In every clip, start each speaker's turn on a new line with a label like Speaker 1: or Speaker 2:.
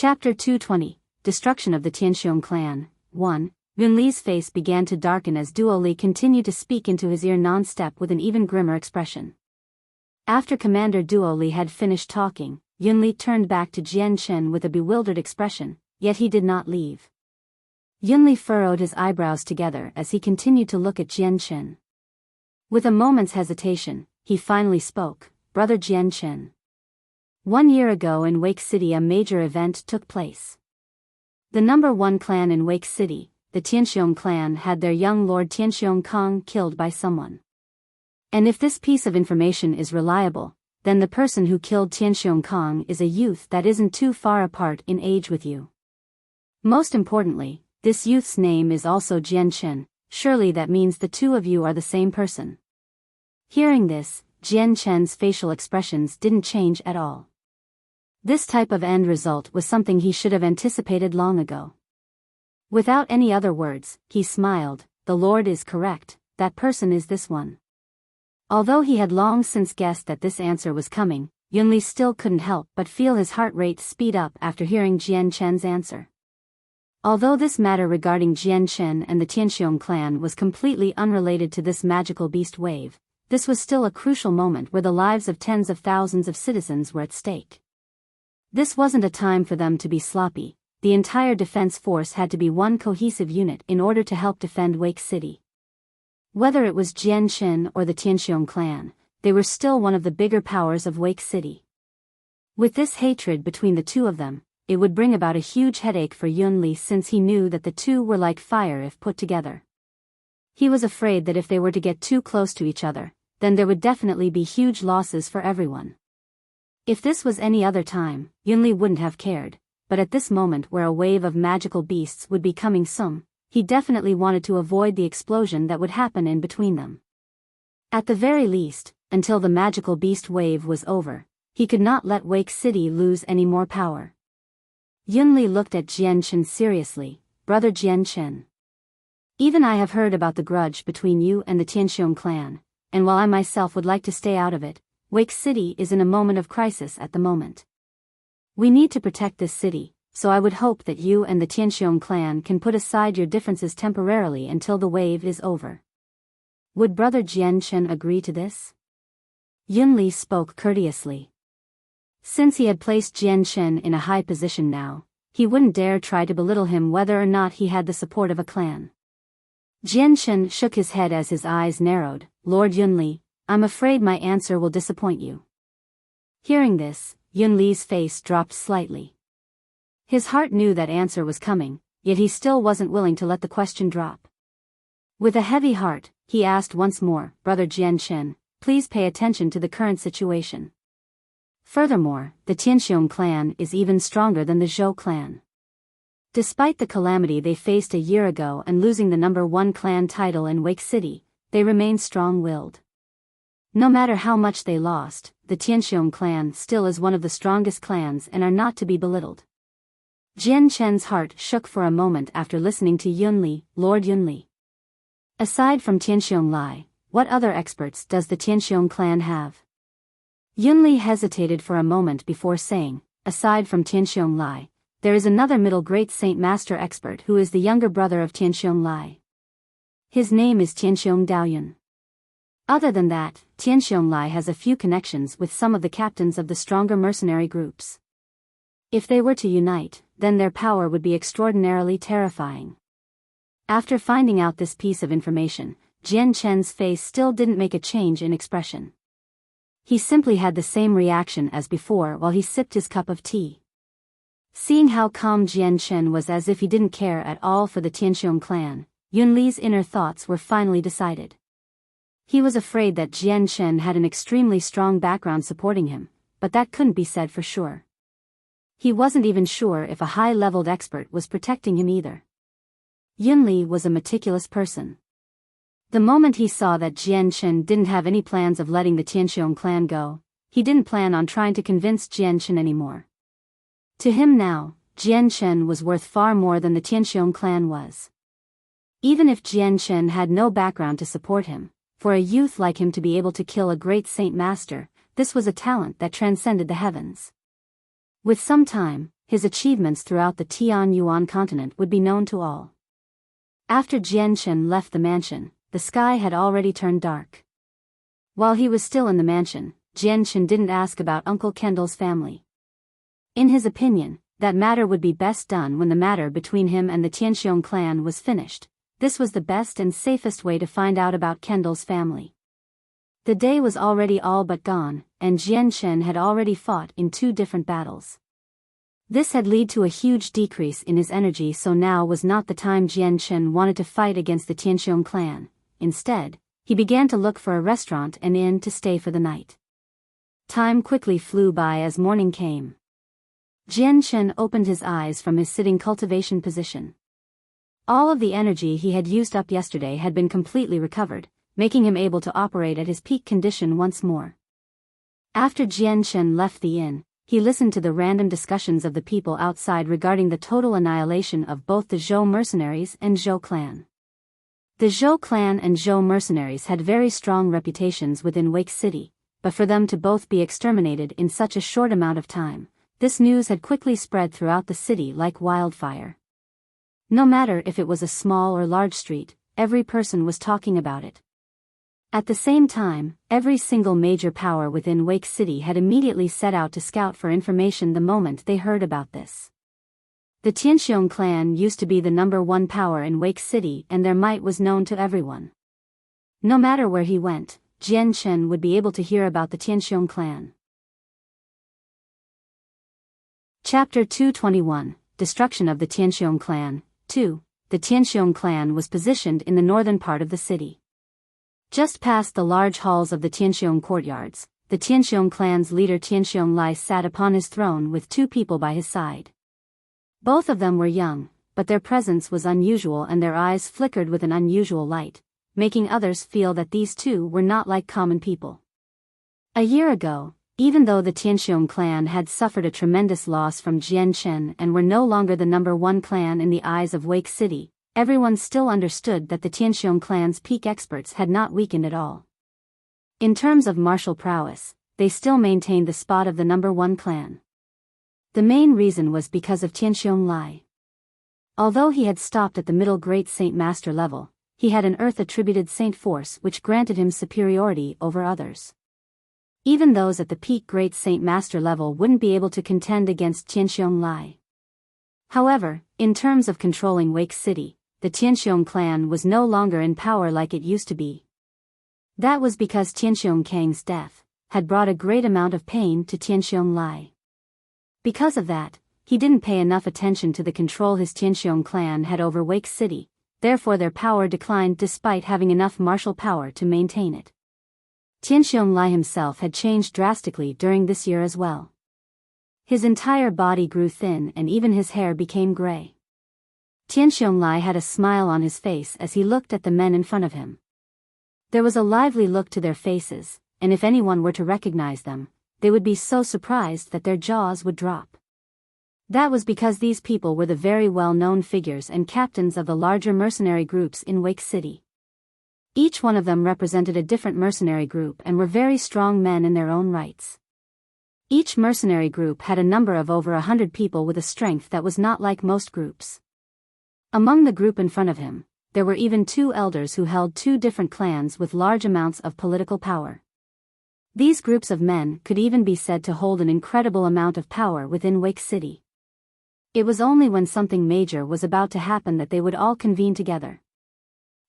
Speaker 1: Chapter 220, Destruction of the Tianxiong Clan. 1. Yunli's face began to darken as Duo Li continued to speak into his ear non-stop with an even grimmer expression. After Commander Duo Li had finished talking, Yunli turned back to Jian Chen with a bewildered expression, yet he did not leave. Yunli furrowed his eyebrows together as he continued to look at Jian Chen. With a moment's hesitation, he finally spoke, "Brother Jian Chen. 1 year ago in Wake City a major event took place. The number 1 clan in Wake City, the Tianxiong clan, had their young lord Tianxiong Kong killed by someone. And if this piece of information is reliable, then the person who killed Tianxiong Kong is a youth that isn't too far apart in age with you. Most importantly, this youth's name is also Jian Chen. Surely that means the two of you are the same person." Hearing this, Jian Chen's facial expressions didn't change at all. This type of end result was something he should have anticipated long ago. Without any other words, he smiled. "The Lord is correct, that person is this one." Although he had long since guessed that this answer was coming, Yunli still couldn't help but feel his heart rate speed up after hearing Jian Chen's answer. Although this matter regarding Jian Chen and the Tianxiong clan was completely unrelated to this magical beast wave, this was still a crucial moment where the lives of tens of thousands of citizens were at stake. This wasn't a time for them to be sloppy. The entire defense force had to be one cohesive unit in order to help defend Wake City. Whether it was Jian Chen or the Tianxiong clan, they were still one of the bigger powers of Wake City. With this hatred between the two of them, it would bring about a huge headache for Yunli since he knew that the two were like fire if put together. He was afraid that if they were to get too close to each other, then there would definitely be huge losses for everyone. If this was any other time, Yunli wouldn't have cared, but at this moment where a wave of magical beasts would be coming soon, he definitely wanted to avoid the explosion that would happen in between them. At the very least, until the magical beast wave was over, he could not let Wake City lose any more power. Yunli looked at Jian Chen seriously. "Brother Jian Chen. Even I have heard about the grudge between you and the Tianxiong clan, and while I myself would like to stay out of it, Wake City is in a moment of crisis at the moment. We need to protect this city, so I would hope that you and the Tianxiong clan can put aside your differences temporarily until the wave is over. Would Brother Jian Chen agree to this?" Yunli spoke courteously. Since he had placed Jian Chen in a high position now, he wouldn't dare try to belittle him whether or not he had the support of a clan. Jian Chen shook his head as his eyes narrowed. "Lord Yunli, I'm afraid my answer will disappoint you." Hearing this, Yunli's face dropped slightly. His heart knew that answer was coming, yet he still wasn't willing to let the question drop. With a heavy heart, he asked once more, "Brother Jian Chen, please pay attention to the current situation. Furthermore, the Tianxiong clan is even stronger than the Zhou clan. Despite the calamity they faced a year ago and losing the number 1 clan title in Wake City, they remain strong-willed. No matter how much they lost, the Tianxiong clan still is one of the strongest clans and are not to be belittled." Jian Chen's heart shook for a moment after listening to Yunli. "Lord Yunli. Aside from Tianxiong Lai, what other experts does the Tianxiong clan have?" Yunli hesitated for a moment before saying, "Aside from Tianxiong Lai, there is another middle great Saint Master expert who is the younger brother of Tianxiong Lai. His name is Tianxiong Daoyun. Other than that, Tianxiong Lai has a few connections with some of the captains of the stronger mercenary groups. If they were to unite, then their power would be extraordinarily terrifying." After finding out this piece of information, Jian Chen's face still didn't make a change in expression. He simply had the same reaction as before while he sipped his cup of tea. Seeing how calm Jian Chen was as if he didn't care at all for the Tianxiong clan, Yunli's inner thoughts were finally decided. He was afraid that Jian Chen had an extremely strong background supporting him, but that couldn't be said for sure. He wasn't even sure if a high-leveled expert was protecting him either. Yunli was a meticulous person. The moment he saw that Jian Chen didn't have any plans of letting the Tianxiong clan go, he didn't plan on trying to convince Jian Chen anymore. To him now, Jian Chen was worth far more than the Tianxiong clan was. Even if Jian Chen had no background to support him, for a youth like him to be able to kill a great Saint Master, this was a talent that transcended the heavens. With some time, his achievements throughout the Tian Yuan continent would be known to all. After Jian Chen left the mansion, the sky had already turned dark. While he was still in the mansion, Jian Chen didn't ask about Uncle Kendall's family. In his opinion, that matter would be best done when the matter between him and the Tianxiong clan was finished. This was the best and safest way to find out about Kendall's family. The day was already all but gone, and Jian Chen had already fought in 2 different battles. This had led to a huge decrease in his energy, so now was not the time Jian Chen wanted to fight against the Tianxiong clan. Instead, he began to look for a restaurant and inn to stay for the night. Time quickly flew by as morning came. Jian Chen opened his eyes from his sitting cultivation position. All of the energy he had used up yesterday had been completely recovered, making him able to operate at his peak condition once more. After Jian Chen left the inn, he listened to the random discussions of the people outside regarding the total annihilation of both the Zhou mercenaries and Zhou clan. The Zhou clan and Zhou mercenaries had very strong reputations within Wake City, but for them to both be exterminated in such a short amount of time, this news had quickly spread throughout the city like wildfire. No matter if it was a small or large street, every person was talking about it. At the same time, every single major power within Wake City had immediately set out to scout for information the moment they heard about this. The Tianxiong clan used to be the #1 power in Wake City, and their might was known to everyone. No matter where he went, Jian Chen would be able to hear about the Tianxiong clan. Chapter 221, Destruction of the Tianxiong clan. 2. The Tianxiong clan was positioned in the northern part of the city. Just past the large halls of the Tianxiong courtyards, the Tianxiong clan's leader Tianxiong Lai sat upon his throne with 2 people by his side. Both of them were young, but their presence was unusual and their eyes flickered with an unusual light, making others feel that these 2 were not like common people. A year ago, even though the Tianxiong clan had suffered a tremendous loss from Jian Chen and were no longer the #1 clan in the eyes of Wake City, everyone still understood that the Tianxiong clan's peak experts had not weakened at all. In terms of martial prowess, they still maintained the spot of the #1 clan. The main reason was because of Tianxiong Lai. Although he had stopped at the middle Great Saint Master level, he had an Earth-attributed Saint force which granted him superiority over others. Even those at the peak Great Saint Master level wouldn't be able to contend against Tianxiong Lai. However, in terms of controlling Wake City, the Tianxiong clan was no longer in power like it used to be. That was because Tianxiong Kang's death had brought a great amount of pain to Tianxiong Lai. Because of that, he didn't pay enough attention to the control his Tianxiong clan had over Wake City, therefore their power declined despite having enough martial power to maintain it. Tianxiong Lai himself had changed drastically during this year as well. His entire body grew thin and even his hair became gray. Tianxiong Lai had a smile on his face as he looked at the men in front of him. There was a lively look to their faces, and if anyone were to recognize them, they would be so surprised that their jaws would drop. That was because these people were the very well-known figures and captains of the larger mercenary groups in Wake City. Each one of them represented a different mercenary group and were very strong men in their own rights. Each mercenary group had a number of over 100 people with a strength that was not like most groups. Among the group in front of him, there were even 2 elders who held 2 different clans with large amounts of political power. These groups of men could even be said to hold an incredible amount of power within Wake City. It was only when something major was about to happen that they would all convene together.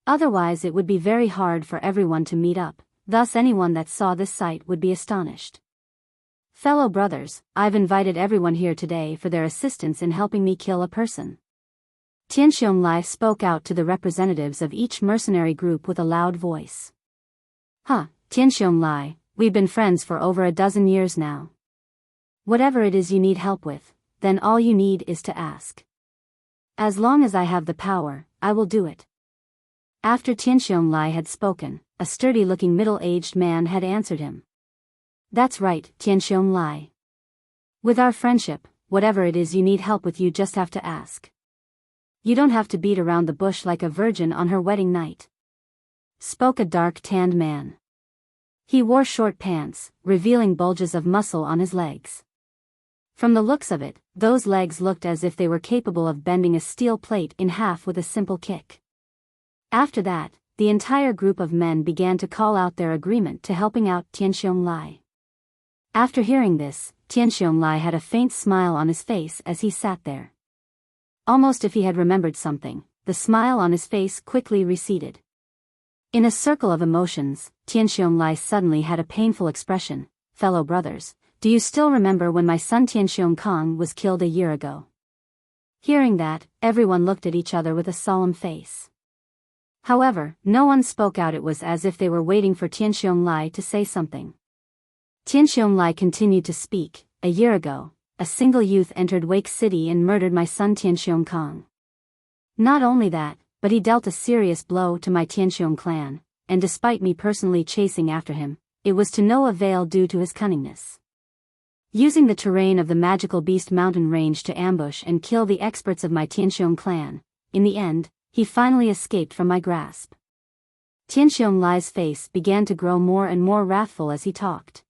Speaker 1: Otherwise it would be very hard for everyone to meet up, thus anyone that saw this sight would be astonished. Fellow brothers, I've invited everyone here today for their assistance in helping me kill a person. Tianxiong Lai spoke out to the representatives of each mercenary group with a loud voice. Tianxiong Lai, we've been friends for over a dozen years now. Whatever it is you need help with, then all you need is to ask. As long as I have the power, I will do it. After Tianxiong Lai had spoken, a sturdy-looking middle-aged man had answered him. That's right, Tianxiong Lai. With our friendship, whatever it is you need help with you just have to ask. You don't have to beat around the bush like a virgin on her wedding night. Spoke a dark-tanned man. He wore short pants, revealing bulges of muscle on his legs. From the looks of it, those legs looked as if they were capable of bending a steel plate in half with a simple kick. After that, the entire group of men began to call out their agreement to helping out Tianxiong. After hearing this, Tianxiong had a faint smile on his face as he sat there. Almost if he had remembered something, the smile on his face quickly receded. In a circle of emotions, Tianxiong suddenly had a painful expression. "Fellow brothers, do you still remember when my son Tianxiong Kong was killed a year ago?" Hearing that, everyone looked at each other with a solemn face. However, no one spoke out. It was as if they were waiting for Tianxiong to say something. Tianxiong continued to speak. "A year ago, a single youth entered Wake City and murdered my son Tianxiong Kong. Not only that, but he dealt a serious blow to my Tianxiong clan, and despite me personally chasing after him, it was to no avail due to his cunningness. Using the terrain of the magical beast mountain range to ambush and kill the experts of my Tianxiong clan, in the end, he finally escaped from my grasp." Tianxiong's face began to grow more and more wrathful as he talked.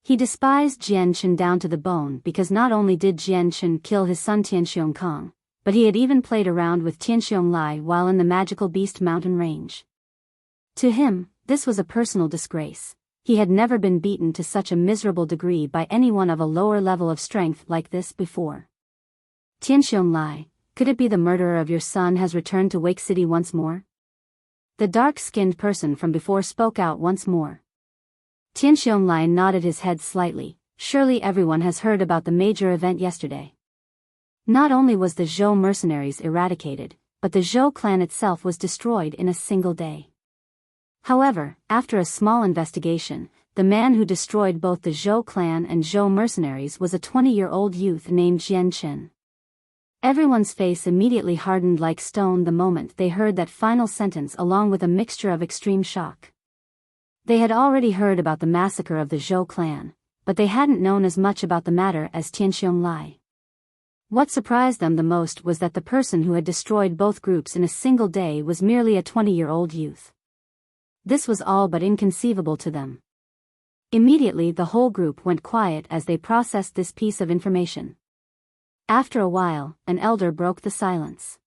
Speaker 1: He despised Jian Chen down to the bone because not only did Jian Chen kill his son Tianxiong Kong, but he had even played around with Tianxiong while in the magical beast mountain range. To him, this was a personal disgrace. He had never been beaten to such a miserable degree by anyone of a lower level of strength like this before. "Tianxiong, could it be the murderer of your son has returned to Wake City once more?" The dark-skinned person from before spoke out once more. Tianxiong nodded his head slightly. "Surely everyone has heard about the major event yesterday. Not only was the Zhou mercenaries eradicated, but the Zhou clan itself was destroyed in a single day. However, after a small investigation, the man who destroyed both the Zhou clan and Zhou mercenaries was a 20-year-old youth named Jian Chen." Everyone's face immediately hardened like stone the moment they heard that final sentence, along with a mixture of extreme shock. They had already heard about the massacre of the Zhou clan, but they hadn't known as much about the matter as Tianxiong. What surprised them the most was that the person who had destroyed both groups in a single day was merely a 20-year-old youth. This was all but inconceivable to them. Immediately the whole group went quiet as they processed this piece of information. After a while, an elder broke the silence.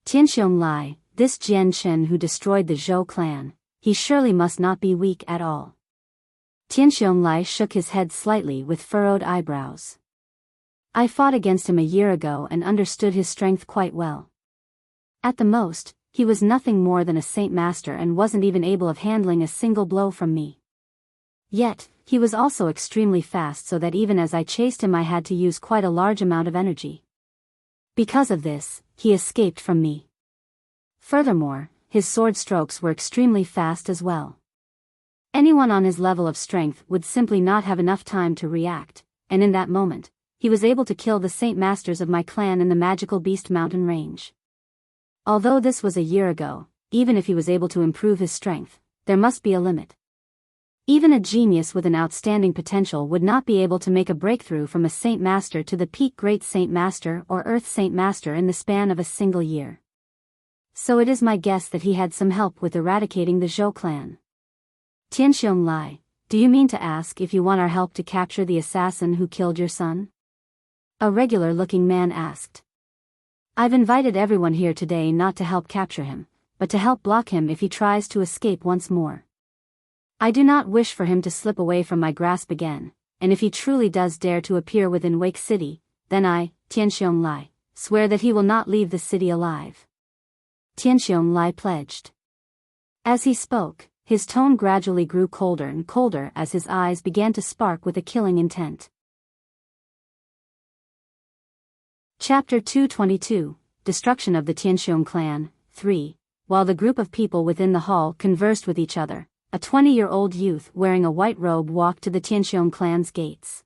Speaker 1: "Tianxiong, this Jian Chen who destroyed the Zhou clan, he surely must not be weak at all." Tianxiong shook his head slightly with furrowed eyebrows. "I fought against him a year ago and understood his strength quite well. At the most, he was nothing more than a saint master and wasn't even able of handling a single blow from me. Yet, he was also extremely fast, so that even as I chased him I had to use quite a large amount of energy. Because of this, he escaped from me. Furthermore, his sword strokes were extremely fast as well. Anyone on his level of strength would simply not have enough time to react, and in that moment, he was able to kill the saint masters of my clan in the magical beast mountain range. Although this was a year ago, even if he was able to improve his strength, there must be a limit. Even a genius with an outstanding potential would not be able to make a breakthrough from a Saint Master to the peak Great Saint Master or Earth Saint Master in the span of a single year. So it is my guess that he had some help with eradicating the Zhou clan. Tianxiong, do you mean to ask if you want our help to capture the assassin who killed your son? A regular-looking man asked. I've invited everyone here today not to help capture him, but to help block him if he tries to escape once more. I do not wish for him to slip away from my grasp again, and if he truly does dare to appear within Wake City, then I, Tianxiong, swear that he will not leave the city alive. Tianxiong pledged. As he spoke, his tone gradually grew colder and colder as his eyes began to spark with a killing intent. Chapter 222, Destruction of the Tianxiong Clan, 3. While the group of people within the hall conversed with each other, a 20-year-old youth wearing a white robe walked to the Tianxiong clan's gates.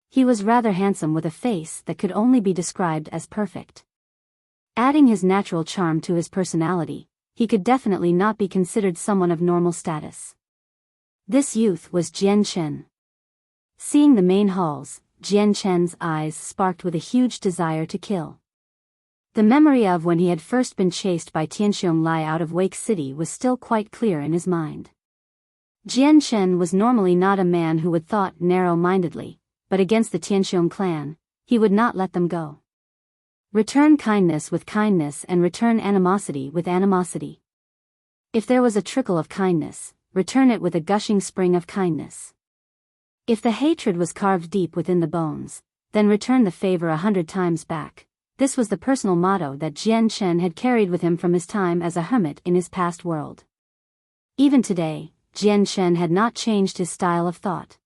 Speaker 1: He was rather handsome with a face that could only be described as perfect. Adding his natural charm to his personality, he could definitely not be considered someone of normal status. This youth was Jian Chen. Seeing the main halls, Jian Chen's eyes sparked with a huge desire to kill. The memory of when he had first been chased by Tianxiong out of Wake City was still quite clear in his mind. Jian Chen was normally not a man who would thought narrow-mindedly, but against the Tianxiong clan, he would not let them go. Return kindness with kindness and return animosity with animosity. If there was a trickle of kindness, return it with a gushing spring of kindness. If the hatred was carved deep within the bones, then return the favor 100 times back. This was the personal motto that Jian Shen had carried with him from his time as a hermit in his past world. Even today, Jian Shen had not changed his style of thought.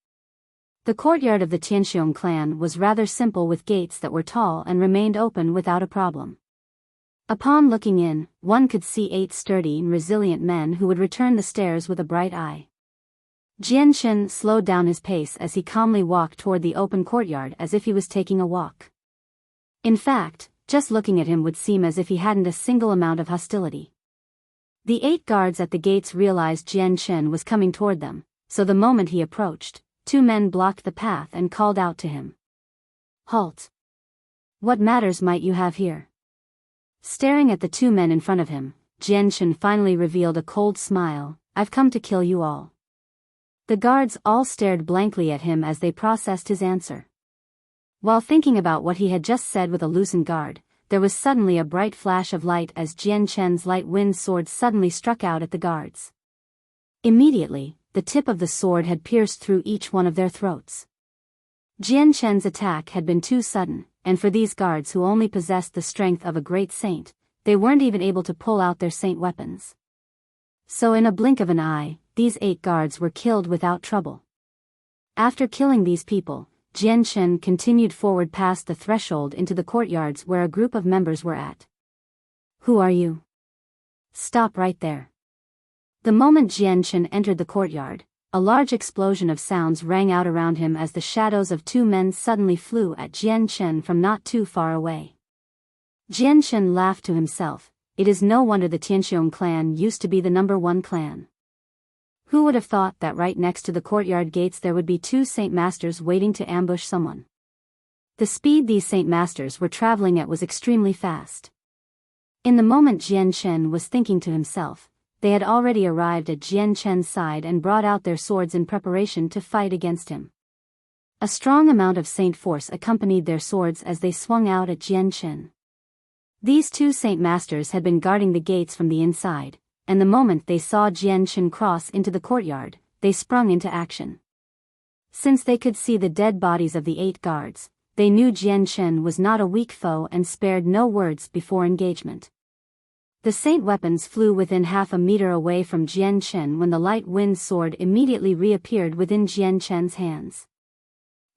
Speaker 1: The courtyard of the Tianxiong clan was rather simple, with gates that were tall and remained open without a problem. Upon looking in, one could see 8 sturdy and resilient men who would return the stares with a bright eye. Jian Shen slowed down his pace as he calmly walked toward the open courtyard as if he was taking a walk. In fact, just looking at him would seem as if he hadn't a single amount of hostility. The 8 guards at the gates realized Jian Shen was coming toward them, so the moment he approached, 2 men blocked the path and called out to him. "Halt! What matters might you have here?" Staring at the 2 men in front of him, Jian Shen finally revealed a cold smile. "I've come to kill you all." The guards all stared blankly at him as they processed his answer. While thinking about what he had just said with a loosened guard, there was suddenly a bright flash of light as Jian Shen's light wind sword suddenly struck out at the guards. Immediately, the tip of the sword had pierced through each one of their throats. Jian Shen's attack had been too sudden, and for these guards who only possessed the strength of a great saint, they weren't even able to pull out their saint weapons. So in a blink of an eye, these 8 guards were killed without trouble. After killing these people, Jian Shen continued forward past the threshold into the courtyards where a group of members were at. "Who are you? Stop right there." The moment Jian Shen entered the courtyard, a large explosion of sounds rang out around him as the shadows of 2 men suddenly flew at Jian Shen from not too far away. Jian Shen laughed to himself. It is no wonder the Tianxiong clan used to be the #1 clan. Who would have thought that right next to the courtyard gates there would be 2 Saint Masters waiting to ambush someone? The speed these Saint Masters were traveling at was extremely fast. In the moment Jian Shen was thinking to himself, they had already arrived at Jian Shen's side and brought out their swords in preparation to fight against him. A strong amount of Saint force accompanied their swords as they swung out at Jian Shen. These 2 Saint Masters had been guarding the gates from the inside, and the moment they saw Jian Shen cross into the courtyard, they sprung into action. Since they could see the dead bodies of the 8 guards, they knew Jian Shen was not a weak foe and spared no words before engagement. The saint weapons flew within half a meter away from Jian Shen when the light wind sword immediately reappeared within Jian Shen's hands.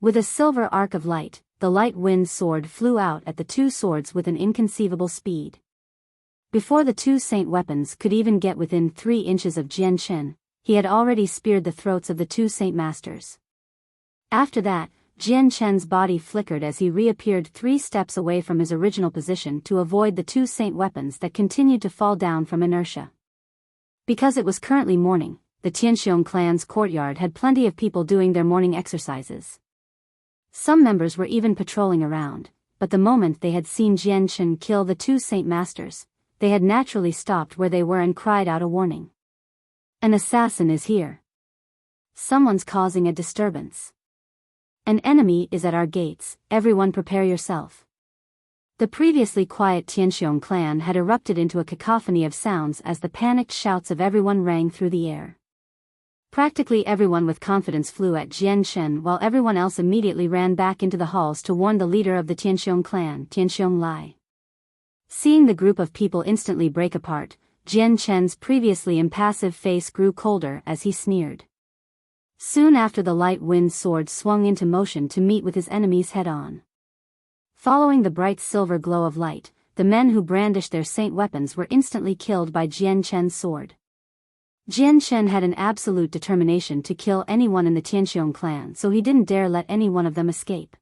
Speaker 1: With a silver arc of light, the light wind sword flew out at the 2 swords with an inconceivable speed. Before the 2 saint weapons could even get within 3 inches of Jian Shen, he had already speared the throats of the 2 Saint Masters. After that, Jian Shen's body flickered as he reappeared 3 steps away from his original position to avoid the 2 saint weapons that continued to fall down from inertia. Because it was currently morning, the Tianxiong clan's courtyard had plenty of people doing their morning exercises. Some members were even patrolling around, but the moment they had seen Jian Shen kill the 2 Saint Masters, they had naturally stopped where they were and cried out a warning. "An assassin is here. Someone's causing a disturbance. An enemy is at our gates, everyone prepare yourself." The previously quiet Tianxiong clan had erupted into a cacophony of sounds as the panicked shouts of everyone rang through the air. Practically everyone with confidence flew at Jian Shen while everyone else immediately ran back into the halls to warn the leader of the Tianxiong clan, Tianxiong Lai. Seeing the group of people instantly break apart, Jian Shen's previously impassive face grew colder as he sneered. Soon after, the light wind sword swung into motion to meet with his enemies head-on. Following the bright silver glow of light, the men who brandished their saint weapons were instantly killed by Jian Shen's sword. Jian Shen had an absolute determination to kill anyone in the Tianxiong clan, so he didn't dare let any one of them escape.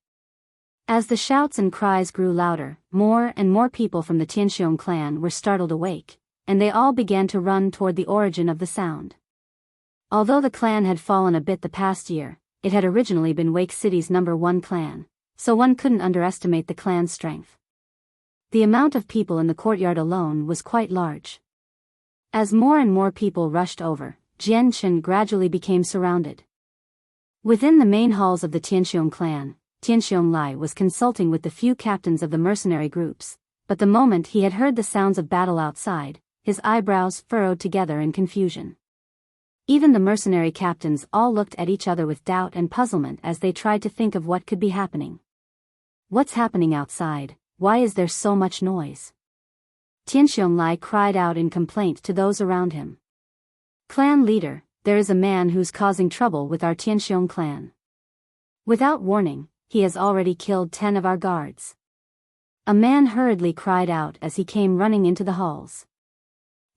Speaker 1: As the shouts and cries grew louder, more and more people from the Tianxiong clan were startled awake, and they all began to run toward the origin of the sound. Although the clan had fallen a bit the past year, it had originally been Wake City's #1 clan, so one couldn't underestimate the clan's strength. The amount of people in the courtyard alone was quite large. As more and more people rushed over, Jian Shen gradually became surrounded. Within the main halls of the Tianxiong clan, Tianxiong Lai was consulting with the few captains of the mercenary groups, but the moment he had heard the sounds of battle outside, his eyebrows furrowed together in confusion. Even the mercenary captains all looked at each other with doubt and puzzlement as they tried to think of what could be happening. What's happening outside? Why is there so much noise? Tianxiong Lai cried out in complaint to those around him. Clan leader, there is a man who's causing trouble with our Tianxiong clan. Without warning, he has already killed 10 of our guards. A man hurriedly cried out as he came running into the halls.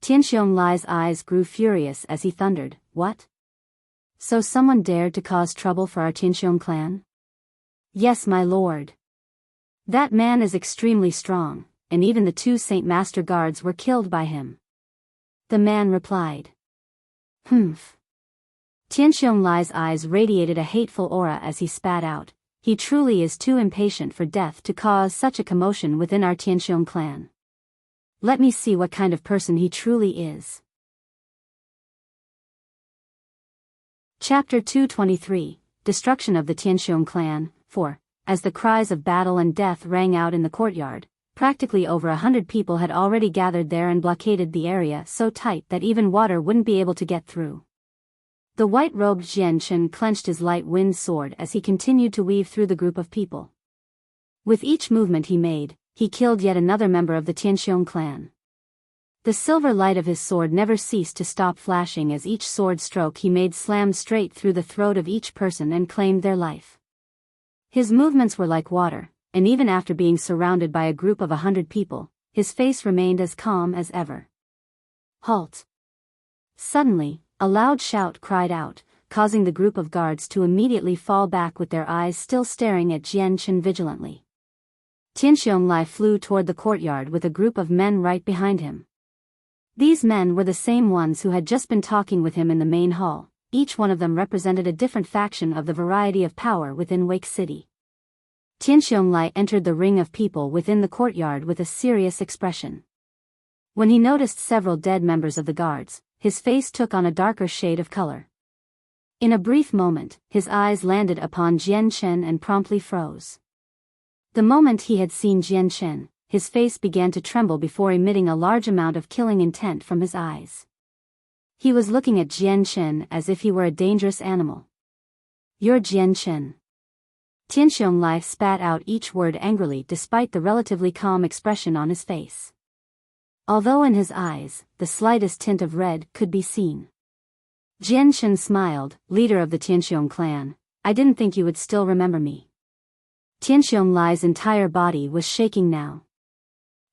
Speaker 1: Tianxiong Lai's eyes grew furious as he thundered, "What? So someone dared to cause trouble for our Tianxiong clan?" "Yes, my lord. That man is extremely strong, and even the 2 Saint Master guards were killed by him." The man replied. "Humph." Tianxiong Lai's eyes radiated a hateful aura as he spat out, "He truly is too impatient for death to cause such a commotion within our Tianxiong clan. Let me see what kind of person he truly is." Chapter 223, Destruction of the Tianxiong clan, 4. As the cries of battle and death rang out in the courtyard, practically over 100 people had already gathered there and blockaded the area so tight that even water wouldn't be able to get through. The white-robed Jian Chen clenched his light-wind sword as he continued to weave through the group of people. With each movement he made, he killed yet another member of the Tianxiong clan. The silver light of his sword never ceased to stop flashing as each sword stroke he made slammed straight through the throat of each person and claimed their life. His movements were like water, and even after being surrounded by a group of 100 people, his face remained as calm as ever. "Halt!" Suddenly, a loud shout cried out, causing the group of guards to immediately fall back with their eyes still staring at Jian Chen vigilantly. Tianxiong Lai flew toward the courtyard with a group of men right behind him. These men were the same ones who had just been talking with him in the main hall. Each one of them represented a different faction of the variety of power within Wake City. Tianxiong Lai entered the ring of people within the courtyard with a serious expression. When he noticed several dead members of the guards, his face took on a darker shade of color. In a brief moment, his eyes landed upon Jian Chen and promptly froze. The moment he had seen Jian Chen, his face began to tremble before emitting a large amount of killing intent from his eyes. He was looking at Jian Chen as if he were a dangerous animal. "You're Jian Chen." Tianxiong Lai spat out each word angrily despite the relatively calm expression on his face. Although in his eyes, the slightest tint of red could be seen. Jian Chen smiled, "Leader of the Tianxiong clan, I didn't think you would still remember me." Tianxiong Lai's entire body was shaking now.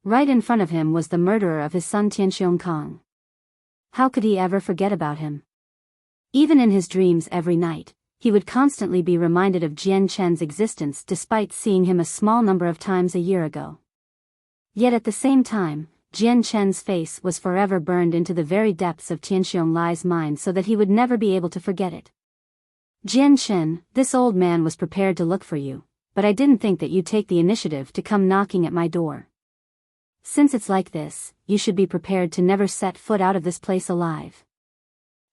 Speaker 1: Right in front of him was the murderer of his son Tianxiong Kong. How could he ever forget about him? Even in his dreams every night, he would constantly be reminded of Jian Chen's existence despite seeing him a small number of times a year ago. Yet at the same time, Jian Chen's face was forever burned into the very depths of Tianxiong Lai's mind so that he would never be able to forget it. "Jian Chen, this old man was prepared to look for you, but I didn't think that you'd take the initiative to come knocking at my door. Since it's like this, you should be prepared to never set foot out of this place alive."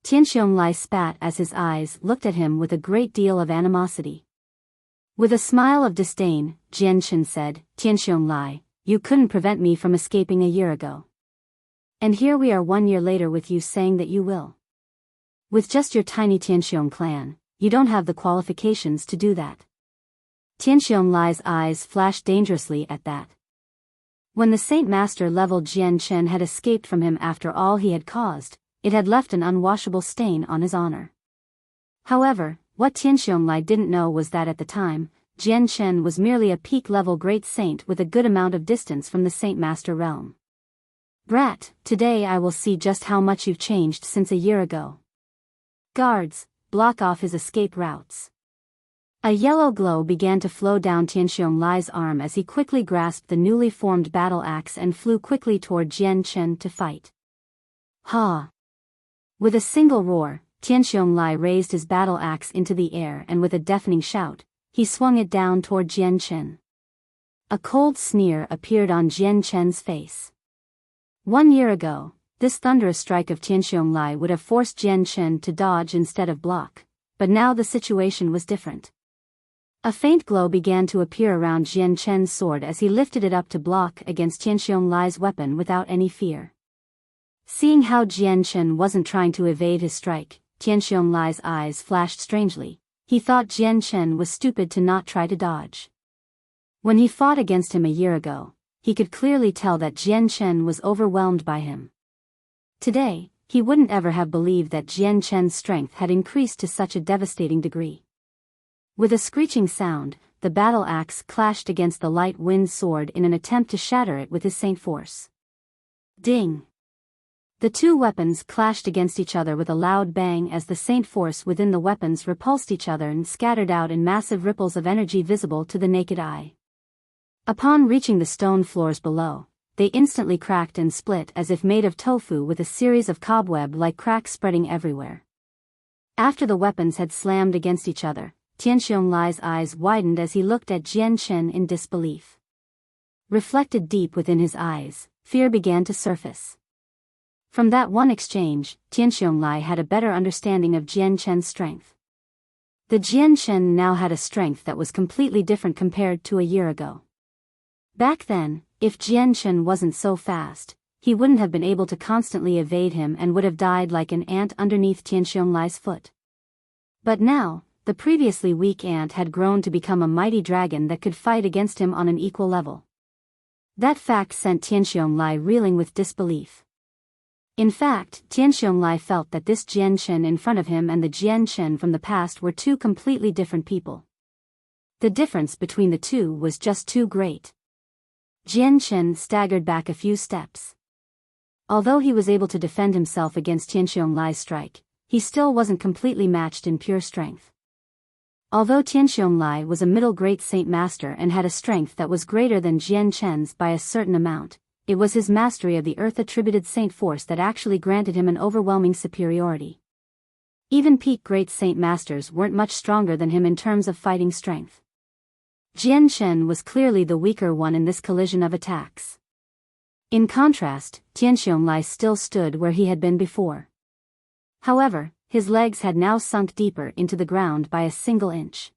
Speaker 1: Tianxiong Lai spat as his eyes looked at him with a great deal of animosity. With a smile of disdain, Jian Chen said, "Tianxiong Lai, you couldn't prevent me from escaping a year ago. And here we are 1 year later with you saying that you will. With just your tiny Tianxiong clan, you don't have the qualifications to do that." Tianxiong Lai's eyes flashed dangerously at that. When the Saint Master level Jian Chen had escaped from him after all he had caused, it had left an unwashable stain on his honor. However, what Tianxiong Lai didn't know was that at the time, Jian Chen was merely a peak-level great saint with a good amount of distance from the Saint Master realm. "Brat, today I will see just how much you've changed since a year ago. Guards, block off his escape routes." A yellow glow began to flow down Tianxiong Lai's arm as he quickly grasped the newly formed battle axe and flew quickly toward Jian Chen to fight. "Ha!" With a single roar, Tianxiong Lai raised his battle axe into the air and with a deafening shout, he swung it down toward Jian Chen. A cold sneer appeared on Jian Chen's face. 1 year ago, this thunderous strike of Tianxiong Lai would have forced Jian Chen to dodge instead of block, but now the situation was different. A faint glow began to appear around Jian Chen's sword as he lifted it up to block against Tianxiong Lai's weapon without any fear. Seeing how Jian Chen wasn't trying to evade his strike, Tianxiong Lai's eyes flashed strangely. He thought Jian Chen was stupid to not try to dodge. When he fought against him a year ago, he could clearly tell that Jian Chen was overwhelmed by him. Today, he wouldn't ever have believed that Jian Chen's strength had increased to such a devastating degree. With a screeching sound, the battle axe clashed against the light wind sword in an attempt to shatter it with his saint force. Ding! The two weapons clashed against each other with a loud bang as the saint force within the weapons repulsed each other and scattered out in massive ripples of energy visible to the naked eye. Upon reaching the stone floors below, they instantly cracked and split as if made of tofu with a series of cobweb-like cracks spreading everywhere. After the weapons had slammed against each other, Tianxiong Lai's eyes widened as he looked at Jian Chen in disbelief. Reflected deep within his eyes, fear began to surface. From that one exchange, Tianxiong Lai had a better understanding of Jian Chen's strength. The Jian Chen now had a strength that was completely different compared to a year ago. Back then, if Jian Chen wasn't so fast, he wouldn't have been able to constantly evade him and would have died like an ant underneath Tianxiong Lai's foot. But now, the previously weak ant had grown to become a mighty dragon that could fight against him on an equal level. That fact sent Tianxiong Lai reeling with disbelief. In fact, Tianxiong Lai felt that this Jian Chen in front of him and the Jian Chen from the past were two completely different people. The difference between the two was just too great. Jian Chen staggered back a few steps. Although he was able to defend himself against Tianxiong Lai's strike, he still wasn't completely matched in pure strength. Although Tianxiong Lai was a middle great saint master and had a strength that was greater than Jian Chen's by a certain amount, it was his mastery of the earth-attributed saint force that actually granted him an overwhelming superiority. Even peak great saint masters weren't much stronger than him in terms of fighting strength. Jian Chen was clearly the weaker one in this collision of attacks. In contrast, Tianxiong Lai still stood where he had been before. However, his legs had now sunk deeper into the ground by a single inch.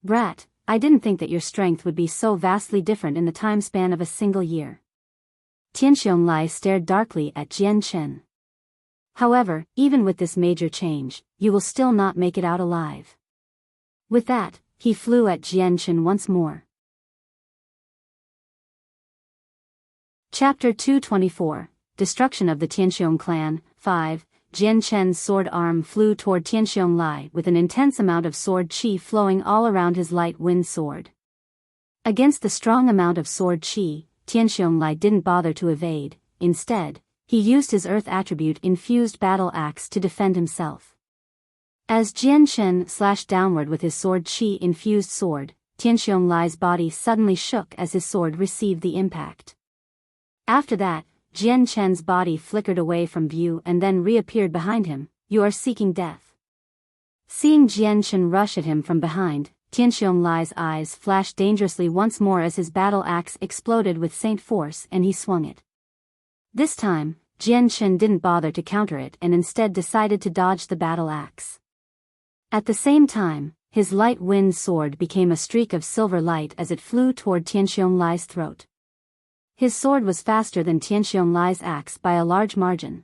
Speaker 1: Brat, I didn't think that your strength would be so vastly different in the time span of a single year. Tianxiong Lai stared darkly at Jian Chen. However, even with this major change, you will still not make it out alive. With that, he flew at Jian Chen once more. Chapter 224, Destruction of the Tianxiong Clan, 5. Jian Chen's sword arm flew toward Tianxiong Lai with an intense amount of sword chi flowing all around his light wind sword. Against the strong amount of sword chi, Tianxiong Lai didn't bother to evade. Instead, he used his earth attribute-infused battle axe to defend himself. As Jian Chen slashed downward with his sword chi-infused sword, Tianxiong Lai's body suddenly shook as his sword received the impact. After that, Jian Chen's body flickered away from view and then reappeared behind him. You are seeking death. Seeing Jian Chen rush at him from behind, Tianxiong Lai's eyes flashed dangerously once more as his battle axe exploded with saint force and he swung it. This time, Jian Chen didn't bother to counter it and instead decided to dodge the battle axe. At the same time, his light wind sword became a streak of silver light as it flew toward Tianxiong Lai's throat. His sword was faster than Tianxiong Lai's axe by a large margin.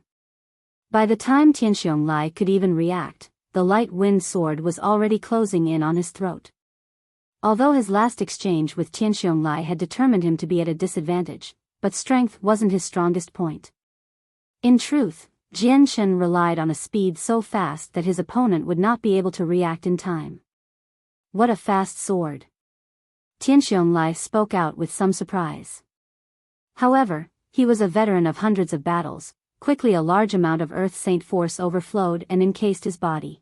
Speaker 1: By the time Tianxiong Lai could even react, the light wind sword was already closing in on his throat. Although his last exchange with Tianxiong Lai had determined him to be at a disadvantage, but strength wasn't his strongest point. In truth, Jian Chen relied on a speed so fast that his opponent would not be able to react in time. What a fast sword! Tianxiong Lai spoke out with some surprise. However, he was a veteran of hundreds of battles. Quickly a large amount of earth saint force overflowed and encased his body.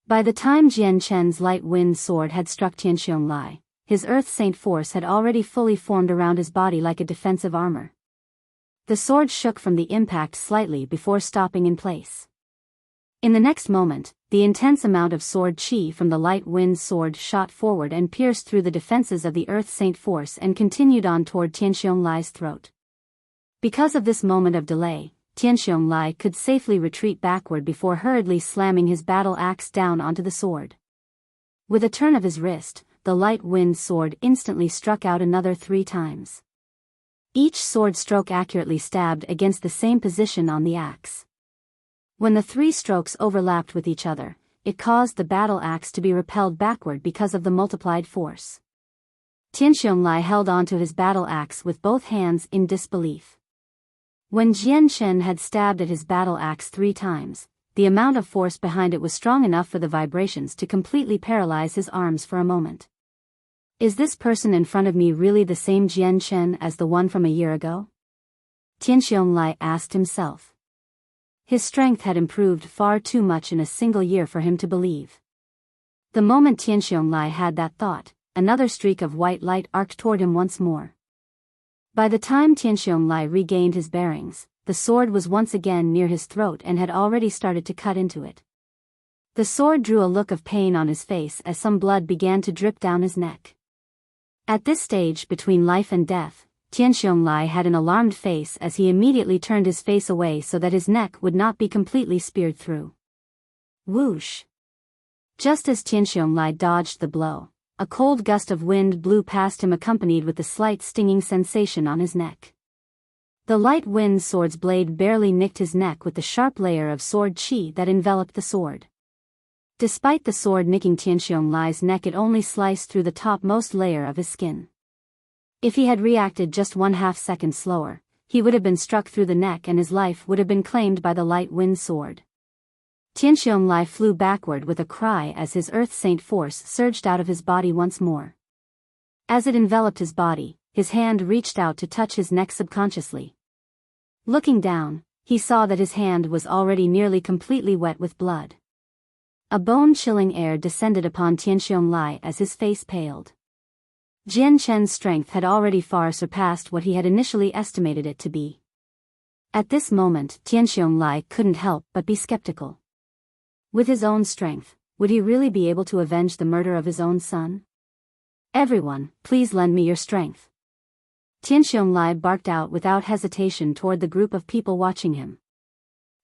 Speaker 1: By the time Jian Chen's light wind sword had struck Tianxiong Lai, his earth saint force had already fully formed around his body like a defensive armor. The sword shook from the impact slightly before stopping in place. In the next moment, the intense amount of sword chi from the light wind sword shot forward and pierced through the defenses of the earth saint force and continued on toward Tianxiong Lai's throat. Because of this moment of delay, Tianxiong could safely retreat backward before hurriedly slamming his battle axe down onto the sword. With a turn of his wrist, the light wind sword instantly struck out another 3 times. Each sword stroke accurately stabbed against the same position on the axe. When the 3 strokes overlapped with each other, it caused the battle axe to be repelled backward because of the multiplied force. Tianxiong held onto his battle axe with both hands in disbelief. When Jian Chen had stabbed at his battle axe 3 times, the amount of force behind it was strong enough for the vibrations to completely paralyze his arms for a moment. Is this person in front of me really the same Jian Chen as the one from a year ago? Tianxiong asked himself. His strength had improved far too much in a single year for him to believe. The moment Tianxiong had that thought, another streak of white light arced toward him once more. By the time Tianxiong regained his bearings, the sword was once again near his throat and had already started to cut into it. The sword drew a look of pain on his face as some blood began to drip down his neck. At this stage between life and death, Tianxiong had an alarmed face as he immediately turned his face away so that his neck would not be completely speared through. Whoosh! Just as Tianxiong dodged the blow, a cold gust of wind blew past him accompanied with a slight stinging sensation on his neck. The light wind sword's blade barely nicked his neck with the sharp layer of sword qi that enveloped the sword. Despite the sword nicking Tianxiong's neck, it only sliced through the topmost layer of his skin. If he had reacted just 1/2 second slower, he would have been struck through the neck and his life would have been claimed by the light wind sword. Tianxiong flew backward with a cry as his earth saint force surged out of his body once more. As it enveloped his body, his hand reached out to touch his neck subconsciously. Looking down, he saw that his hand was already nearly completely wet with blood. A bone-chilling air descended upon Tianxiong as his face paled. Jian Chen's strength had already far surpassed what he had initially estimated it to be. At this moment, Tianxiong couldn't help but be skeptical. With his own strength, would he really be able to avenge the murder of his own son? Everyone, please lend me your strength. Tianxiong barked out without hesitation toward the group of people watching him.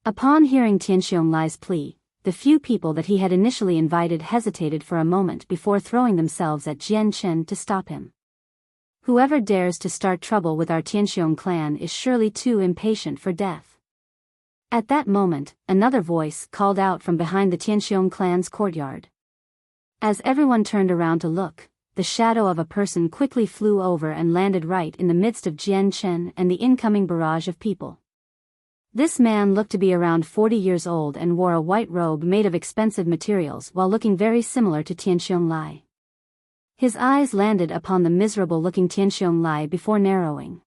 Speaker 1: Upon hearing Tianxiong's plea, the few people that he had initially invited hesitated for a moment before throwing themselves at Jian Chen to stop him. Whoever dares to start trouble with our Tianxiong clan is surely too impatient for death. At that moment, another voice called out from behind the Tianxiong clan's courtyard. As everyone turned around to look, the shadow of a person quickly flew over and landed right in the midst of Jian Chen and the incoming barrage of people. This man looked to be around 40 years old and wore a white robe made of expensive materials while looking very similar to Tianxiong. His eyes landed upon the miserable-looking Tianxiong before narrowing.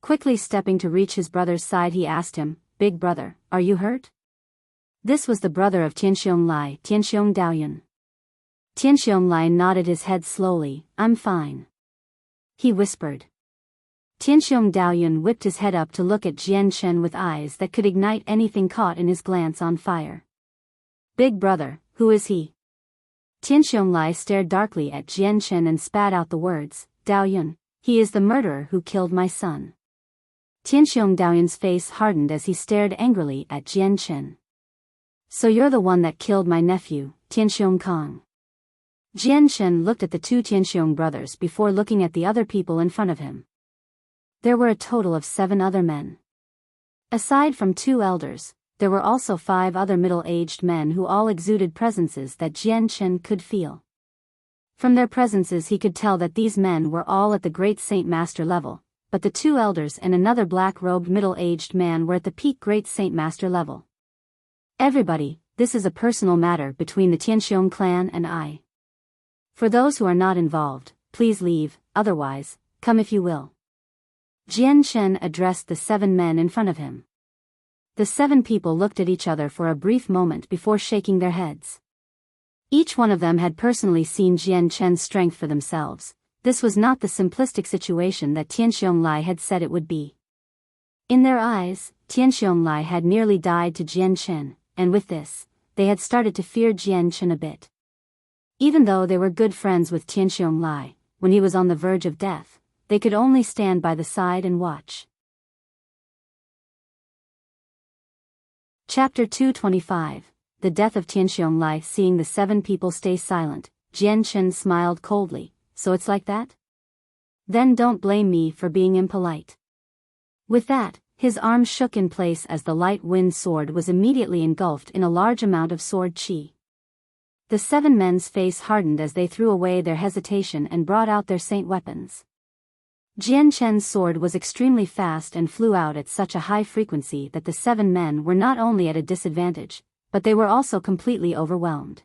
Speaker 1: Quickly stepping to reach his brother's side, he asked him, "Big brother, are you hurt?" This was the brother of Tianxiong, Tianxiong Daoyun. Tianxiong nodded his head slowly. "I'm fine," he whispered. Tianxiong Daoyun whipped his head up to look at Jian Chen with eyes that could ignite anything caught in his glance on fire. "Big brother, who is he?" Tianxiong stared darkly at Jian Chen and spat out the words, "Daoyun, he is the murderer who killed my son." Tianxiong Daoyun's face hardened as he stared angrily at Jian Chen. "So you're the one that killed my nephew, Tianxiong Kong." Jian Chen looked at the 2 Tianxiong brothers before looking at the other people in front of him. There were a total of 7 other men. Aside from 2 elders, there were also 5 other middle-aged men who all exuded presences that Jian Chen could feel. From their presences he could tell that these men were all at the Great Saint Master level, but the 2 elders and another black-robed middle-aged man were at the peak Great Saint Master level. "Everybody, this is a personal matter between the Tianxiong clan and I. For those who are not involved, please leave, otherwise, come if you will." Jian Chen addressed the 7 men in front of him. The 7 people looked at each other for a brief moment before shaking their heads. Each one of them had personally seen Jian Chen's strength for themselves. This was not the simplistic situation that Tianxiong had said it would be. In their eyes, Tianxiong had nearly died to Jian Chen, and with this, they had started to fear Jian Chen a bit. Even though they were good friends with Tianxiong, when he was on the verge of death, they could only stand by the side and watch. Chapter 225. The Death of Tianxiong. Seeing the 7 people stay silent, Jian Chen smiled coldly. So it's like that? Then don't blame me for being impolite. With that, his arm shook in place as the light wind sword was immediately engulfed in a large amount of sword qi. The 7 men's face hardened as they threw away their hesitation and brought out their saint weapons. Jian Chen's sword was extremely fast and flew out at such a high frequency that the 7 men were not only at a disadvantage, but they were also completely overwhelmed.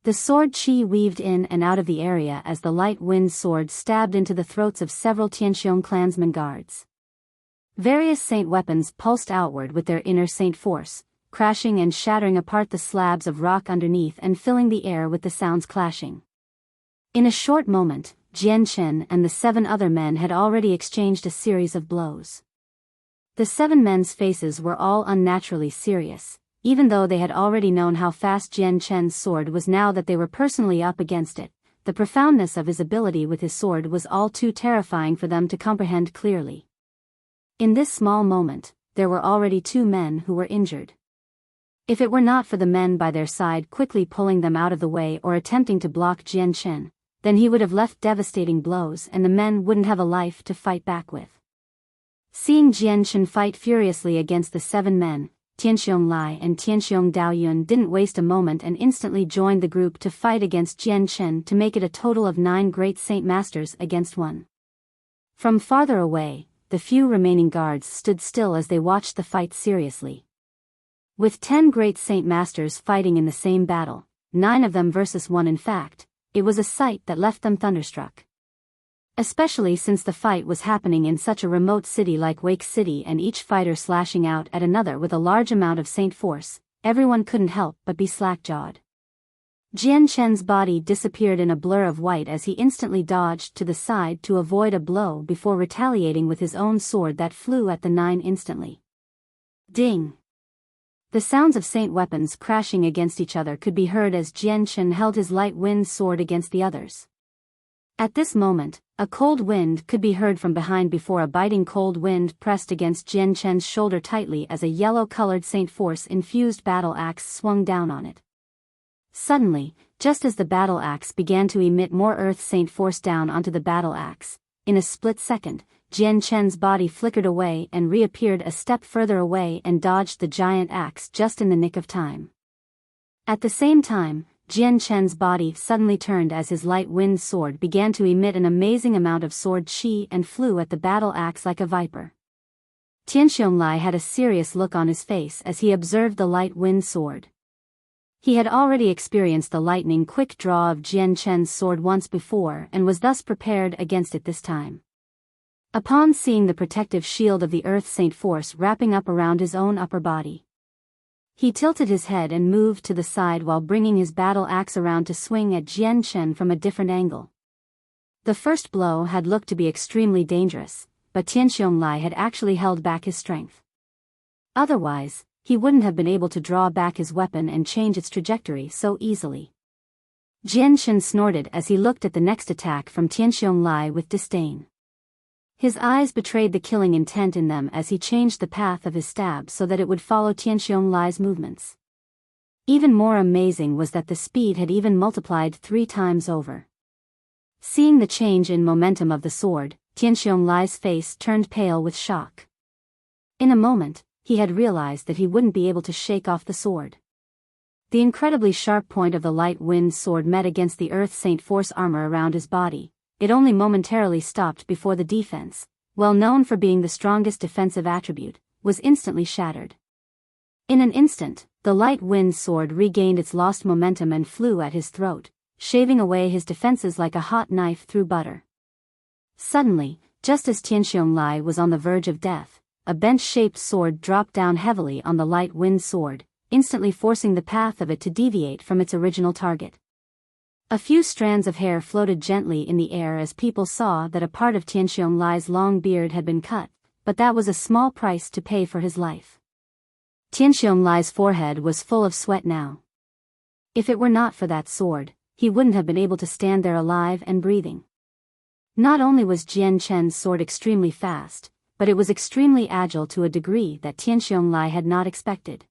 Speaker 1: The sword qi weaved in and out of the area as the light wind sword stabbed into the throats of several Tianxiong clansmen guards. Various saint weapons pulsed outward with their inner saint force, crashing and shattering apart the slabs of rock underneath and filling the air with the sounds clashing. In a short moment, Jian Chen and the 7 other men had already exchanged a series of blows. The 7 men's faces were all unnaturally serious, even though they had already known how fast Jian Chen's sword was. Now that they were personally up against it, the profoundness of his ability with his sword was all too terrifying for them to comprehend clearly. In this small moment, there were already 2 men who were injured. If it were not for the men by their side quickly pulling them out of the way or attempting to block Jian Chen, then he would have left devastating blows and the men wouldn't have a life to fight back with. Seeing Jian Chen fight furiously against the 7 men, Tianxiong Lai and Tianxiong Daoyun didn't waste a moment and instantly joined the group to fight against Jian Chen to make it a total of 9 great saint masters against 1. From farther away, the few remaining guards stood still as they watched the fight seriously. With 10 great saint masters fighting in the same battle, 9 of them versus 1 in fact, it was a sight that left them thunderstruck. Especially since the fight was happening in such a remote city like Wake City and each fighter slashing out at another with a large amount of saint force, everyone couldn't help but be slack-jawed. Jian Chen's body disappeared in a blur of white as he instantly dodged to the side to avoid a blow before retaliating with his own sword that flew at the 9 instantly. Ding! The sounds of saint weapons crashing against each other could be heard as Jian Chen held his light wind sword against the others. At this moment, a cold wind could be heard from behind before a biting cold wind pressed against Jian Chen's shoulder tightly as a yellow-colored saint force-infused battle axe swung down on it. Suddenly, just as the battle axe began to emit more earth saint force down onto the battle axe, in a split second, Jian Chen's body flickered away and reappeared a step further away and dodged the giant axe just in the nick of time. At the same time, Jian Chen's body suddenly turned as his light wind sword began to emit an amazing amount of sword qi and flew at the battle axe like a viper. Tianxiong Lai had a serious look on his face as he observed the light wind sword. He had already experienced the lightning-quick draw of Jian Chen's sword once before and was thus prepared against it this time. Upon seeing the protective shield of the Earth Saint Force wrapping up around his own upper body, he tilted his head and moved to the side while bringing his battle axe around to swing at Jian Chen from a different angle. The first blow had looked to be extremely dangerous, but Tianxiong Lai had actually held back his strength. Otherwise, he wouldn't have been able to draw back his weapon and change its trajectory so easily. Jian Chen snorted as he looked at the next attack from Tianxiong Lai with disdain. His eyes betrayed the killing intent in them as he changed the path of his stab so that it would follow Tianxiong Lai's movements. Even more amazing was that the speed had even multiplied 3 times over. Seeing the change in momentum of the sword, Tianxiong Lai's face turned pale with shock. In a moment, he had realized that he wouldn't be able to shake off the sword. The incredibly sharp point of the light wind sword met against the Earth Saint Force armor around his body. It only momentarily stopped before the defense, well known for being the strongest defensive attribute, was instantly shattered. In an instant, the light wind sword regained its lost momentum and flew at his throat, shaving away his defenses like a hot knife through butter. Suddenly, just as Tianxiong Lai was on the verge of death, a bench-shaped sword dropped down heavily on the light wind sword, instantly forcing the path of it to deviate from its original target. A few strands of hair floated gently in the air as people saw that a part of Tianxiong Lai's long beard had been cut, but that was a small price to pay for his life. Tianxiong Lai's forehead was full of sweat now. If it were not for that sword, he wouldn't have been able to stand there alive and breathing. Not only was Jian Chen's sword extremely fast, but it was extremely agile to a degree that Tianxiong Lai had not expected.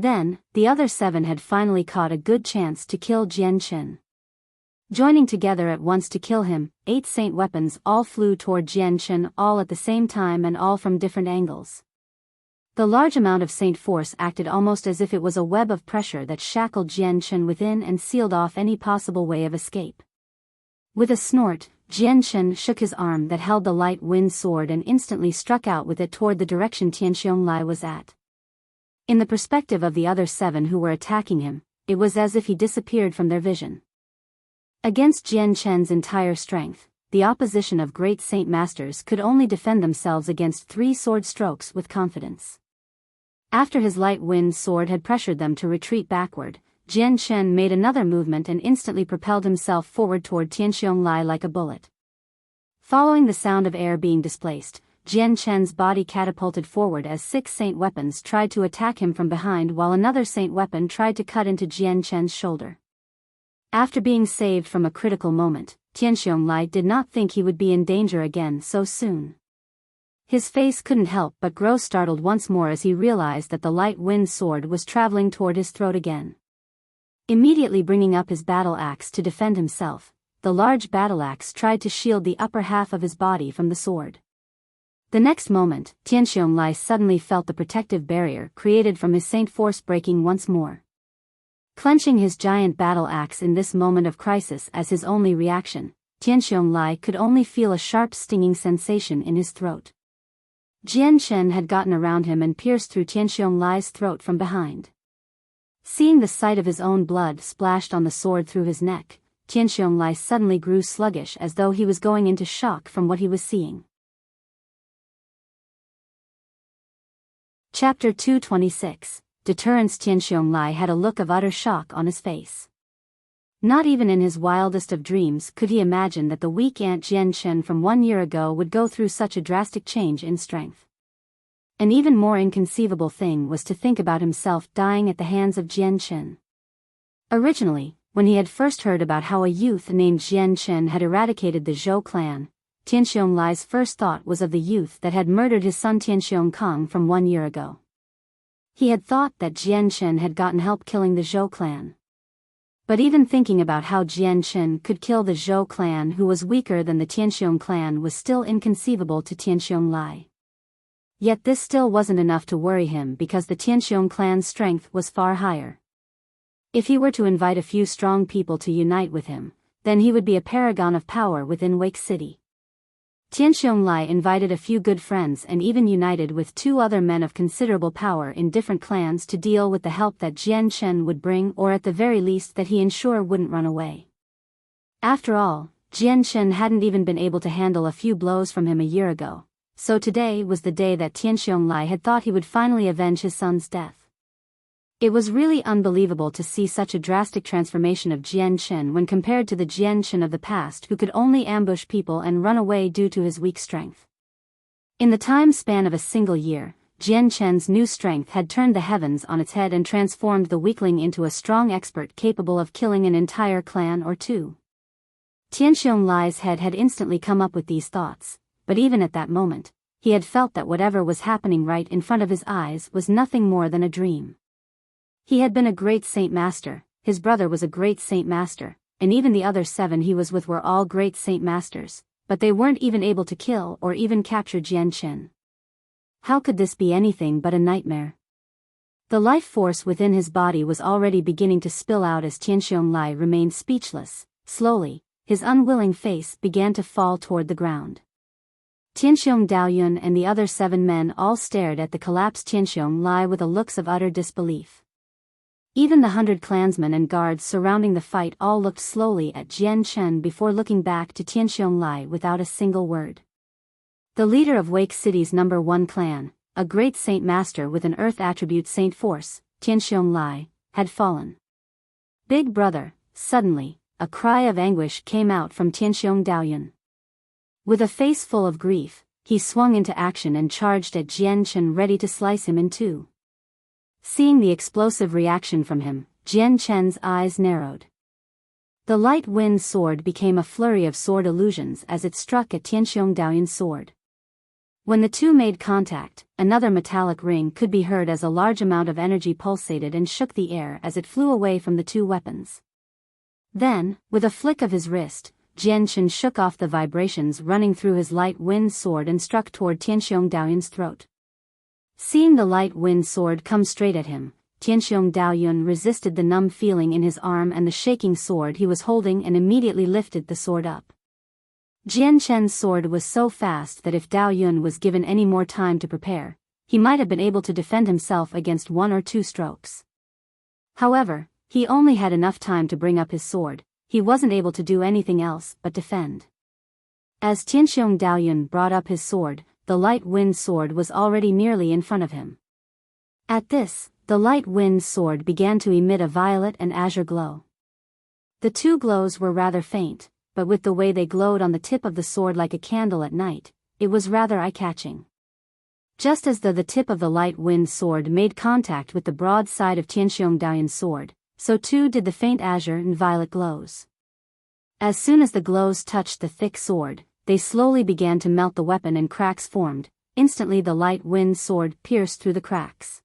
Speaker 1: Then, the other 7 had finally caught a good chance to kill Jian Chen. Joining together at once to kill him, 8 saint weapons all flew toward Jian Chen, all at the same time and all from different angles. The large amount of saint force acted almost as if it was a web of pressure that shackled Jian Chen within and sealed off any possible way of escape. With a snort, Jian Chen shook his arm that held the light wind sword and instantly struck out with it toward the direction Tianxiong was at. In the perspective of the other 7 who were attacking him, it was as if he disappeared from their vision. Against Jian Chen's entire strength, the opposition of great saint masters could only defend themselves against 3 sword strokes with confidence. After his light wind sword had pressured them to retreat backward, Jian Chen made another movement and instantly propelled himself forward toward Tianxiong like a bullet. Following the sound of air being displaced, Jian Chen's body catapulted forward as 6 saint weapons tried to attack him from behind while another saint weapon tried to cut into Jian Chen's shoulder. After being saved from a critical moment, Tianxiong did not think he would be in danger again so soon. His face couldn't help but grow startled once more as he realized that the light wind sword was traveling toward his throat again. Immediately bringing up his battle axe to defend himself, the large battle axe tried to shield the upper half of his body from the sword. The next moment, Tianxiong suddenly felt the protective barrier created from his saint force breaking once more. Clenching his giant battle axe in this moment of crisis as his only reaction, Tianxiong could only feel a sharp stinging sensation in his throat. Jian Chen had gotten around him and pierced through Tianxiong throat from behind. Seeing the sight of his own blood splashed on the sword through his neck, Tianxiong suddenly grew sluggish as though he was going into shock from what he was seeing. Chapter 226. Deterrence. Tianxiong had a look of utter shock on his face. Not even in his wildest of dreams could he imagine that the weak Aunt Jian Chen from 1 year ago would go through such a drastic change in strength. An even more inconceivable thing was to think about himself dying at the hands of Jian Chen. Originally, when he had first heard about how a youth named Jian Chen had eradicated the Zhou clan, Tianxiong first thought was of the youth that had murdered his son Tianxiong Kong from 1 year ago. He had thought that Jian Chen had gotten help killing the Zhou clan. But even thinking about how Jian Chen could kill the Zhou clan who was weaker than the Tianxiong clan was still inconceivable to Tianxiong. Yet this still wasn't enough to worry him because the Tianxiong clan's strength was far higher. If he were to invite a few strong people to unite with him, then he would be a paragon of power within Wake City. Tianxiong invited a few good friends and even united with 2 other men of considerable power in different clans to deal with the help that Jian Chen would bring, or at the very least that he ensure wouldn't run away. After all, Jian Chen hadn't even been able to handle a few blows from him a year ago, so today was the day that Tianxiong had thought he would finally avenge his son's death. It was really unbelievable to see such a drastic transformation of Jian Chen when compared to the Jian Chen of the past who could only ambush people and run away due to his weak strength. In the time span of a single year, Jian Chen's new strength had turned the heavens on its head and transformed the weakling into a strong expert capable of killing an entire clan or 2. Tianxiong's head had instantly come up with these thoughts, but even at that moment, he had felt that whatever was happening right in front of his eyes was nothing more than a dream. He had been a great saint master, his brother was a great saint master, and even the other 7 he was with were all great saint masters, but they weren't even able to kill or even capture Jian Chen. How could this be anything but a nightmare? The life force within his body was already beginning to spill out as Tianxiong remained speechless. Slowly, his unwilling face began to fall toward the ground. Tianxiong Daoyun and the other 7 men all stared at the collapsed Tianxiong with a looks of utter disbelief. Even the 100 clansmen and guards surrounding the fight all looked slowly at Jian Chen before looking back to Tianxiong without a single word. The leader of Wake City's number 1 clan, a great saint master with an earth attribute saint force, Tianxiong had fallen. Big brother, suddenly, a cry of anguish came out from Tianxiong Daoyun. With a face full of grief, he swung into action and charged at Jian Chen ready to slice him in 2. Seeing the explosive reaction from him, Jian Chen's eyes narrowed. The light wind sword became a flurry of sword illusions as it struck at Tianxiong Daoyun's sword. When the two made contact, another metallic ring could be heard as a large amount of energy pulsated and shook the air as it flew away from the two weapons. Then, with a flick of his wrist, Jianchen shook off the vibrations running through his light wind sword and struck toward Tianxiong Daoyun's throat. Seeing the light wind sword come straight at him, Tianxiong Daoyun resisted the numb feeling in his arm and the shaking sword he was holding and immediately lifted the sword up. Jianchen's sword was so fast that if Daoyun was given any more time to prepare, he might have been able to defend himself against 1 or 2 strokes. However, he only had enough time to bring up his sword. He wasn't able to do anything else but defend. As Tianxiong Daoyun brought up his sword, the light wind sword was already nearly in front of him. At this, the light wind sword began to emit a violet and azure glow. The two glows were rather faint, but with the way they glowed on the tip of the sword like a candle at night, it was rather eye-catching. Just as though the tip of the light wind sword made contact with the broad side of Tianxiong Daoyun's sword, so too did the faint azure and violet glows. As soon as the glows touched the thick sword, they slowly began to melt the weapon and cracks formed. Instantly the light wind sword pierced through the cracks.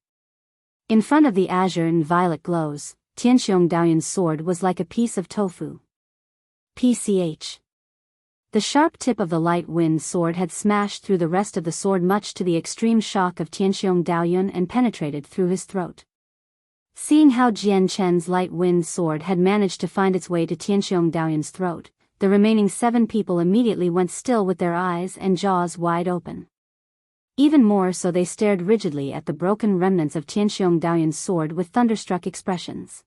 Speaker 1: In front of the azure and violet glows, Tianxiong Daoyun's sword was like a piece of tofu. PCH. The sharp tip of the light wind sword had smashed through the rest of the sword much to the extreme shock of Tianxiong Daoyun and penetrated through his throat. Seeing how Jianchen's light wind sword had managed to find its way to Tianxiong Daoyun's throat, the remaining 7 people immediately went still with their eyes and jaws wide open. Even more so they stared rigidly at the broken remnants of Tianxiong Daoyun's sword with thunderstruck expressions.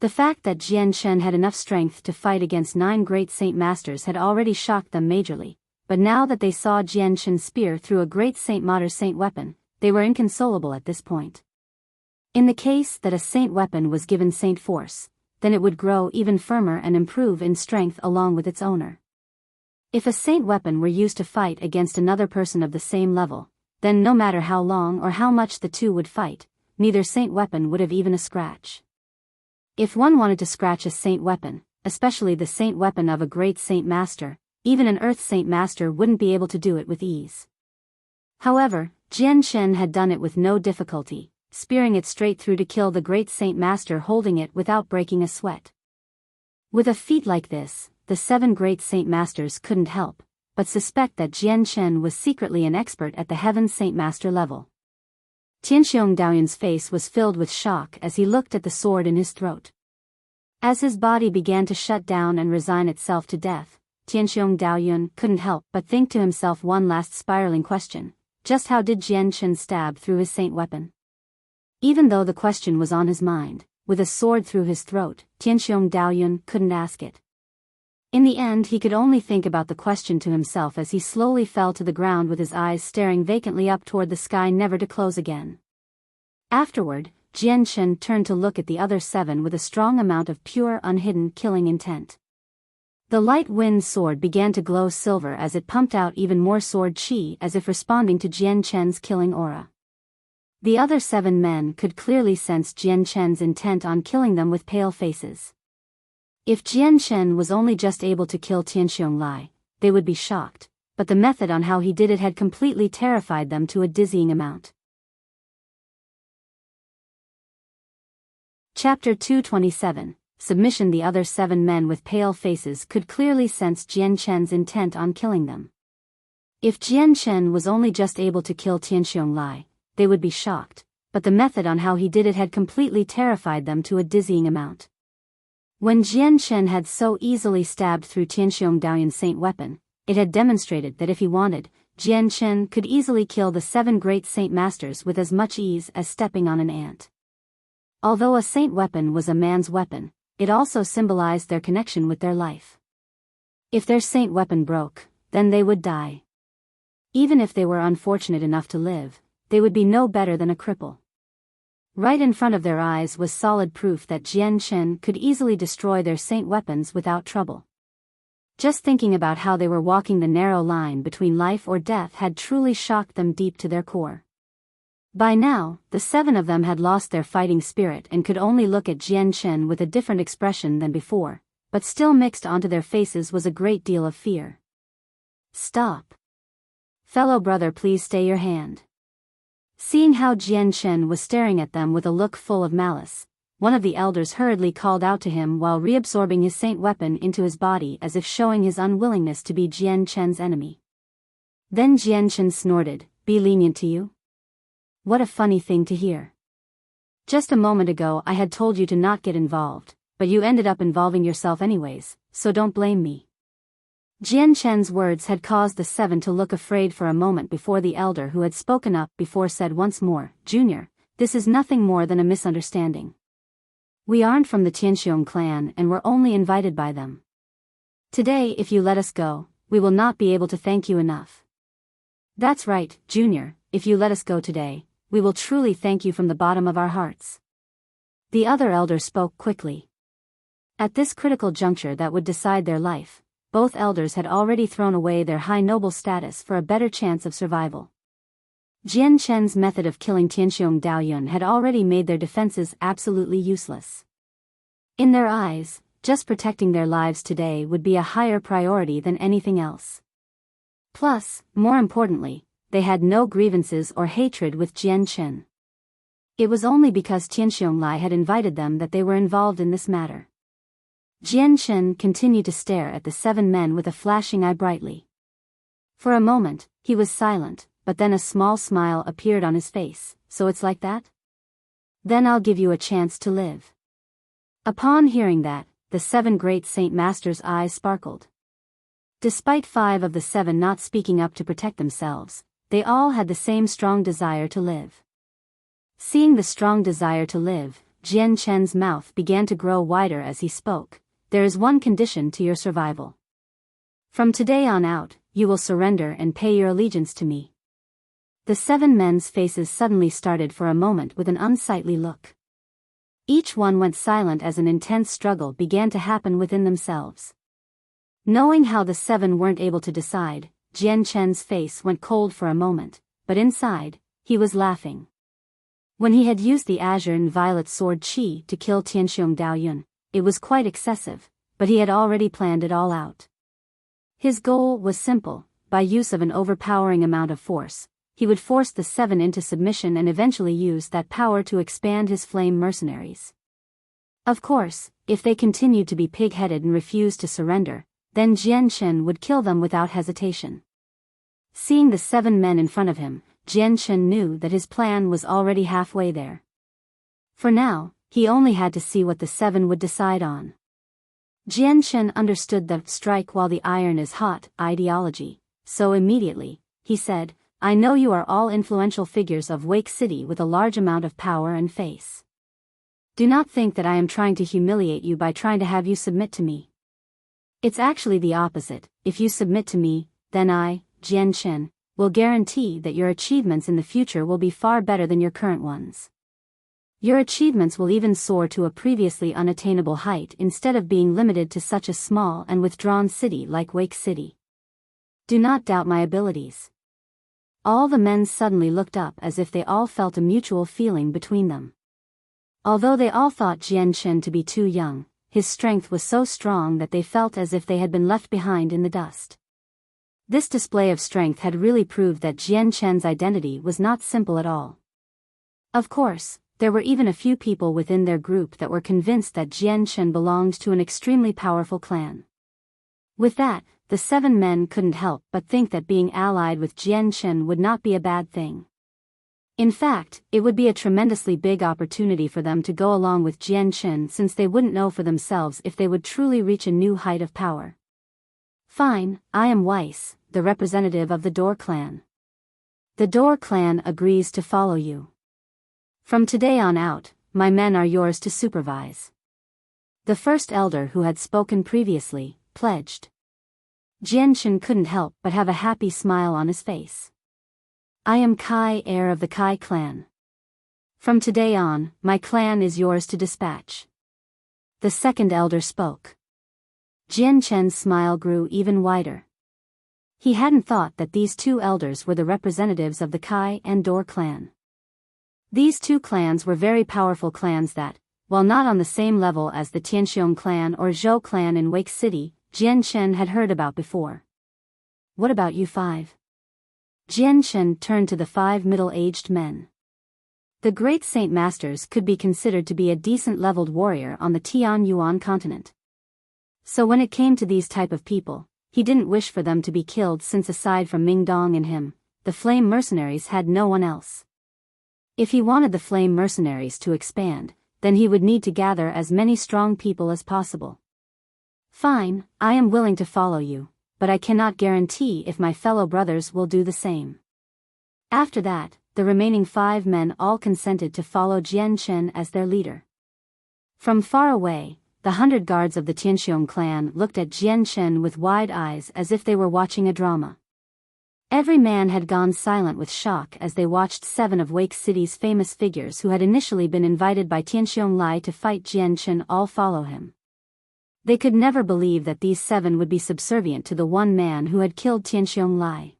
Speaker 1: The fact that Jianchen had enough strength to fight against 9 great Saint Masters had already shocked them majorly, but now that they saw Jianchen's spear through a great Saint Mater Saint weapon, they were inconsolable at this point. In the case that a saint weapon was given saint force, then it would grow even firmer and improve in strength along with its owner. If a saint weapon were used to fight against another person of the same level, then no matter how long or how much the two would fight, neither saint weapon would have even a scratch. If one wanted to scratch a saint weapon, especially the saint weapon of a great saint master, even an earth saint master wouldn't be able to do it with ease. However, Jianchen had done it with no difficulty, spearing it straight through to kill the great saint master holding it without breaking a sweat. With a feat like this, the 7 great saint masters couldn't help but suspect that Jianchen was secretly an expert at the heaven saint master level. Tianxiong Daoyun's face was filled with shock as he looked at the sword in his throat. As his body began to shut down and resign itself to death, Tianxiong Daoyun couldn't help but think to himself one last spiraling question: just how did Jianchen stab through his saint weapon? Even though the question was on his mind, with a sword through his throat, Tianxiong Daoyun couldn't ask it. In the end he could only think about the question to himself as he slowly fell to the ground with his eyes staring vacantly up toward the sky never to close again. Afterward, Jianchen turned to look at the other 7 with a strong amount of pure unhidden killing intent. The light wind sword began to glow silver as it pumped out even more sword chi as if responding to Jianchen's killing aura. The other 7 men could clearly sense Jianchen's intent on killing them with pale faces. If Jianchen was only just able to kill Tianxiong Lai, they would be shocked, but the method on how he did it had completely terrified them to a dizzying amount. Chapter 227, Submission. The other 7 men with pale faces could clearly sense Jianchen's intent on killing them. If Jianchen was only just able to kill Tianxiong Lai, they would be shocked, but the method on how he did it had completely terrified them to a dizzying amount. When Jianchen had so easily stabbed through Tianxiong Daoyun's saint weapon, it had demonstrated that if he wanted, Jianchen could easily kill the 7 great saint masters with as much ease as stepping on an ant. Although a saint weapon was a man's weapon, it also symbolized their connection with their life. If their saint weapon broke, then they would die. Even if they were unfortunate enough to live, they would be no better than a cripple. Right in front of their eyes was solid proof that Jianchen could easily destroy their saint weapons without trouble. Just thinking about how they were walking the narrow line between life or death had truly shocked them deep to their core. By now, the 7 of them had lost their fighting spirit and could only look at Jianchen with a different expression than before, but still mixed onto their faces was a great deal of fear. Stop. Fellow brother, please stay your hand. Seeing how Jian Chen was staring at them with a look full of malice, one of the elders hurriedly called out to him while reabsorbing his saint weapon into his body as if showing his unwillingness to be Jian Chen's enemy. Then Jian Chen snorted, "Be lenient to you? What a funny thing to hear. Just a moment ago I had told you to not get involved, but you ended up involving yourself anyways, so don't blame me." Jian Chen's words had caused the seven to look afraid for a moment before the elder who had spoken up before said once more, "Junior, this is nothing more than a misunderstanding. We aren't from the Tianxiong clan and we're only invited by them. Today if you let us go, we will not be able to thank you enough." "That's right, Junior, if you let us go today, we will truly thank you from the bottom of our hearts." The other elder spoke quickly. At this critical juncture that would decide their life, both elders had already thrown away their high noble status for a better chance of survival. Jian Chen's method of killing Tianxiong Daoyun had already made their defenses absolutely useless. In their eyes, just protecting their lives today would be a higher priority than anything else. Plus, more importantly, they had no grievances or hatred with Jian Chen. It was only because Tianxiong Lai had invited them that they were involved in this matter. Jian Chen continued to stare at the seven men with a flashing eye brightly. For a moment, he was silent, but then a small smile appeared on his face. "So it's like that? Then I'll give you a chance to live." Upon hearing that, the seven great saint masters' eyes sparkled. Despite 5 of the 7 not speaking up to protect themselves, they all had the same strong desire to live. Seeing the strong desire to live, Jian Chen's mouth began to grow wider as he spoke. "There is one condition to your survival. From today on out, you will surrender and pay your allegiance to me." The 7 men's faces suddenly started for a moment with an unsightly look. Each one went silent as an intense struggle began to happen within themselves. Knowing how the 7 weren't able to decide, Jian Chen's face went cold for a moment, but inside, he was laughing. When he had used the azure and violet sword Qi to kill Tianxiong Daoyun, it was quite excessive, but he had already planned it all out. His goal was simple: by use of an overpowering amount of force, he would force the 7 into submission and eventually use that power to expand his flame mercenaries. Of course, if they continued to be pig-headed and refused to surrender, then Jian Chen would kill them without hesitation. Seeing the 7 men in front of him, Jian Chen knew that his plan was already halfway there. For now, he only had to see what the 7 would decide on. Jian Chen understood the "strike while the iron is hot" ideology, so immediately, he said, "I know you are all influential figures of Wake City with a large amount of power and face. Do not think that I am trying to humiliate you by trying to have you submit to me. It's actually the opposite. If you submit to me, then I, Jian Chen, will guarantee that your achievements in the future will be far better than your current ones. Your achievements will even soar to a previously unattainable height instead of being limited to such a small and withdrawn city like Wake City. Do not doubt my abilities." All the men suddenly looked up as if they all felt a mutual feeling between them. Although they all thought Jian Chen to be too young, his strength was so strong that they felt as if they had been left behind in the dust. This display of strength had really proved that Jian Chen's identity was not simple at all. Of course, there were even a few people within their group that were convinced that Jian Chen belonged to an extremely powerful clan. With that, the 7 men couldn't help but think that being allied with Jian Chen would not be a bad thing. In fact, it would be a tremendously big opportunity for them to go along with Jian Chen since they wouldn't know for themselves if they would truly reach a new height of power. "Fine, I am Weiss, the representative of the Door clan. The Door clan agrees to follow you. From today on out, my men are yours to supervise." The first elder who had spoken previously, pledged. Jian Chen couldn't help but have a happy smile on his face. "I am Kai, heir of the Kai clan. From today on, my clan is yours to dispatch." The second elder spoke. Jian Chen's smile grew even wider. He hadn't thought that these 2 elders were the representatives of the Kai and Door clan. These 2 clans were very powerful clans that, while not on the same level as the Tianxiong clan or Zhou clan in Wake City, Jian Chen had heard about before. "What about you 5? Jian Shen turned to the 5 middle-aged men. The great Saint Masters could be considered to be a decent leveled warrior on the Tianyuan continent. So when it came to these type of people, he didn't wish for them to be killed, since aside from Mingdong and him, the flame mercenaries had no one else. If he wanted the flame mercenaries to expand, then he would need to gather as many strong people as possible. Fine, I am willing to follow you, but I cannot guarantee if my fellow brothers will do the same. After that, the remaining 5 men all consented to follow Jian Shen as their leader. From far away, the 100 guards of the Tianxiong clan looked at Jian Shen with wide eyes as if they were watching a drama. Every man had gone silent with shock as they watched 7 of Wake City's famous figures who had initially been invited by Tianxiong Lai to fight Jian Shen all follow him. They could never believe that these 7 would be subservient to the one man who had killed Tianxiong Lai.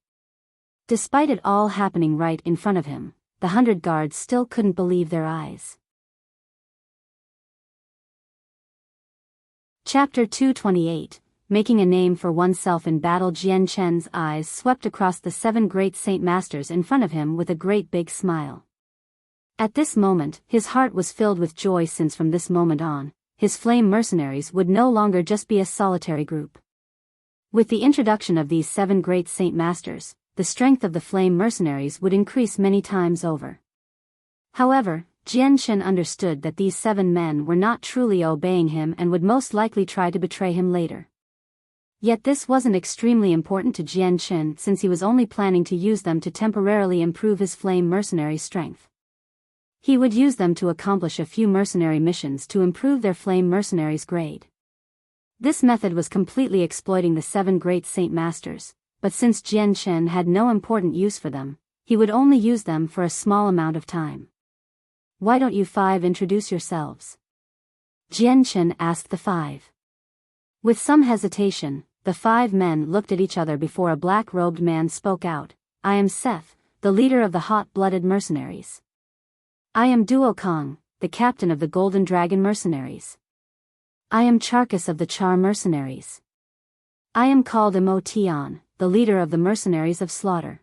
Speaker 1: Despite it all happening right in front of him, the 100 guards still couldn't believe their eyes. Chapter 228, Making a Name for Oneself in Battle. Jian Shen's eyes swept across the 7 great Saint Masters in front of him with a great big smile. At this moment, his heart was filled with joy, since from this moment on, his flame mercenaries would no longer just be a solitary group. With the introduction of these 7 great Saint Masters, the strength of the flame mercenaries would increase many times over. However, Jian Shen understood that these 7 men were not truly obeying him and would most likely try to betray him later. Yet this wasn't extremely important to Jian Shen, since he was only planning to use them to temporarily improve his flame mercenary strength. He would use them to accomplish a few mercenary missions to improve their flame mercenaries' grade. This method was completely exploiting the 7 great Saint Masters, but since Jian Shen had no important use for them, he would only use them for a small amount of time. Why don't you 5 introduce yourselves? Jian Shen asked the 5. With some hesitation, the 5 men looked at each other before a black-robed man spoke out. I am Seth, the leader of the hot-blooded mercenaries. I am Duo Kong, the captain of the Golden Dragon mercenaries. I am Charcus of the Char mercenaries. I am called Mo Tian, the leader of the mercenaries of Slaughter.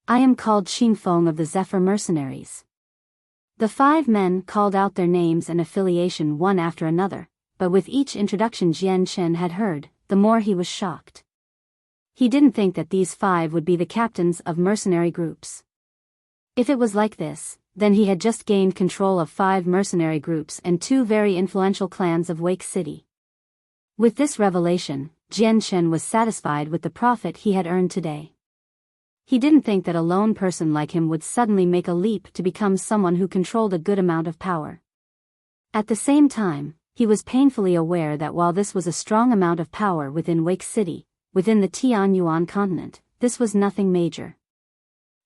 Speaker 1: I am called Qingfeng of the Zephyr mercenaries. The 5 men called out their names and affiliation one after another, but with each introduction Jian Shen had heard, the more he was shocked. He didn't think that these 5 would be the captains of mercenary groups. If it was like this, then he had just gained control of 5 mercenary groups and 2 very influential clans of Wake City. With this revelation, Jian Shen was satisfied with the profit he had earned today. He didn't think that a lone person like him would suddenly make a leap to become someone who controlled a good amount of power. At the same time, he was painfully aware that while this was a strong amount of power within Wake City, within the Tianyuan continent, this was nothing major.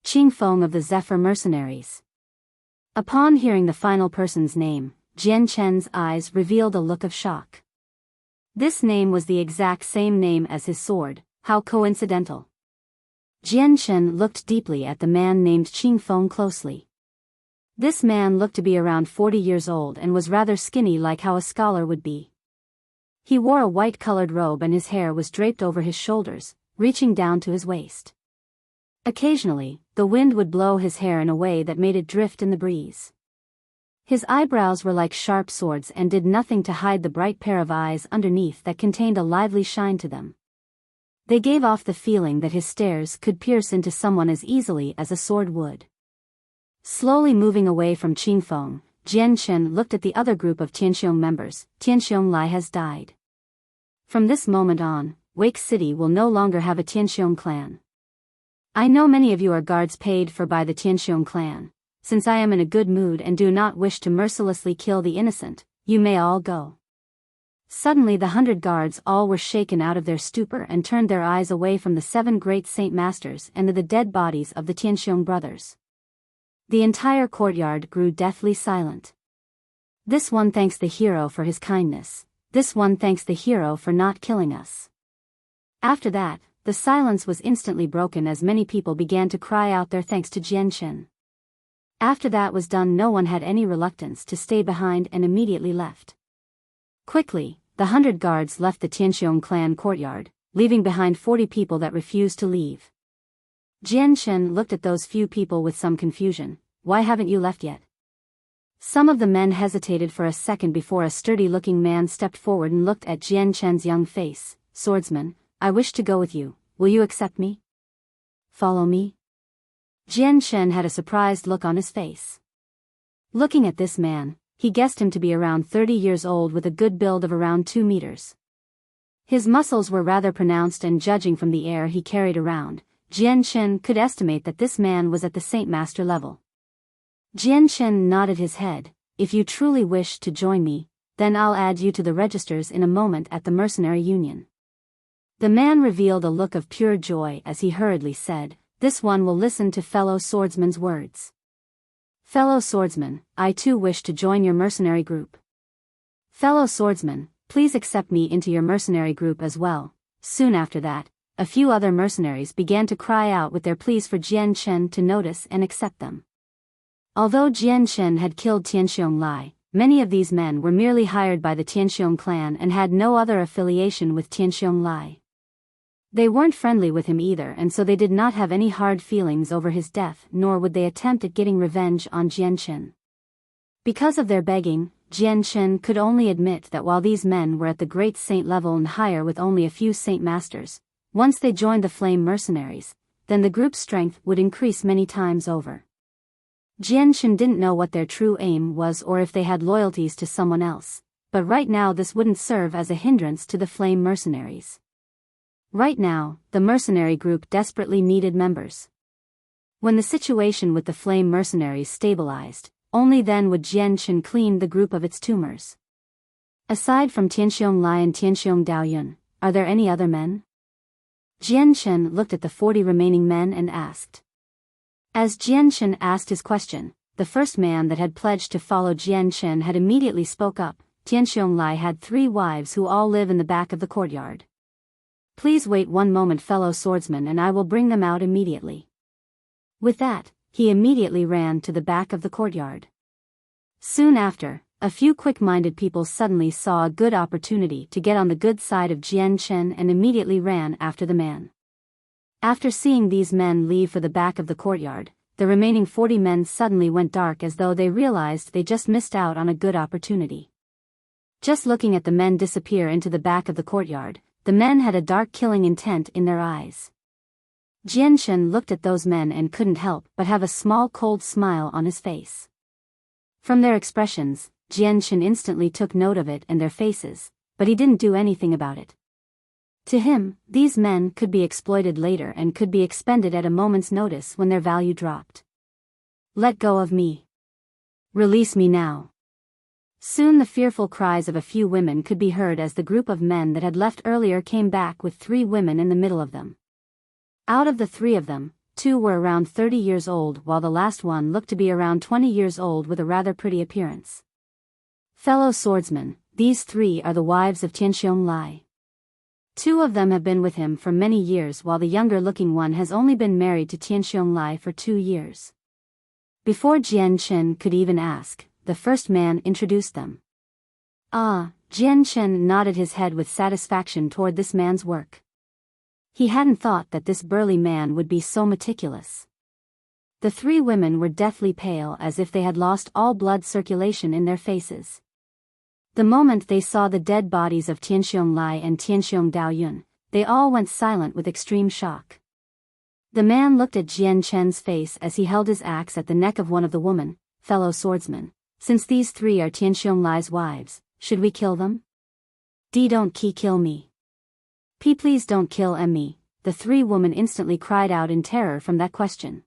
Speaker 1: Qingfeng of the Zephyr mercenaries. Upon hearing the final person's name, Jian Shen's eyes revealed a look of shock. This name was the exact same name as his sword. How coincidental. Jian Shen looked deeply at the man named Qingfeng closely. This man looked to be around 40 years old and was rather skinny, like how a scholar would be. He wore a white-colored robe and his hair was draped over his shoulders, reaching down to his waist. Occasionally, the wind would blow his hair in a way that made it drift in the breeze. His eyebrows were like sharp swords and did nothing to hide the bright pair of eyes underneath that contained a lively shine to them. They gave off the feeling that his stares could pierce into someone as easily as a sword would. Slowly moving away from Qingfeng, Jian Shen looked at the other group of Tianxiong members. Tianxiong Lai has died. From this moment on, Wake City will no longer have a Tianxiong clan. I know many of you are guards paid for by the Tianxiong clan. Since I am in a good mood and do not wish to mercilessly kill the innocent, you may all go. Suddenly the 100 guards all were shaken out of their stupor and turned their eyes away from the 7 great Saint Masters and the dead bodies of the Tianxiong brothers. The entire courtyard grew deathly silent. This one thanks the hero for his kindness. This one thanks the hero for not killing us. After that, the silence was instantly broken as many people began to cry out their thanks to Jian Shen. After that was done, no one had any reluctance to stay behind and immediately left. Quickly, the 100 guards left the Tianxiong clan courtyard, leaving behind 40 people that refused to leave. Jian Shen looked at those few people with some confusion. Why haven't you left yet? Some of the men hesitated for a second before a sturdy-looking man stepped forward and looked at Jian Shen's young face. Swordsman, I wish to go with you. Will you accept me? Follow me? Jian Shen had a surprised look on his face. Looking at this man, he guessed him to be around 30 years old with a good build of around 2 meters. His muscles were rather pronounced, and judging from the air he carried around, Jian Shen could estimate that this man was at the Saint Master level. Jian Shen nodded his head. If you truly wish to join me, then I'll add you to the registers in a moment at the Mercenary Union. The man revealed a look of pure joy as he hurriedly said, this one will listen to fellow swordsman's words. Fellow swordsman, I too wish to join your mercenary group. Fellow swordsman, please accept me into your mercenary group as well. Soon after that, a few other mercenaries began to cry out with their pleas for Jian Shen to notice and accept them. Although Jian Shen had killed Tianxiong Lai, many of these men were merely hired by the Tianxiong clan and had no other affiliation with Tianxiong Lai. They weren't friendly with him either, and so they did not have any hard feelings over his death, nor would they attempt at getting revenge on Jian Shen. Because of their begging, Jian Shen could only admit that while these men were at the great saint level and higher with only a few saint masters, once they joined the flame mercenaries, then the group's strength would increase many times over. Jian Shen didn't know what their true aim was or if they had loyalties to someone else, but right now this wouldn't serve as a hindrance to the flame mercenaries. Right now, the mercenary group desperately needed members. When the situation with the flame mercenaries stabilized, only then would Jian Shen clean the group of its tumors. Aside from Tianxiong Lai and Tianxiong Daoyun, are there any other men? Jian Shen looked at the 40 remaining men and asked. As Jian Shen asked his question, the first man that had pledged to follow Jian Shen had immediately spoke up. Tianxiong Lai had 3 wives who all live in the back of the courtyard. Please wait one moment, fellow swordsman, and I will bring them out immediately. With that, he immediately ran to the back of the courtyard. Soon after, a few quick-minded people suddenly saw a good opportunity to get on the good side of Jian Shen and immediately ran after the man. After seeing these men leave for the back of the courtyard, the remaining 40 men suddenly went dark as though they realized they just missed out on a good opportunity. Just looking at the men disappear into the back of the courtyard, the men had a dark killing intent in their eyes. Jian Shen looked at those men and couldn't help but have a small cold smile on his face. From their expressions, Jian Shen instantly took note of it and their faces, but he didn't do anything about it. To him, these men could be exploited later and could be expended at a moment's notice when their value dropped. Let go of me. Release me now. Soon the fearful cries of a few women could be heard as the group of men that had left earlier came back with 3 women in the middle of them. Out of the 3 of them, 2 were around 30 years old while the last one looked to be around 20 years old with a rather pretty appearance. Fellow swordsmen, these 3 are the wives of Tianxiong Lai. 2 of them have been with him for many years while the younger-looking one has only been married to Tianxiong Lai for 2 years. Before Jian Shen could even ask, the first man introduced them. Jian Shen nodded his head with satisfaction toward this man's work. He hadn't thought that this burly man would be so meticulous. The 3 women were deathly pale as if they had lost all blood circulation in their faces. The moment they saw the dead bodies of Tianxiong Lai and Tianxiong Daoyun, they all went silent with extreme shock. The man looked at Jian Shen's face as he held his axe at the neck of one of the women. Fellow swordsman, since these 3 are Tianxiong Lai's wives, should we kill them? Don't kill me. Please don't kill me. The 3 women instantly cried out in terror from that question.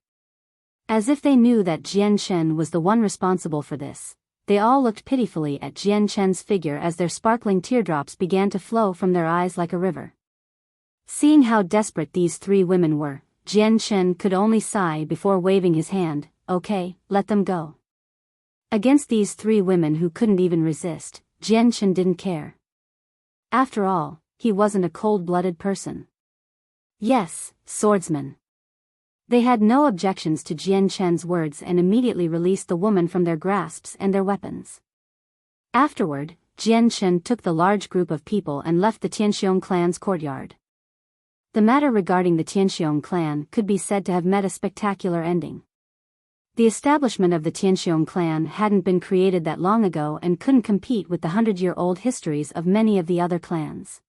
Speaker 1: As if they knew that Jian Shen was the one responsible for this, they all looked pitifully at Jian Shen's figure as their sparkling teardrops began to flow from their eyes like a river. Seeing how desperate these 3 women were, Jian Shen could only sigh before waving his hand. Okay, let them go. Against these 3 women who couldn't even resist, Jian Shen didn't care. After all, he wasn't a cold-blooded person. Yes, swordsman. They had no objections to Jian Shen's words and immediately released the woman from their grasps and their weapons. Afterward, Jian Shen took the large group of people and left the Tianxiong clan's courtyard. The matter regarding the Tianxiong clan could be said to have met a spectacular ending. The establishment of the Tianxiong clan hadn't been created that long ago and couldn't compete with the 100-year-old histories of many of the other clans.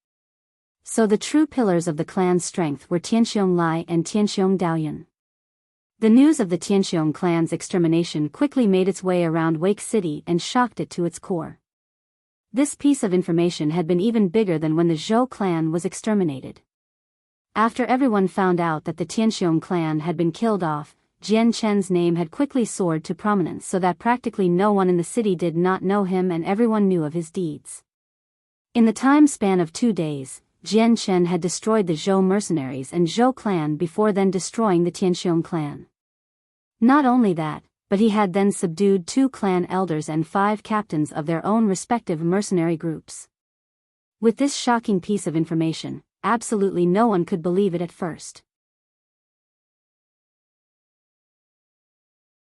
Speaker 1: So the true pillars of the clan's strength were Tianxiong Lai and Tianxiong Daoyuan. The news of the Tianxiong clan's extermination quickly made its way around Wake City and shocked it to its core. This piece of information had been even bigger than when the Zhou clan was exterminated. After everyone found out that the Tianxiong clan had been killed off, Jian Chen's name had quickly soared to prominence so that practically no one in the city did not know him and everyone knew of his deeds. In the time span of 2 days, Jian Chen had destroyed the Zhou mercenaries and Zhou clan before then destroying the Tianxiong clan. Not only that, but he had then subdued 2 clan elders and 5 captains of their own respective mercenary groups. With this shocking piece of information, absolutely no one could believe it at first.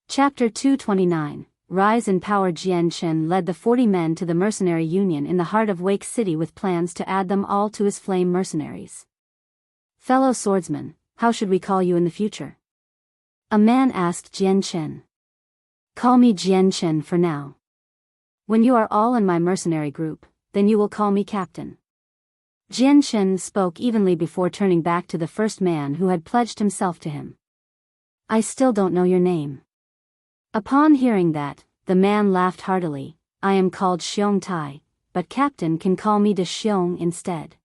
Speaker 1: Chapter 229, Rise in Power. Jian Chen led the 40 men to the mercenary union in the heart of Wake City with plans to add them all to his flame mercenaries. Fellow swordsman, how should we call you in the future? A man asked Jian Chen. Call me Jian Chen for now. When you are all in my mercenary group, then you will call me captain. Jian Chen spoke evenly before turning back to the first man who had pledged himself to him. I still don't know your name. Upon hearing that, the man laughed heartily. I am called Xiong Tai, but captain can call me De Xiong instead.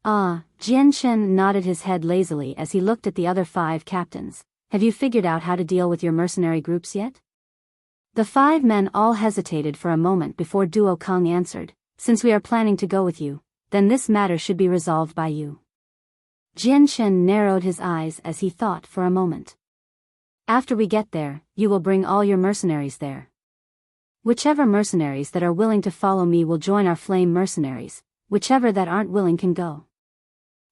Speaker 1: Ah, Jian Chen nodded his head lazily as he looked at the other 5 captains. Have you figured out how to deal with your mercenary groups yet? The 5 men all hesitated for a moment before Duo Kong answered, since we are planning to go with you, then this matter should be resolved by you. Jian Chen narrowed his eyes as he thought for a moment. After we get there, you will bring all your mercenaries there. Whichever mercenaries that are willing to follow me will join our flame mercenaries, whichever that aren't willing can go.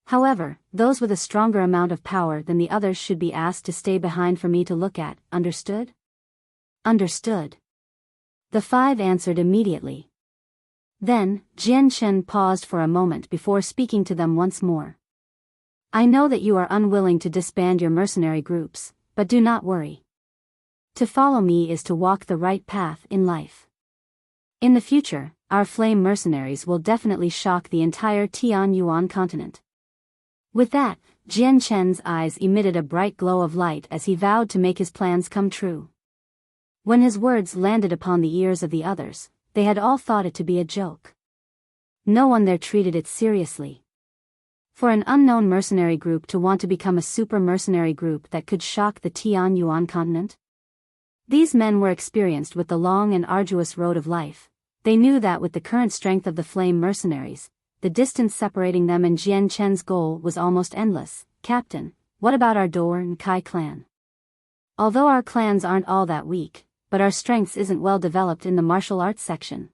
Speaker 1: However, those with a stronger amount of power than the others should be asked to stay behind for me to look at, understood? Understood. The 5 answered immediately. Then, Jian Chen paused for a moment before speaking to them once more. I know that you are unwilling to disband your mercenary groups, but do not worry. To follow me is to walk the right path in life. In the future, our flame mercenaries will definitely shock the entire Tianyuan continent. With that, Jian Chen's eyes emitted a bright glow of light as he vowed to make his plans come true. When his words landed upon the ears of the others, they had all thought it to be a joke. No one there treated it seriously. For an unknown mercenary group to want to become a super mercenary group that could shock the Tianyuan continent? These men were experienced with the long and arduous road of life. They knew that with the current strength of the flame mercenaries, the distance separating them and Jian Chen's goal was almost endless. Captain, what about our Dor and Kai clan? Although our clans aren't all that weak, but our strengths isn't well developed in the martial arts section.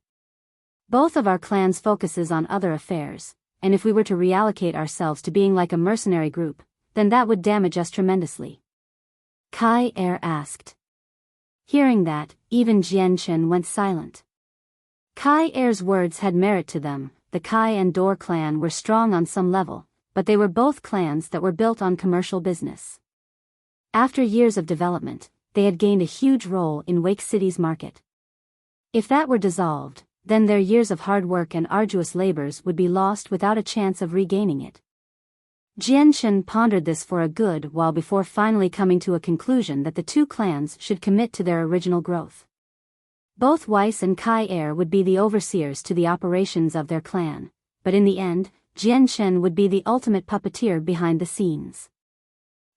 Speaker 1: Both of our clans focuses on other affairs, and if we were to reallocate ourselves to being like a mercenary group, then that would damage us tremendously. Kai Er asked. Hearing that, even Jian Chen went silent. Kai Er's words had merit to them. The Kai and Dor clan were strong on some level, but they were both clans that were built on commercial business. After years of development, they had gained a huge role in Wake City's market. If that were dissolved, then their years of hard work and arduous labors would be lost without a chance of regaining it. Jian Chen pondered this for a good while before finally coming to a conclusion that the 2 clans should commit to their original growth. Both Weiss and Kai Er would be the overseers to the operations of their clan, but in the end, Jian Chen would be the ultimate puppeteer behind the scenes.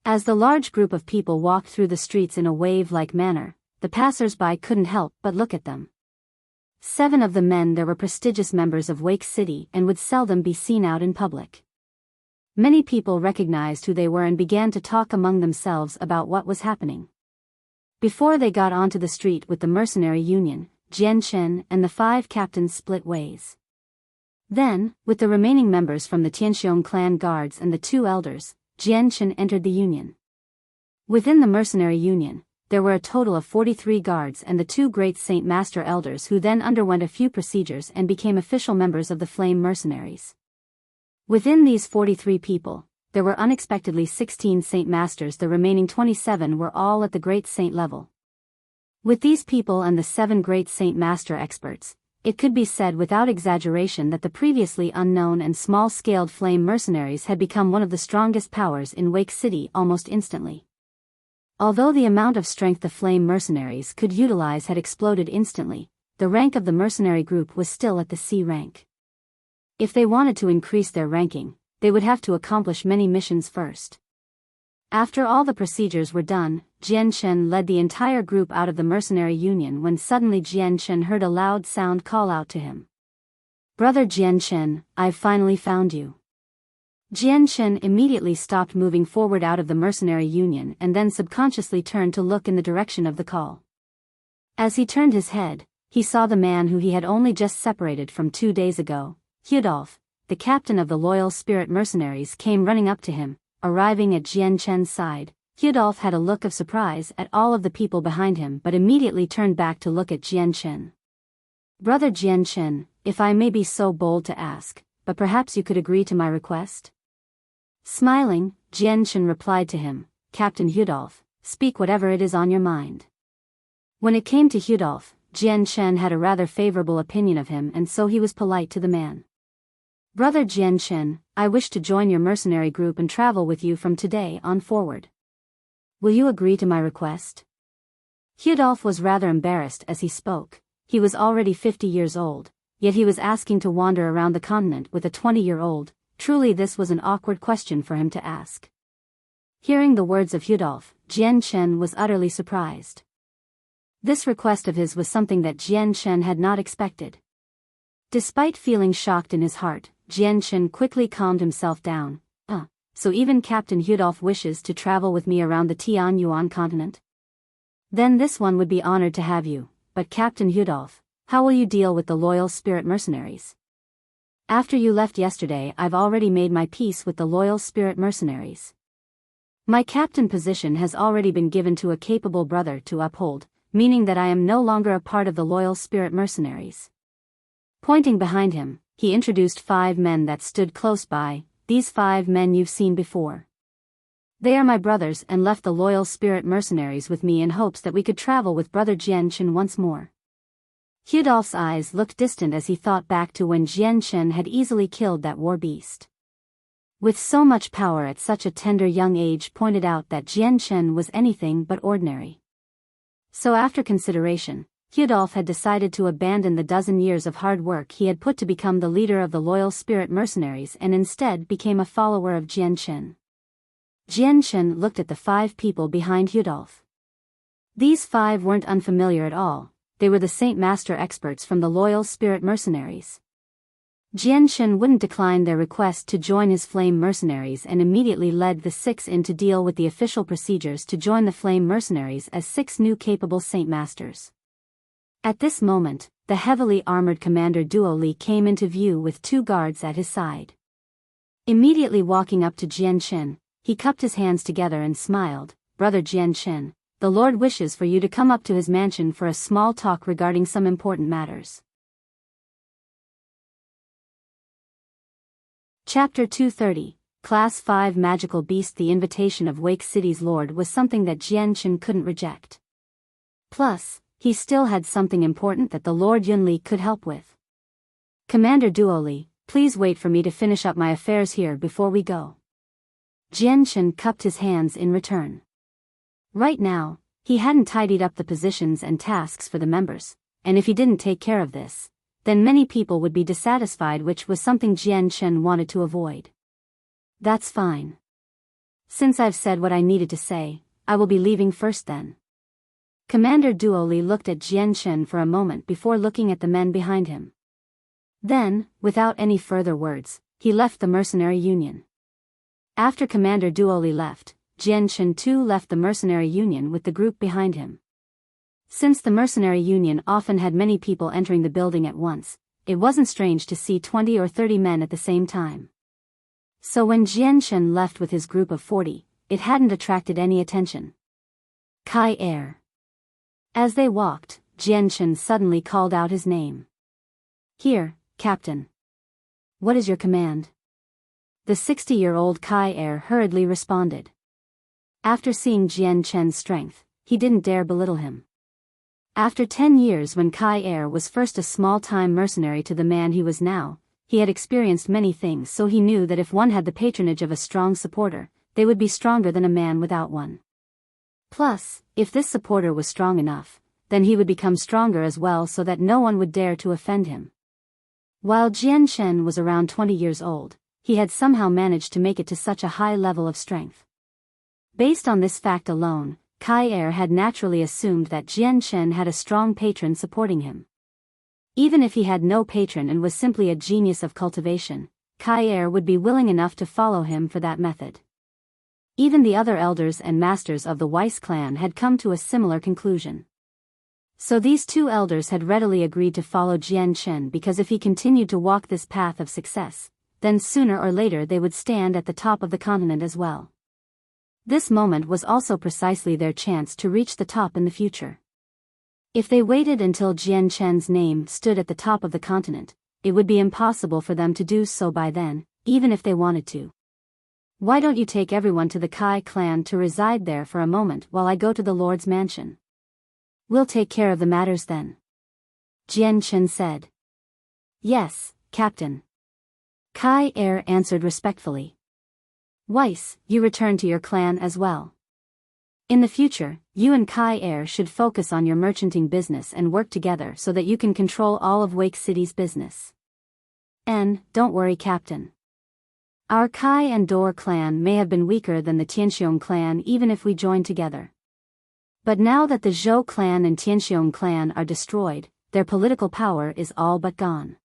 Speaker 1: As the large group of people walked through the streets in a wave-like manner, the passers-by couldn't help but look at them. 7 of the men there were prestigious members of Wake City and would seldom be seen out in public. Many people recognized who they were and began to talk among themselves about what was happening. Before they got onto the street with the mercenary union, Jian Chen and the 5 captains split ways. Then, with the remaining members from the Tianxiong clan guards and the 2 elders, Jian Chen entered the union. Within the mercenary union, there were a total of 43 guards and the 2 great Saint Master elders who then underwent a few procedures and became official members of the Flame Mercenaries. Within these 43 people, there were unexpectedly 16 Saint Masters. The remaining 27 were all at the Great Saint level. With these people and the 7 Great Saint Master experts, it could be said without exaggeration that the previously unknown and small-scaled flame mercenaries had become one of the strongest powers in Wake City almost instantly. Although the amount of strength the flame mercenaries could utilize had exploded instantly, the rank of the mercenary group was still at the C rank. If they wanted to increase their ranking, they would have to accomplish many missions first. After all the procedures were done, Jian Shen led the entire group out of the mercenary union when suddenly Jian Shen heard a loud sound call out to him. "Brother Jian Shen, I've finally found you." Jian Shen immediately stopped moving forward out of the mercenary union and then subconsciously turned to look in the direction of the call. As he turned his head, he saw the man who he had only just separated from 2 days ago. Hudolf, the captain of the loyal spirit mercenaries, came running up to him. Arriving at Jian Shen's side, Hudolf had a look of surprise at all of the people behind him but immediately turned back to look at Jian Shen. "Brother Jian Shen, if I may be so bold to ask, but perhaps you could agree to my request?" Smiling, Jian Shen replied to him, "Captain Hudolf, speak whatever it is on your mind." When it came to Hudolf, Jian Shen had a rather favorable opinion of him and so he was polite to the man. "Brother Jian Shen, I wish to join your mercenary group and travel with you from today on forward. Will you agree to my request?" Hudolf was rather embarrassed as he spoke. He was already 50 years old, yet he was asking to wander around the continent with a 20-year-old. Truly this was an awkward question for him to ask. Hearing the words of Hudolf, Jian Shen was utterly surprised. This request of his was something that Jian Shen had not expected. Despite feeling shocked in his heart, Jian Shen quickly calmed himself down. So even Captain Hudolf wishes to travel with me around the Tianyuan continent? Then this one would be honored to have you, but Captain Hudolf, how will you deal with the loyal spirit mercenaries? After you left yesterday, I've already made my peace with the loyal spirit mercenaries. My captain position has already been given to a capable brother to uphold, meaning that I am no longer a part of the loyal spirit mercenaries." Pointing behind him, he introduced 5 men that stood close by. "These 5 men you've seen before. They are my brothers and left the loyal spirit mercenaries with me in hopes that we could travel with brother Jian Shen once more." Hudolf's eyes looked distant as he thought back to when Jian Shen had easily killed that war beast. With so much power at such a tender young age pointed out that Jian Shen was anything but ordinary. So after consideration, Hudolf had decided to abandon the dozen years of hard work he had put to become the leader of the loyal spirit mercenaries and instead became a follower of Jian Shen. Jian Shen looked at the 5 people behind Hudolf. These 5 weren't unfamiliar at all. They were the Saint Master experts from the loyal spirit mercenaries. Jian Shen wouldn't decline their request to join his flame mercenaries and immediately led the 6 in to deal with the official procedures to join the flame mercenaries as 6 new capable Saint Masters. At this moment, the heavily armored Commander Duo Li came into view with 2 guards at his side. Immediately walking up to Jian Shen, he cupped his hands together and smiled. "Brother Jian Shen, the Lord wishes for you to come up to his mansion for a small talk regarding some important matters." Chapter 230, Class 5 Magical Beast. The invitation of Wake City's Lord was something that Jian Shen couldn't reject. Plus, he still had something important that the Lord Yunli could help with. "Commander Duo Li, please wait for me to finish up my affairs here before we go." Jian Shen cupped his hands in return. Right now, he hadn't tidied up the positions and tasks for the members, and if he didn't take care of this, then many people would be dissatisfied, which was something Jian Shen wanted to avoid. "That's fine. Since I've said what I needed to say, I will be leaving first then." Commander Duo Li looked at Jian Shen for a moment before looking at the men behind him. Then, without any further words, he left the mercenary union. After Commander Duo Li left, Jian Shen too left the mercenary union with the group behind him. Since the mercenary union often had many people entering the building at once, it wasn't strange to see 20 or 30 men at the same time. So when Jian Shen left with his group of 40, it hadn't attracted any attention. Kai Air. As they walked, Jian Shen suddenly called out his name. "Here, Captain. What is your command?" the 60-year-old Kai heir hurriedly responded. After seeing Jian Chen's strength, he didn't dare belittle him. After 10 years, when Kai heir was first a small-time mercenary to the man he was now, he had experienced many things, so he knew that if one had the patronage of a strong supporter, they would be stronger than a man without one. Plus, if this supporter was strong enough, then he would become stronger as well, so that no one would dare to offend him. While Jian Chen was around 20 years old, he had somehow managed to make it to such a high level of strength. Based on this fact alone, Kai heir had naturally assumed that Jian Chen had a strong patron supporting him. Even if he had no patron and was simply a genius of cultivation, Kai heir would be willing enough to follow him for that method. Even the other elders and masters of the Weiss clan had come to a similar conclusion. So these two elders had readily agreed to follow Jian Chen, because if he continued to walk this path of success, then sooner or later they would stand at the top of the continent as well. This moment was also precisely their chance to reach the top in the future. If they waited until Jian Chen's name stood at the top of the continent, it would be impossible for them to do so by then, even if they wanted to. Why don't you take everyone to the Kai clan to reside there for a moment while I go to the Lord's mansion? We'll take care of the matters then. Jian Chen said. Yes, Captain. Kai heir answered respectfully. Weiss, you return to your clan as well. In the future, you and Kai heir should focus on your merchanting business and work together so that you can control all of Wake City's business. And, don't worry, Captain. Our Kai and Dor clan may have been weaker than the Tianxiong clan even if we joined together. But now that the Zhou clan and Tianxiong clan are destroyed, their political power is all but gone.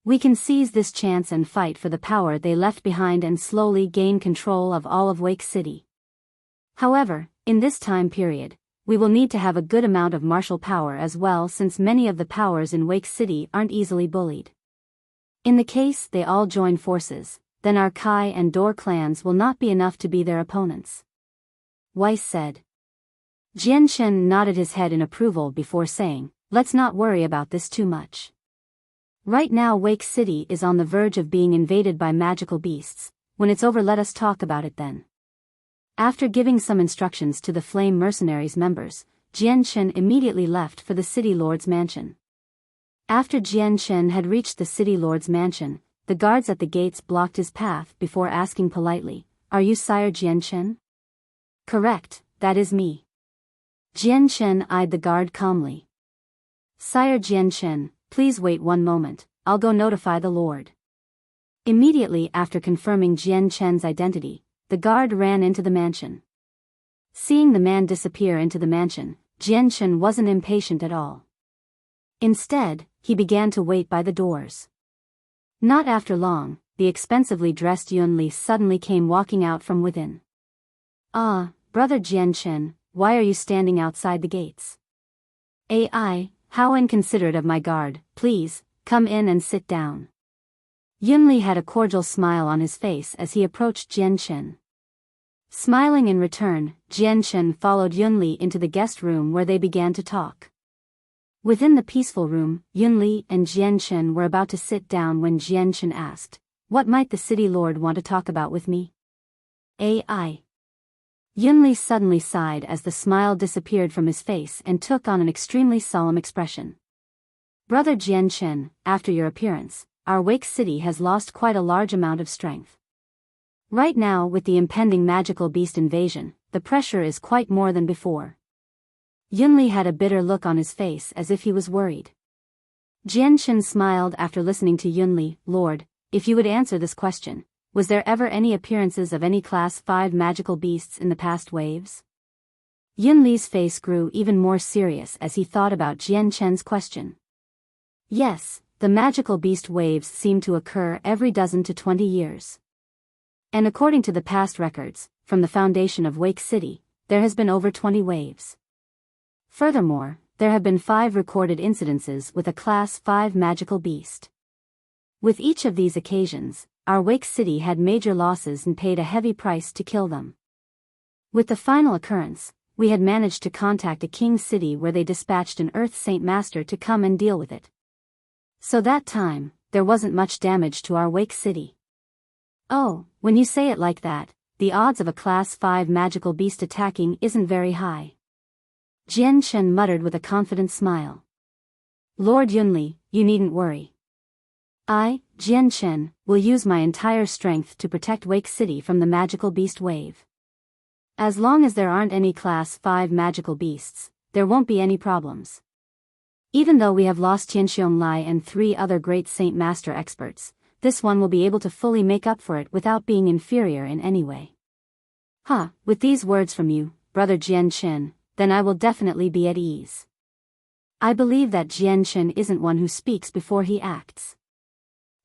Speaker 1: We can seize this chance and fight for the power they left behind and slowly gain control of all of Wake City. However, in this time period, we will need to have a good amount of martial power as well, since many of the powers in Wake City aren't easily bullied. In the case they all join forces, then our Kai and Dor clans will not be enough to be their opponents. Weiss said. Jian Chen nodded his head in approval before saying, let's not worry about this too much. Right now Wake City is on the verge of being invaded by magical beasts. When it's over, let us talk about it then. After giving some instructions to the Flame Mercenaries members, Jian Chen immediately left for the City Lord's mansion. After Jian Chen had reached the City Lord's mansion, the guards at the gates blocked his path before asking politely, "Are you Sire Jian Chen?" "Correct, that is me." Jian Chen eyed the guard calmly. "Sire Jian Chen, please wait one moment, I'll go notify the Lord." Immediately after confirming Jian Chen's identity, the guard ran into the mansion. Seeing the man disappear into the mansion, Jian Chen wasn't impatient at all. Instead, he began to wait by the doors. Not after long, the expensively dressed Yun Li suddenly came walking out from within. "Ah, brother Jian Chen, why are you standing outside the gates?" "Ai, how inconsiderate of my guard, please, come in and sit down." Yun Li had a cordial smile on his face as he approached Jian Chen. Smiling in return, Jian Chen followed Yun Li into the guest room where they began to talk. Within the peaceful room, Yun Li and Jian Chen were about to sit down when Jian Chen asked, "What might the city lord want to talk about with me?" "Ai." Yun Li suddenly sighed as the smile disappeared from his face and took on an extremely solemn expression. "Brother Jian Chen, after your appearance, our Wake City has lost quite a large amount of strength. Right now, with the impending magical beast invasion, the pressure is quite more than before." Yun Li had a bitter look on his face as if he was worried. Jian Chen smiled after listening to Yun Li. "Lord, if you would answer this question, was there ever any appearances of any Class 5 magical beasts in the past waves?" Yun Li's face grew even more serious as he thought about Jian Chen's question. "Yes, the magical beast waves seem to occur every dozen to 20 years. And according to the past records, from the foundation of Wake City, there has been over 20 waves. Furthermore, there have been 5 recorded incidences with a Class 5 magical beast. With each of these occasions, our Wake City had major losses and paid a heavy price to kill them. With the final occurrence, we had managed to contact a king city where they dispatched an Earth Saint Master to come and deal with it. So that time, there wasn't much damage to our Wake City. Oh, when you say it like that, the odds of a Class 5 magical beast attacking isn't very high. Jian Chen muttered with a confident smile. Lord Yunli, you needn't worry. I, Jian Chen, will use my entire strength to protect Wake City from the magical beast wave. As long as there aren't any Class 5 magical beasts, there won't be any problems. Even though we have lost Tianxiong Lai and 3 other great Saint Master experts, this one will be able to fully make up for it without being inferior in any way. With these words from you, brother Jian Chen, then I will definitely be at ease. I believe that Jian Chen isn't one who speaks before he acts.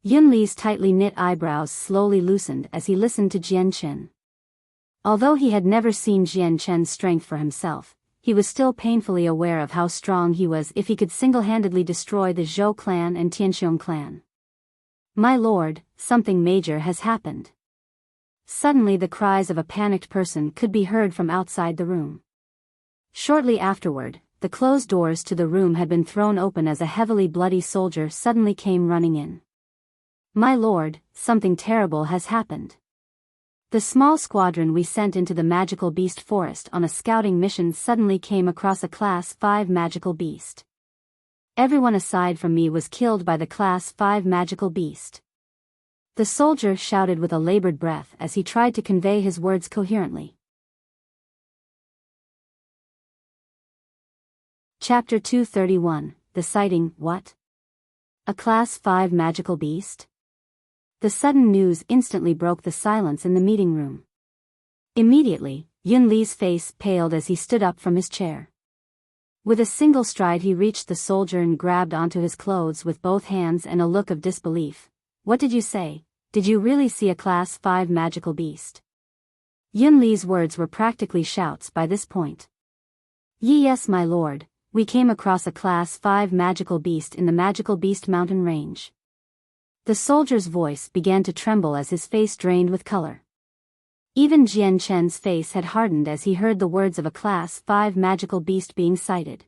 Speaker 1: Yunli's tightly knit eyebrows slowly loosened as he listened to Jian Chen. Although he had never seen Jian Chen's strength for himself, he was still painfully aware of how strong he was if he could single-handedly destroy the Zhou clan and Tianxiong clan. My lord, something major has happened. Suddenly the cries of a panicked person could be heard from outside the room. Shortly afterward, the closed doors to the room had been thrown open as a heavily bloody soldier suddenly came running in. My lord, something terrible has happened. The small squadron we sent into the magical beast forest on a scouting mission suddenly came across a Class 5 magical beast. Everyone aside from me was killed by the Class 5 magical beast. The soldier shouted with a labored breath as he tried to convey his words coherently. Chapter 231, The Sighting, What? A Class 5 magical beast? The sudden news instantly broke the silence in the meeting room. Immediately, Yun Li's face paled as he stood up from his chair. With a single stride he reached the soldier and grabbed onto his clothes with both hands and a look of disbelief. What did you say? Did you really see a Class 5 magical beast? Yun Li's words were practically shouts by this point. Yes, my lord, we came across a Class 5 magical beast in the Magical Beast Mountain Range. The soldier's voice began to tremble as his face drained with color. Even Jian Chen's face had hardened as he heard the words of a Class 5 magical beast being sighted.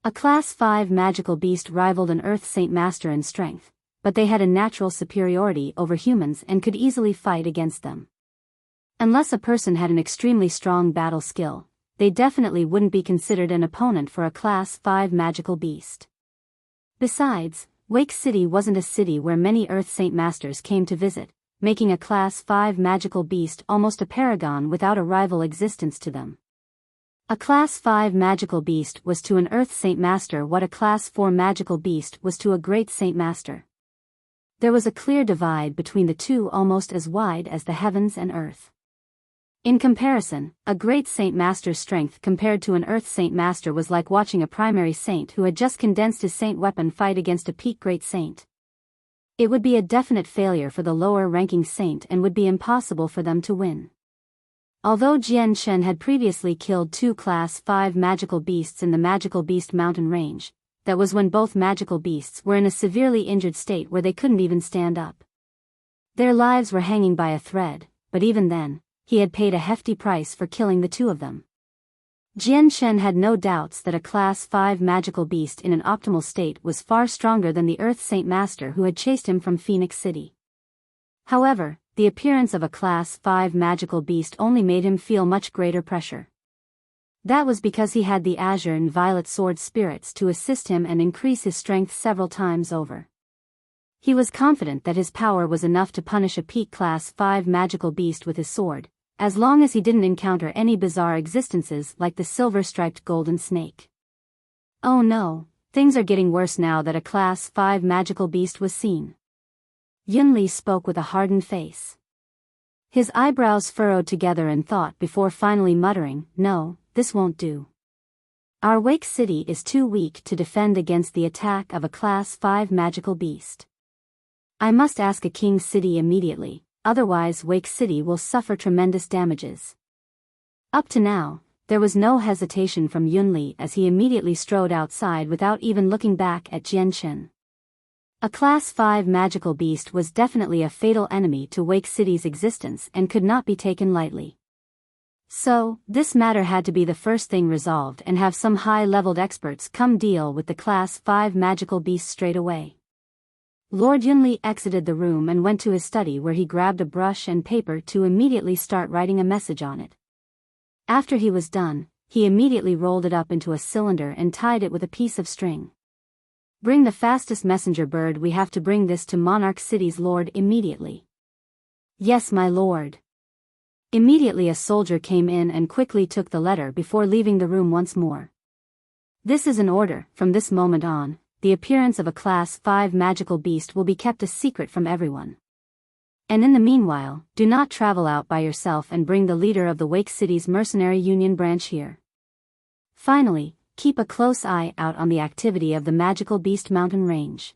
Speaker 1: A Class 5 magical beast rivaled an Earth Saint Master in strength, but they had a natural superiority over humans and could easily fight against them. Unless a person had an extremely strong battle skill, they definitely wouldn't be considered an opponent for a Class 5 magical beast. Besides, Wake City wasn't a city where many Earth Saint Masters came to visit, making a Class 5 magical beast almost a paragon without a rival existence to them. A Class 5 magical beast was to an Earth Saint Master what a Class 4 magical beast was to a Great Saint Master. There was a clear divide between the two almost as wide as the heavens and earth. In comparison, a Great Saint Master's strength compared to an Earth Saint Master was like watching a primary saint who had just condensed his saint weapon fight against a peak Great Saint. It would be a definite failure for the lower-ranking saint and would be impossible for them to win. Although Jian Chen had previously killed 2 Class 5 magical beasts in the Magical Beast Mountain Range, that was when both magical beasts were in a severely injured state where they couldn't even stand up. Their lives were hanging by a thread, but even then, he had paid a hefty price for killing the 2 of them. Jian Chen had no doubts that a Class 5 magical beast in an optimal state was far stronger than the Earth Saint Master who had chased him from Phoenix City. However, the appearance of a Class 5 magical beast only made him feel much greater pressure. That was because he had the Azure and Violet Sword spirits to assist him and increase his strength several times over. He was confident that his power was enough to punish a peak Class 5 magical beast with his sword, as long as he didn't encounter any bizarre existences like the silver-striped golden snake. Oh no, things are getting worse now that a Class 5 magical beast was seen. Yun Li spoke with a hardened face. His eyebrows furrowed together in thought before finally muttering, No, this won't do. Our Wake City is too weak to defend against the attack of a Class 5 magical beast. I must ask a King City immediately. Otherwise Wake City will suffer tremendous damages. Up to now, there was no hesitation from Yun Li as he immediately strode outside without even looking back at Jian Chen. A Class 5 magical beast was definitely a fatal enemy to Wake City's existence and could not be taken lightly. So, this matter had to be the first thing resolved and have some high-leveled experts come deal with the Class 5 magical beast straight away. Lord Yunli exited the room and went to his study where he grabbed a brush and paper to immediately start writing a message on it. After he was done, he immediately rolled it up into a cylinder and tied it with a piece of string. Bring the fastest messenger bird, we have to bring this to Monarch City's lord immediately. Yes, my lord. Immediately a soldier came in and quickly took the letter before leaving the room once more. This is an order. From this moment on, the appearance of a Class 5 magical beast will be kept a secret from everyone. And in the meanwhile, do not travel out by yourself and bring the leader of the Wake City's mercenary union branch here. Finally, keep a close eye out on the activity of the magical beast mountain range.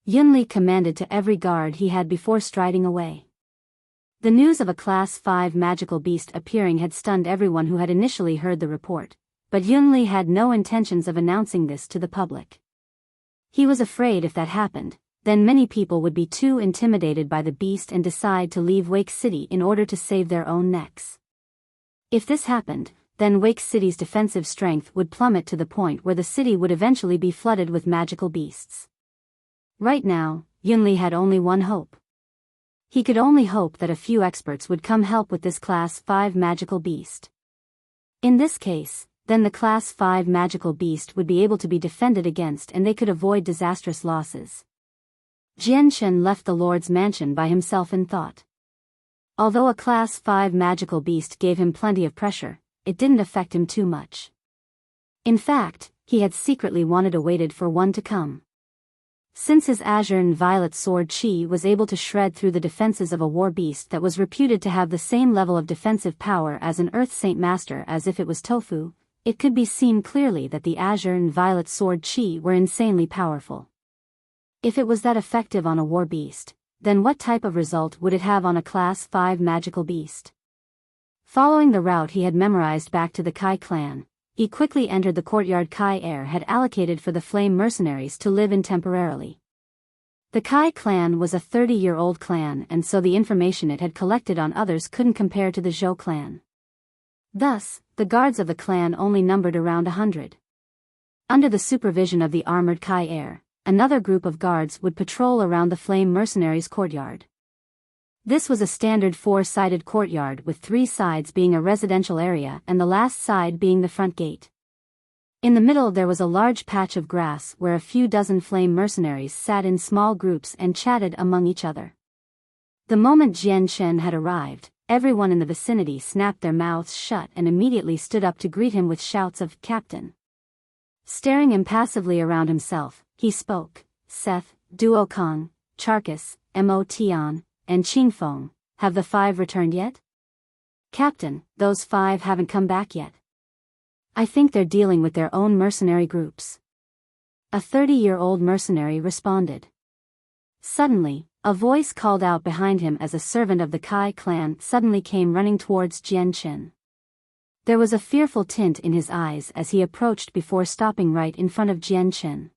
Speaker 1: Yunli commanded to every guard he had before striding away. The news of a Class 5 magical beast appearing had stunned everyone who had initially heard the report, but Yunli had no intentions of announcing this to the public. He was afraid if that happened, then many people would be too intimidated by the beast and decide to leave Wake City in order to save their own necks. If this happened, then Wake City's defensive strength would plummet to the point where the city would eventually be flooded with magical beasts. Right now, Yunli had only one hope. He could only hope that a few experts would come help with this Class 5 magical beast. In this case, then the Class 5 magical beast would be able to be defended against and they could avoid disastrous losses. Jian Shen left the Lord's mansion by himself in thought. Although a Class 5 magical beast gave him plenty of pressure, it didn't affect him too much. In fact, he had secretly waited for one to come. Since his azure and violet sword Qi was able to shred through the defenses of a war beast that was reputed to have the same level of defensive power as an Earth Saint Master as if it was tofu, it could be seen clearly that the azure and violet sword Qi were insanely powerful. If it was that effective on a war beast, then what type of result would it have on a Class 5 magical beast? Following the route he had memorized back to the Kai clan, he quickly entered the courtyard Kai heir had allocated for the flame mercenaries to live in temporarily. The Kai clan was a 30-year-old clan, and so the information it had collected on others couldn't compare to the Zhou clan. Thus, the guards of the clan only numbered around 100. Under the supervision of the armored Kai heir, another group of guards would patrol around the flame mercenaries' courtyard. This was a standard 4-sided courtyard with 3 sides being a residential area and the last side being the front gate. In the middle there was a large patch of grass where a few dozen flame mercenaries sat in small groups and chatted among each other. The moment Jian Shen had arrived, everyone in the vicinity snapped their mouths shut and immediately stood up to greet him with shouts of "Captain." Staring impassively around himself, he spoke, "Seth, Duo Kong, Charkis, Mo Tian, and Qingfeng, have the 5 returned yet?" "Captain, those 5 haven't come back yet. I think they're dealing with their own mercenary groups." A 30-year-old mercenary responded. Suddenly, a voice called out behind him as a servant of the Kai clan suddenly came running towards Jian Shen. There was a fearful tint in his eyes as he approached before stopping right in front of Jian Shen.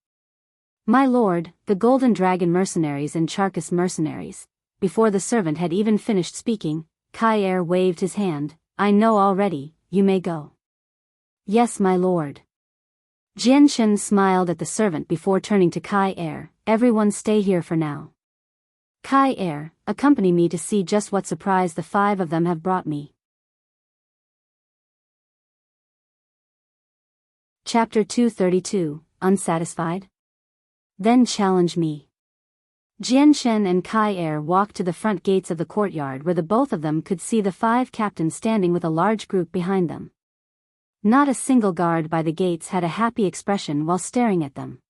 Speaker 1: "My lord, the Golden Dragon mercenaries and Charkis mercenaries." Before the servant had even finished speaking, Kai heir waved his hand. "I know already, you may go." "Yes, my lord." Jian Shen smiled at the servant before turning to Kai heir. "Everyone stay here for now. Kai heir, accompany me to see just what surprise the 5 of them have brought me." Chapter 232, Unsatisfied? Then challenge me. Jian Shen and Kai heir walked to the front gates of the courtyard where the both of them could see the 5 captains standing with a large group behind them. Not a single guard by the gates had a happy expression while staring at them.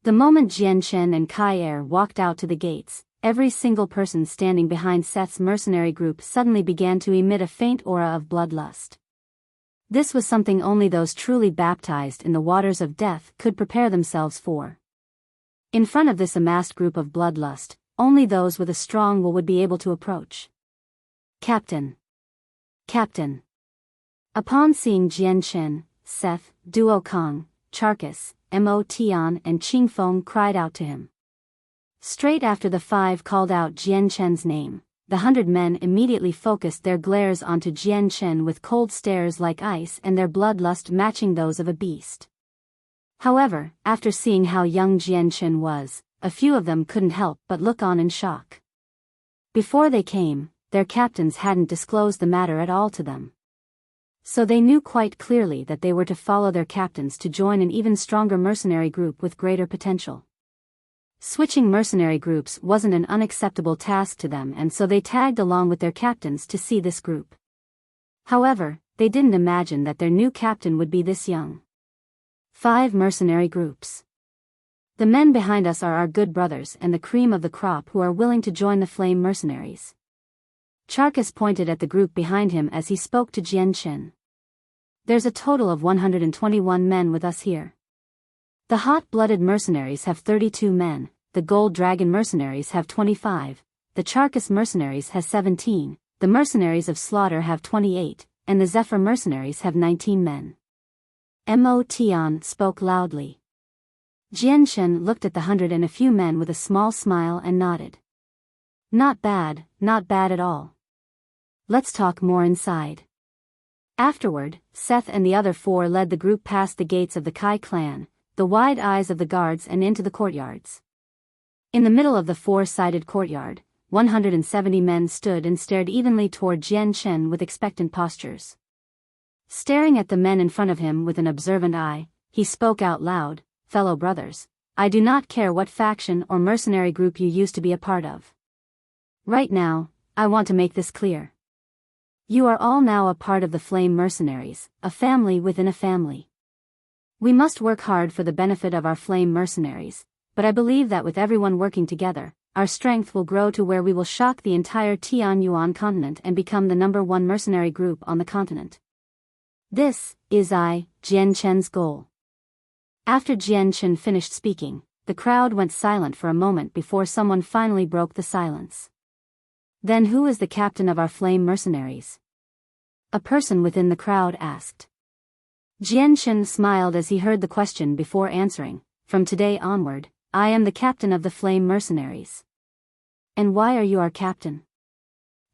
Speaker 1: The moment Jian Shen and Kai heir walked out to the gates, every single person standing behind Seth's mercenary group suddenly began to emit a faint aura of bloodlust. This was something only those truly baptized in the waters of death could prepare themselves for. In front of this amassed group of bloodlust, only those with a strong will would be able to approach. "Captain! Captain!" Upon seeing Jian Shen, Seth, Duo Kong, Charkis, Mo Tian and Qingfeng cried out to him. Straight after the 5 called out Jian Shen's name, the 100 men immediately focused their glares onto Jian Shen with cold stares like ice and their bloodlust matching those of a beast. However, after seeing how young Jian Shen was, a few of them couldn't help but look on in shock. Before they came, their captains hadn't disclosed the matter at all to them. So they knew quite clearly that they were to follow their captains to join an even stronger mercenary group with greater potential. Switching mercenary groups wasn't an unacceptable task to them, and so they tagged along with their captains to see this group. However, they didn't imagine that their new captain would be this young. 5 mercenary groups. The men behind us are our good brothers and the cream of the crop who are willing to join the flame mercenaries. Charkis pointed at the group behind him as he spoke to Jian Chen. There's a total of 121 men with us here. The hot-blooded mercenaries have 32 men, the Gold Dragon mercenaries have 25, the Charkis mercenaries has 17, the mercenaries of Slaughter have 28, and the Zephyr mercenaries have 19 men. Mo Tian spoke loudly. Jian Chen looked at the 100 and a few men with a small smile and nodded. Not bad at all. Let's talk more inside. Afterward, Seth and the other 4 led the group past the gates of the Kai clan, the wide eyes of the guards, and into the courtyards. In the middle of the 4-sided courtyard, 170 men stood and stared evenly toward Jian Chen with expectant postures. Staring at the men in front of him with an observant eye, he spoke out loud, "Fellow brothers, I do not care what faction or mercenary group you used to be a part of. Right now, I want to make this clear. You are all now a part of the Flame Mercenaries, a family within a family. We must work hard for the benefit of our Flame Mercenaries, but I believe that with everyone working together, our strength will grow to where we will shock the entire Tianyuan continent and become the #1 mercenary group on the continent. This is Jian Chen's goal." After Jian Chen finished speaking, the crowd went silent for a moment before someone finally broke the silence. "Then who is the captain of our Flame Mercenaries?" a person within the crowd asked. Jian Chen smiled as he heard the question before answering, "From today onward, I am the captain of the Flame Mercenaries." "And why are you our captain?"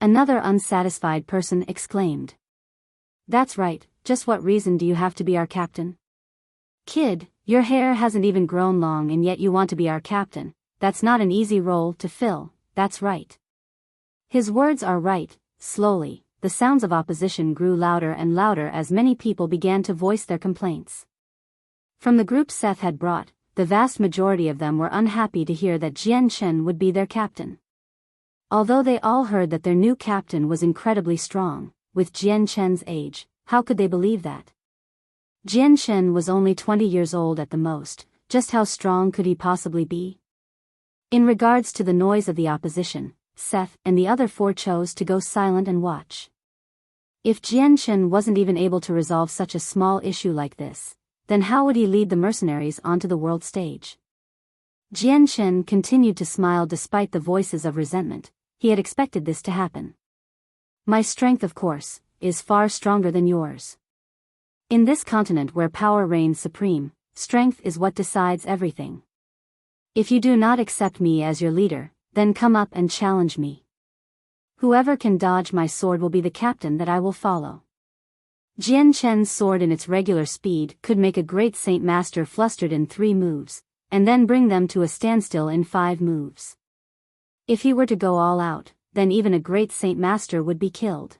Speaker 1: another unsatisfied person exclaimed. "That's right, just what reason do you have to be our captain? Kid, your hair hasn't even grown long and yet you want to be our captain. That's not an easy role to fill, that's right." His words are right. Slowly, the sounds of opposition grew louder and louder as many people began to voice their complaints. From the group Seth had brought, the vast majority of them were unhappy to hear that Jian Chen would be their captain. Although they all heard that their new captain was incredibly strong, with Jian Chen's age, how could they believe that? Jian Chen was only 20 years old at the most, just how strong could he possibly be? In regards to the noise of the opposition, Seth and the other 4 chose to go silent and watch. If Jian Chen wasn't even able to resolve such a small issue like this, then how would he lead the mercenaries onto the world stage? Jian Chen continued to smile despite the voices of resentment. He had expected this to happen. "My strength, of course, is far stronger than yours. In this continent where power reigns supreme, strength is what decides everything. If you do not accept me as your leader, then come up and challenge me. Whoever can dodge my sword will be the captain that I will follow." Jian Chen's sword in its regular speed could make a great Saint Master flustered in 3 moves, and then bring them to a standstill in 5 moves. If he were to go all out, then even a great Saint Master would be killed.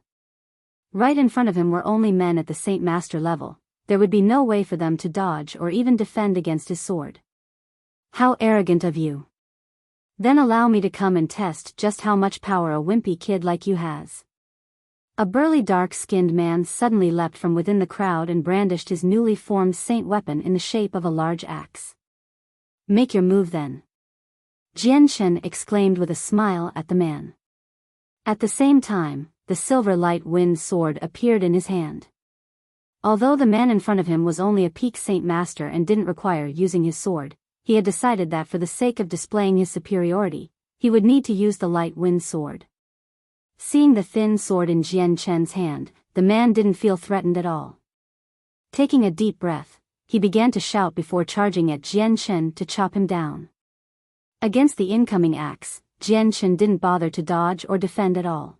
Speaker 1: Right in front of him were only men at the Saint Master level. There would be no way for them to dodge or even defend against his sword. "How arrogant of you! Then allow me to come and test just how much power a wimpy kid like you has." A burly dark-skinned man suddenly leapt from within the crowd and brandished his newly formed saint weapon in the shape of a large axe. "Make your move then," Jian Chen exclaimed with a smile at the man. At the same time, the silver light wind sword appeared in his hand. Although the man in front of him was only a peak Saint Master and didn't require using his sword, he had decided that for the sake of displaying his superiority, he would need to use the light wind sword. Seeing the thin sword in Jian Chen's hand, the man didn't feel threatened at all. Taking a deep breath, he began to shout before charging at Jian Chen to chop him down. Against the incoming axe, Jian Chen didn't bother to dodge or defend at all.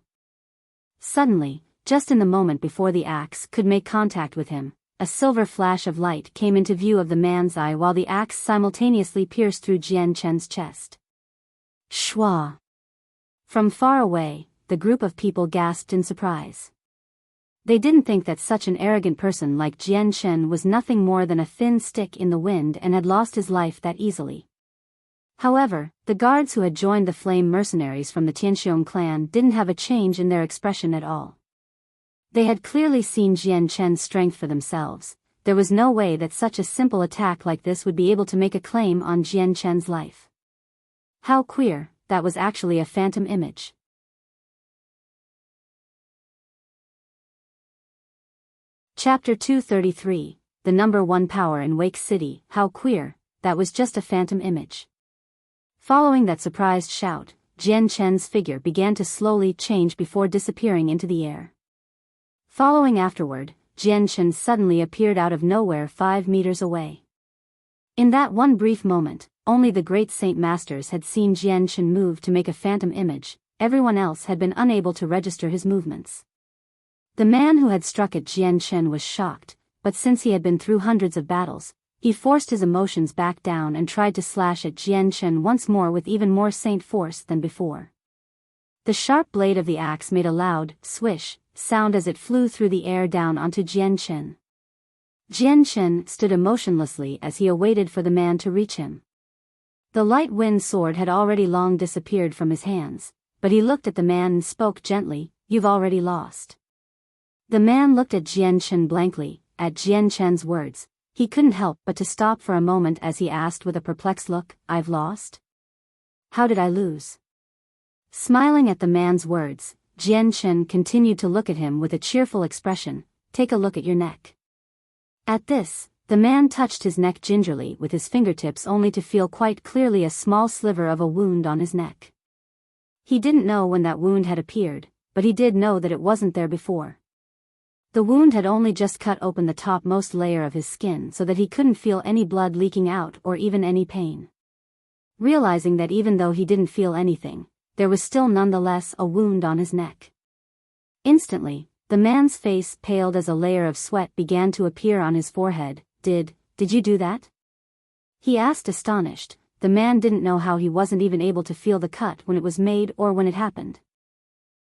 Speaker 1: Suddenly, just in the moment before the axe could make contact with him, a silver flash of light came into view of the man's eye while the axe simultaneously pierced through Jian Chen's chest. Shwa! From far away, the group of people gasped in surprise. They didn't think that such an arrogant person like Jian Chen was nothing more than a thin stick in the wind and had lost his life that easily. However, the guards who had joined the flame mercenaries from the Tianxiong clan didn't have a change in their expression at all. They had clearly seen Jian Chen's strength for themselves. There was no way that such a simple attack like this would be able to make a claim on Jian Chen's life. How queer, that was actually a phantom image. Chapter 233, The Number One Power in Wake City. How queer, that was just a phantom image. Following that surprised shout, Jian Chen's figure began to slowly change before disappearing into the air. Following afterward, Jian Chen suddenly appeared out of nowhere 5 meters away. In that one brief moment, only the great Saint Masters had seen Jian Chen move to make a phantom image. Everyone else had been unable to register his movements. The man who had struck at Jian Chen was shocked, but since he had been through hundreds of battles, he forced his emotions back down and tried to slash at Jian Chen once more with even more saint force than before. The sharp blade of the axe made a loud swish sound as it flew through the air down onto Jian Chen. Jian Chen stood emotionlessly as he awaited for the man to reach him. The light wind sword had already long disappeared from his hands, but he looked at the man and spoke gently, "You've already lost." The man looked at Jian Chen blankly. At Jian Chen's words, he couldn't help but to stop for a moment as he asked with a perplexed look, "I've lost? How did I lose?" Smiling at the man's words, Jian Chen continued to look at him with a cheerful expression. "Take a look at your neck." At this, the man touched his neck gingerly with his fingertips only to feel quite clearly a small sliver of a wound on his neck. He didn't know when that wound had appeared, but he did know that it wasn't there before. The wound had only just cut open the topmost layer of his skin so that he couldn't feel any blood leaking out or even any pain. Realizing that even though he didn't feel anything, there was still nonetheless a wound on his neck. Instantly, the man's face paled as a layer of sweat began to appear on his forehead. Did you do that?" he asked astonished. The man didn't know how he wasn't even able to feel the cut when it was made or when it happened.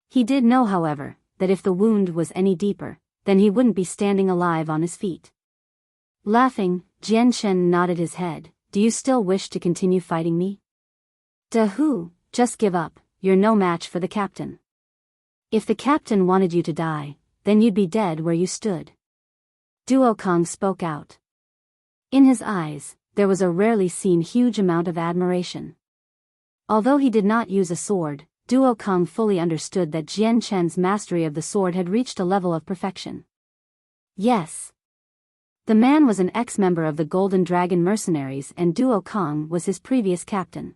Speaker 1: He did know, however, that if the wound was any deeper, then he wouldn't be standing alive on his feet. Laughing, Jian Chen nodded his head. "Do you still wish to continue fighting me?" "Dahu, just give up, you're no match for the captain. If the captain wanted you to die, then you'd be dead where you stood." Duo Kong spoke out. In his eyes, there was a rarely seen huge amount of admiration. Although he did not use a sword, Duo Kong fully understood that Jian Chen's mastery of the sword had reached a level of perfection. Yes. The man was an ex-member of the Golden Dragon Mercenaries and Duo Kong was his previous captain.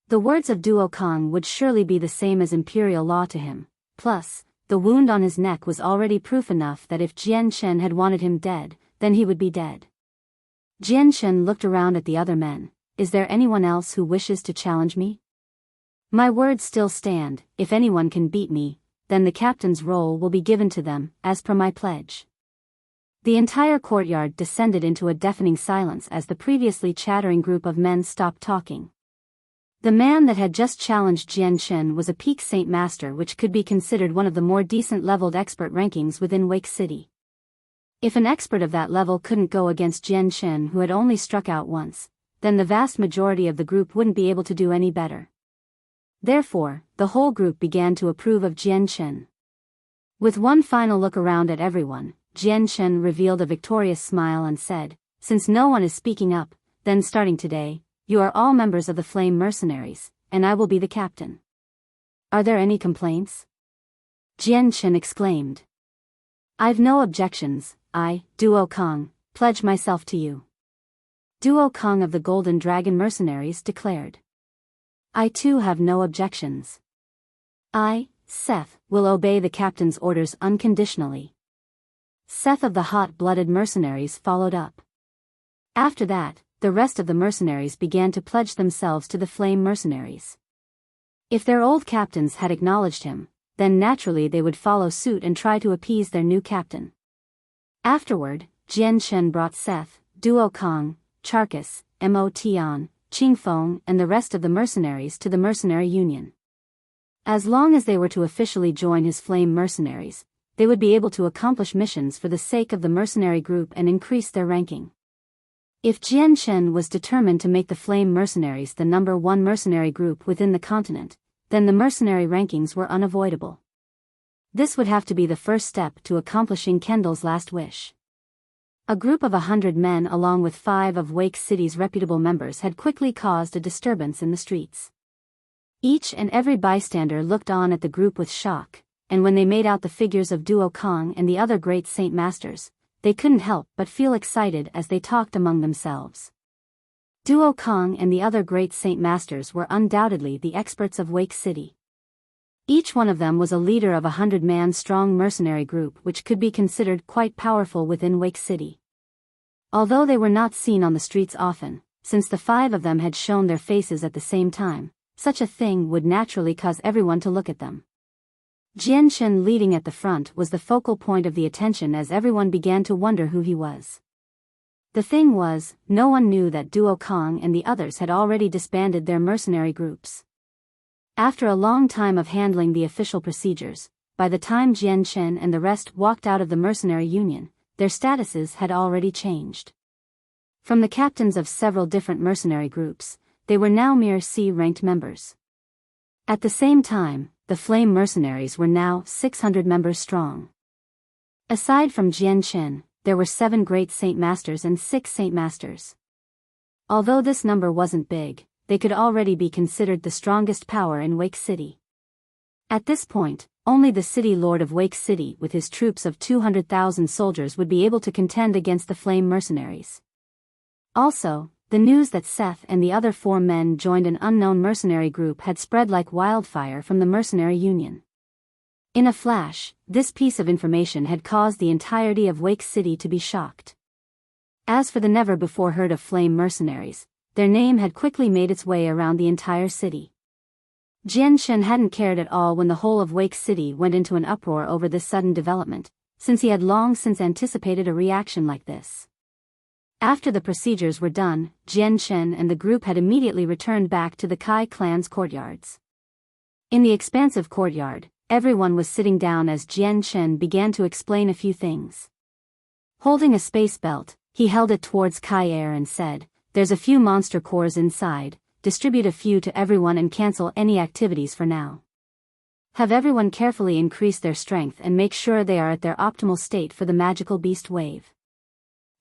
Speaker 1: The words of Duo Kong would surely be the same as imperial law to him. Plus, the wound on his neck was already proof enough that if Jian Chen had wanted him dead, then he would be dead. Jian Chen looked around at the other men. "Is there anyone else who wishes to challenge me? My words still stand. If anyone can beat me, then the captain's role will be given to them, as per my pledge." The entire courtyard descended into a deafening silence as the previously chattering group of men stopped talking. The man that had just challenged Jian Chen was a peak Saint Master, which could be considered one of the more decent leveled expert rankings within Wake City. If an expert of that level couldn't go against Jian Chen, who had only struck out once, then the vast majority of the group wouldn't be able to do any better. Therefore, the whole group began to approve of Jian Chen. With one final look around at everyone, Jian Chen revealed a victorious smile and said, "Since no one is speaking up, then starting today, you are all members of the Flame Mercenaries, and I will be the captain. Are there any complaints?" Jian Chen exclaimed. "I've no objections. I, Duo Kong, pledge myself to you." Duo Kong of the Golden Dragon Mercenaries declared. "I too have no objections. I, Seth, will obey the captain's orders unconditionally." Seth of the Hot-Blooded Mercenaries followed up. After that, the rest of the mercenaries began to pledge themselves to the Flame Mercenaries. If their old captains had acknowledged him, then naturally they would follow suit and try to appease their new captain. Afterward, Jian Shen brought Seth, Duo Kong, Charkis, Mo Tian, Qing Feng and the rest of the mercenaries to the mercenary union. As long as they were to officially join his flame mercenaries, they would be able to accomplish missions for the sake of the mercenary group and increase their ranking. If Jian Shen was determined to make the flame mercenaries the number one mercenary group within the continent, then the mercenary rankings were unavoidable. This would have to be the first step to accomplishing Kendall's last wish. A group of 100 men along with 5 of Wake City's reputable members had quickly caused a disturbance in the streets. Each and every bystander looked on at the group with shock, and when they made out the figures of Duo Kong and the other great Saint Masters, they couldn't help but feel excited as they talked among themselves. Duo Kong and the other great Saint Masters were undoubtedly the experts of Wake City. Each one of them was a leader of a 100-man strong mercenary group which could be considered quite powerful within Wake City. Although they were not seen on the streets often, since the 5 of them had shown their faces at the same time, such a thing would naturally cause everyone to look at them. Jian Shen leading at the front was the focal point of the attention as everyone began to wonder who he was. The thing was, no one knew that Duo Kong and the others had already disbanded their mercenary groups. After a long time of handling the official procedures, by the time Jian Shen and the rest walked out of the mercenary union, their statuses had already changed. From the captains of several different mercenary groups, they were now mere C-ranked members. At the same time, the Flame mercenaries were now 600 members strong. Aside from Jian Shen, there were 7 great Saint Masters and 6 Saint Masters. Although this number wasn't big, they could already be considered the strongest power in Wake City. At this point, only the city lord of Wake City with his troops of 200,000 soldiers would be able to contend against the Flame mercenaries. Also, the news that Seth and the other 4 men joined an unknown mercenary group had spread like wildfire from the mercenary union. In a flash, this piece of information had caused the entirety of Wake City to be shocked. As for the never-before-heard of Flame mercenaries, their name had quickly made its way around the entire city. Jian Shen hadn't cared at all when the whole of Wake City went into an uproar over this sudden development, since he had long since anticipated a reaction like this. After the procedures were done, Jian Shen and the group had immediately returned back to the Kai clan's courtyards. In the expansive courtyard, everyone was sitting down as Jian Shen began to explain a few things. Holding a space belt, he held it towards Kai Air and said, "There's a few monster cores inside, distribute a few to everyone and cancel any activities for now. Have everyone carefully increase their strength and make sure they are at their optimal state for the magical beast wave."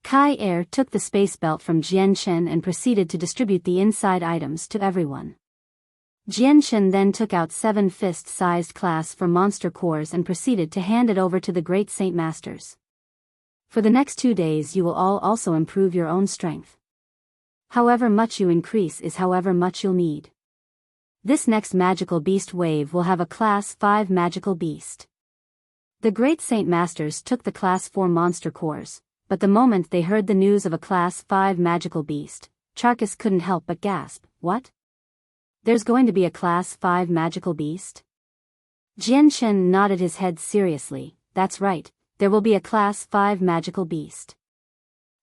Speaker 1: Kai Air took the space belt from Jian Shen and proceeded to distribute the inside items to everyone. Jian Shen then took out 7 fist-sized class for monster cores and proceeded to hand it over to the great Saint Masters. For the next 2 days you will all also improve your own strength. However much you increase is however much you'll need. This next magical beast wave will have a class 5 magical beast. The great Saint Masters took the class 4 monster cores, but the moment they heard the news of a class 5 magical beast, Charkis couldn't help but gasp, "What? There's going to be a class 5 magical beast?" Jian Shen nodded his head seriously, "That's right, there will be a class 5 magical beast.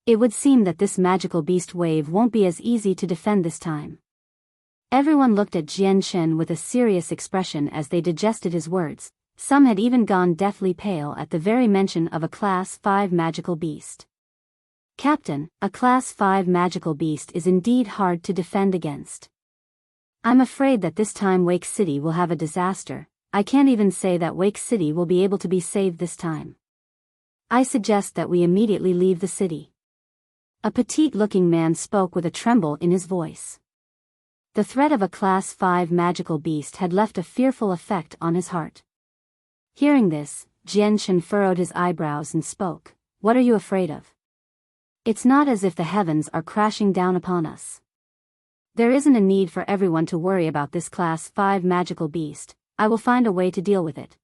Speaker 1: It would seem that this magical beast wave won't be as easy to defend this time." Everyone looked at Jian Shen with a serious expression as they digested his words. Some had even gone deathly pale at the very mention of a class 5 magical beast. "Captain, a class 5 magical beast is indeed hard to defend against. I'm afraid that this time Wake City will have a disaster. I can't even say that Wake City will be able to be saved this time. I suggest that we immediately leave the city." A petite-looking man spoke with a tremble in his voice. The threat of a class 5 magical beast had left a fearful effect on his heart. Hearing this, Jian Shen furrowed his eyebrows and spoke, "What are you afraid of? It's not as if the heavens are crashing down upon us. There isn't a need for everyone to worry about this class 5 magical beast. I will find a way to deal with it."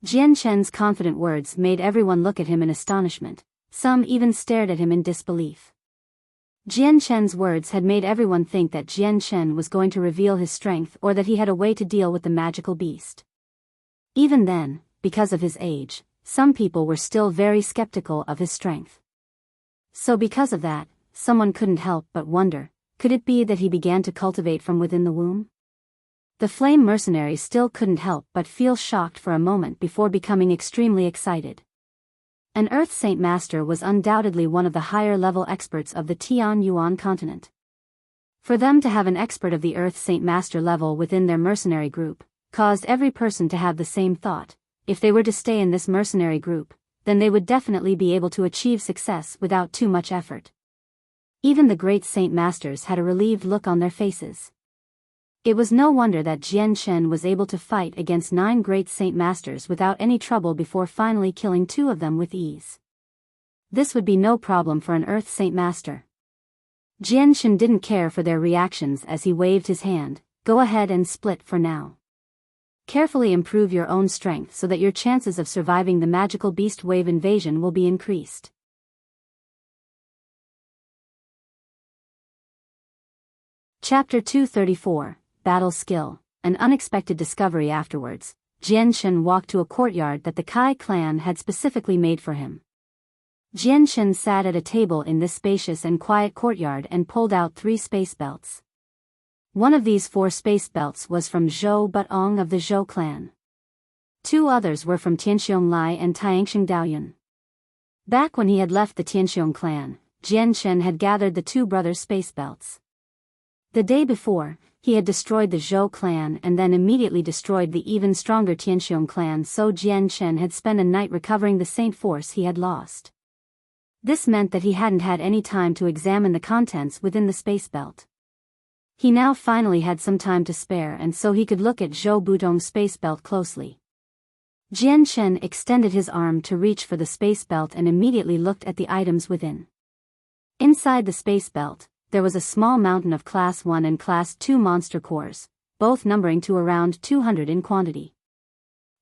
Speaker 1: Jian Shen's confident words made everyone look at him in astonishment. Some even stared at him in disbelief. Jian Shen's words had made everyone think that Jian Shen was going to reveal his strength or that he had a way to deal with the magical beast. Even then, because of his age, some people were still very skeptical of his strength. So because of that, someone couldn't help but wonder, could it be that he began to cultivate from within the womb? The flame mercenary still couldn't help but feel shocked for a moment before becoming extremely excited. An Earth Saint Master was undoubtedly one of the higher-level experts of the Tian Yuan continent. For them to have an expert of the Earth Saint Master level within their mercenary group, caused every person to have the same thought: if they were to stay in this mercenary group, then they would definitely be able to achieve success without too much effort. Even the great Saint Masters had a relieved look on their faces. It was no wonder that Jian Shen was able to fight against 9 great Saint Masters without any trouble before finally killing 2 of them with ease. This would be no problem for an Earth Saint Master. Jian Shen didn't care for their reactions as he waved his hand. Go ahead and split for now. Carefully improve your own strength so that your chances of surviving the magical beast wave invasion will be increased. Chapter 234, Battle Skill. An unexpected discovery afterwards, Jian Shen walked to a courtyard that the Kai clan had specifically made for him. Jian Shen sat at a table in this spacious and quiet courtyard and pulled out 3 space belts. One of these 4 space belts was from Zhou Butong of the Zhou clan. 2 others were from Tianxiong Lai and Tianxiong Daoyun. Back when he had left the Tianxiong clan, Jian Shen had gathered the 2 brothers' space belts. The day before, he had destroyed the Zhou clan and then immediately destroyed the even stronger Tianxiong clan, so Jian Shen had spent a night recovering the Saint Force he had lost. This meant that he hadn't had any time to examine the contents within the space belt. He now finally had some time to spare, and so he could look at Zhou Butong's space belt closely. Jian Shen extended his arm to reach for the space belt and immediately looked at the items within. Inside the space belt, there was a small mountain of Class 1 and Class 2 monster cores, both numbering to around 200 in quantity.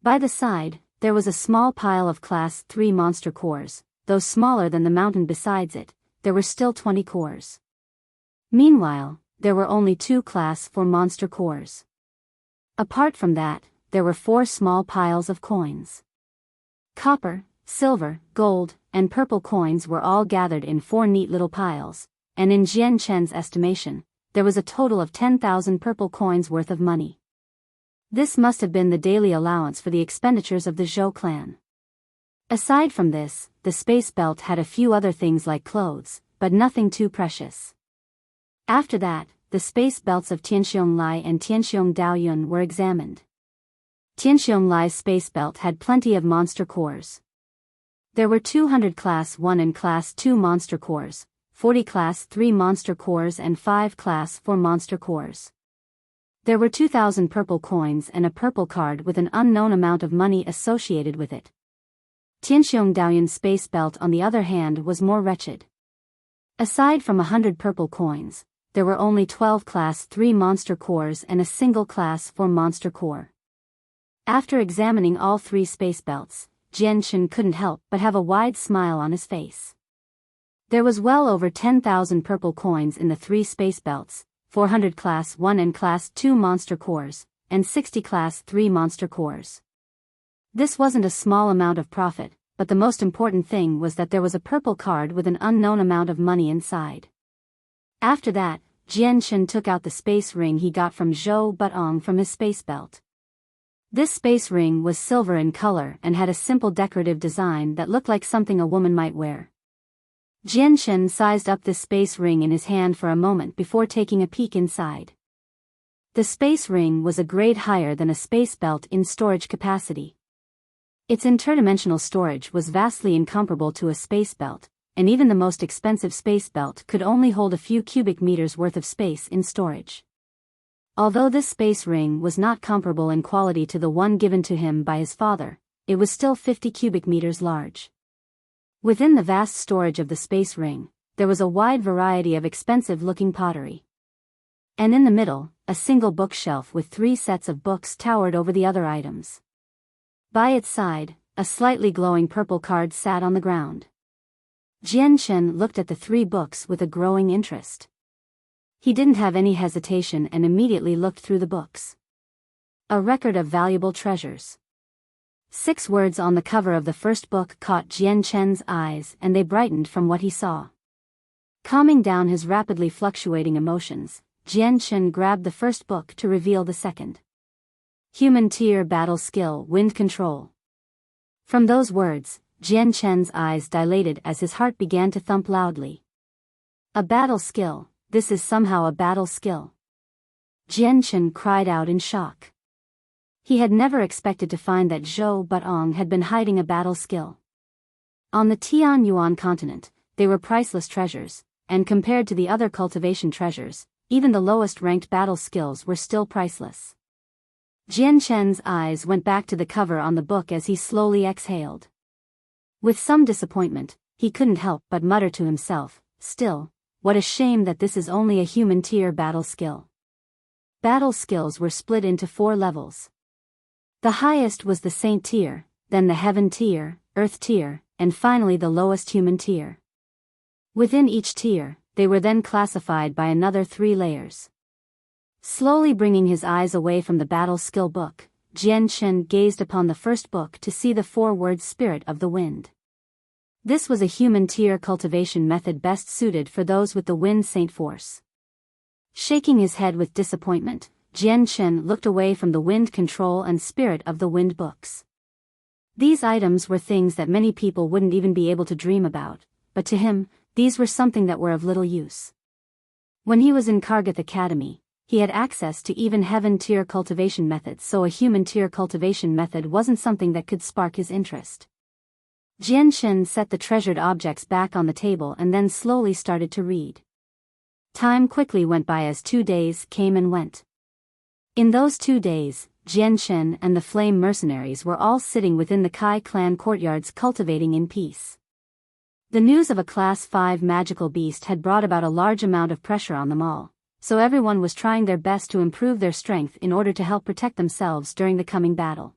Speaker 1: By the side, there was a small pile of Class 3 monster cores. Though smaller than the mountain besides it, there were still 20 cores. Meanwhile, there were only 2 Class 4 monster cores. Apart from that, there were 4 small piles of coins. Copper, silver, gold, and purple coins were all gathered in 4 neat little piles, and in Jian Shen's estimation, there was a total of 10,000 purple coins worth of money. This must have been the daily allowance for the expenditures of the Zhou clan. Aside from this, the space belt had a few other things like clothes, but nothing too precious. After that, the space belts of Tianxiong Lai and Tianxiong Daoyun were examined. Tianxiong Lai's space belt had plenty of monster cores. There were 200 Class 1 and Class 2 monster cores, 40 Class 3 monster cores and 5 Class 4 monster cores. There were 2,000 purple coins and a purple card with an unknown amount of money associated with it. Tianxiong Daoyun's space belt, on the other hand, was more wretched. Aside from 100 purple coins, there were only 12 Class 3 monster cores and a single Class 4 monster core. After examining all 3 space belts, Jian Shen couldn't help but have a wide smile on his face. There was well over 10,000 purple coins in the 3 space belts, 400 Class 1 and Class 2 monster cores, and 60 Class 3 monster cores. This wasn't a small amount of profit, but the most important thing was that there was a purple card with an unknown amount of money inside. After that, Jian Shen took out the space ring he got from Zhou Butong from his space belt. This space ring was silver in color and had a simple decorative design that looked like something a woman might wear. Jian Shen sized up this space ring in his hand for a moment before taking a peek inside. The space ring was a grade higher than a space belt in storage capacity. Its interdimensional storage was vastly incomparable to a space belt, and even the most expensive space belt could only hold a few cubic meters worth of space in storage. Although this space ring was not comparable in quality to the one given to him by his father, it was still 50 cubic meters large. Within the vast storage of the space ring, there was a wide variety of expensive-looking pottery. And in the middle, a single bookshelf with 3 sets of books towered over the other items. By its side, a slightly glowing purple card sat on the ground. Jian Shen looked at the 3 books with a growing interest. He didn't have any hesitation and immediately looked through the books. A record of valuable treasures. 6 words on the cover of the first book caught Jian Shen's eyes, and they brightened from what he saw. Calming down his rapidly fluctuating emotions, Jian Chen grabbed the first book to reveal the second. Human Tier Battle Skill Wind Control. From those words, Jian Chen's eyes dilated as his heart began to thump loudly. A battle skill, this is somehow a battle skill. Jian Chen cried out in shock. He had never expected to find that Zhou Baotong had been hiding a battle skill. On the Tian Yuan continent, they were priceless treasures, and compared to the other cultivation treasures, even the lowest-ranked battle skills were still priceless. Jian Chen's eyes went back to the cover on the book as he slowly exhaled. With some disappointment, he couldn't help but mutter to himself, "Still, what a shame that this is only a human tier battle skill." Battle skills were split into 4 levels. The highest was the Saint tier, then the Heaven tier, Earth tier, and finally the lowest human tier. Within each tier, they were then classified by another 3 layers. Slowly bringing his eyes away from the battle skill book, Jian Chen gazed upon the first book to see the 4-word Spirit of the Wind. This was a human tier cultivation method best suited for those with the Wind Saint force. Shaking his head with disappointment, Jian Chen looked away from the Wind Control and Spirit of the Wind books. These items were things that many people wouldn't even be able to dream about, but to him, these were something that were of little use. When he was in Kargath Academy, he had access to even heaven tier cultivation methods, so a human tier cultivation method wasn't something that could spark his interest. Jian Chen set the treasured objects back on the table and then slowly started to read. Time quickly went by as 2 days came and went. In those 2 days, Jian Chen and the Flame Mercenaries were all sitting within the Kai clan courtyards cultivating in peace. The news of a Class 5 magical beast had brought about a large amount of pressure on them all, so everyone was trying their best to improve their strength in order to help protect themselves during the coming battle.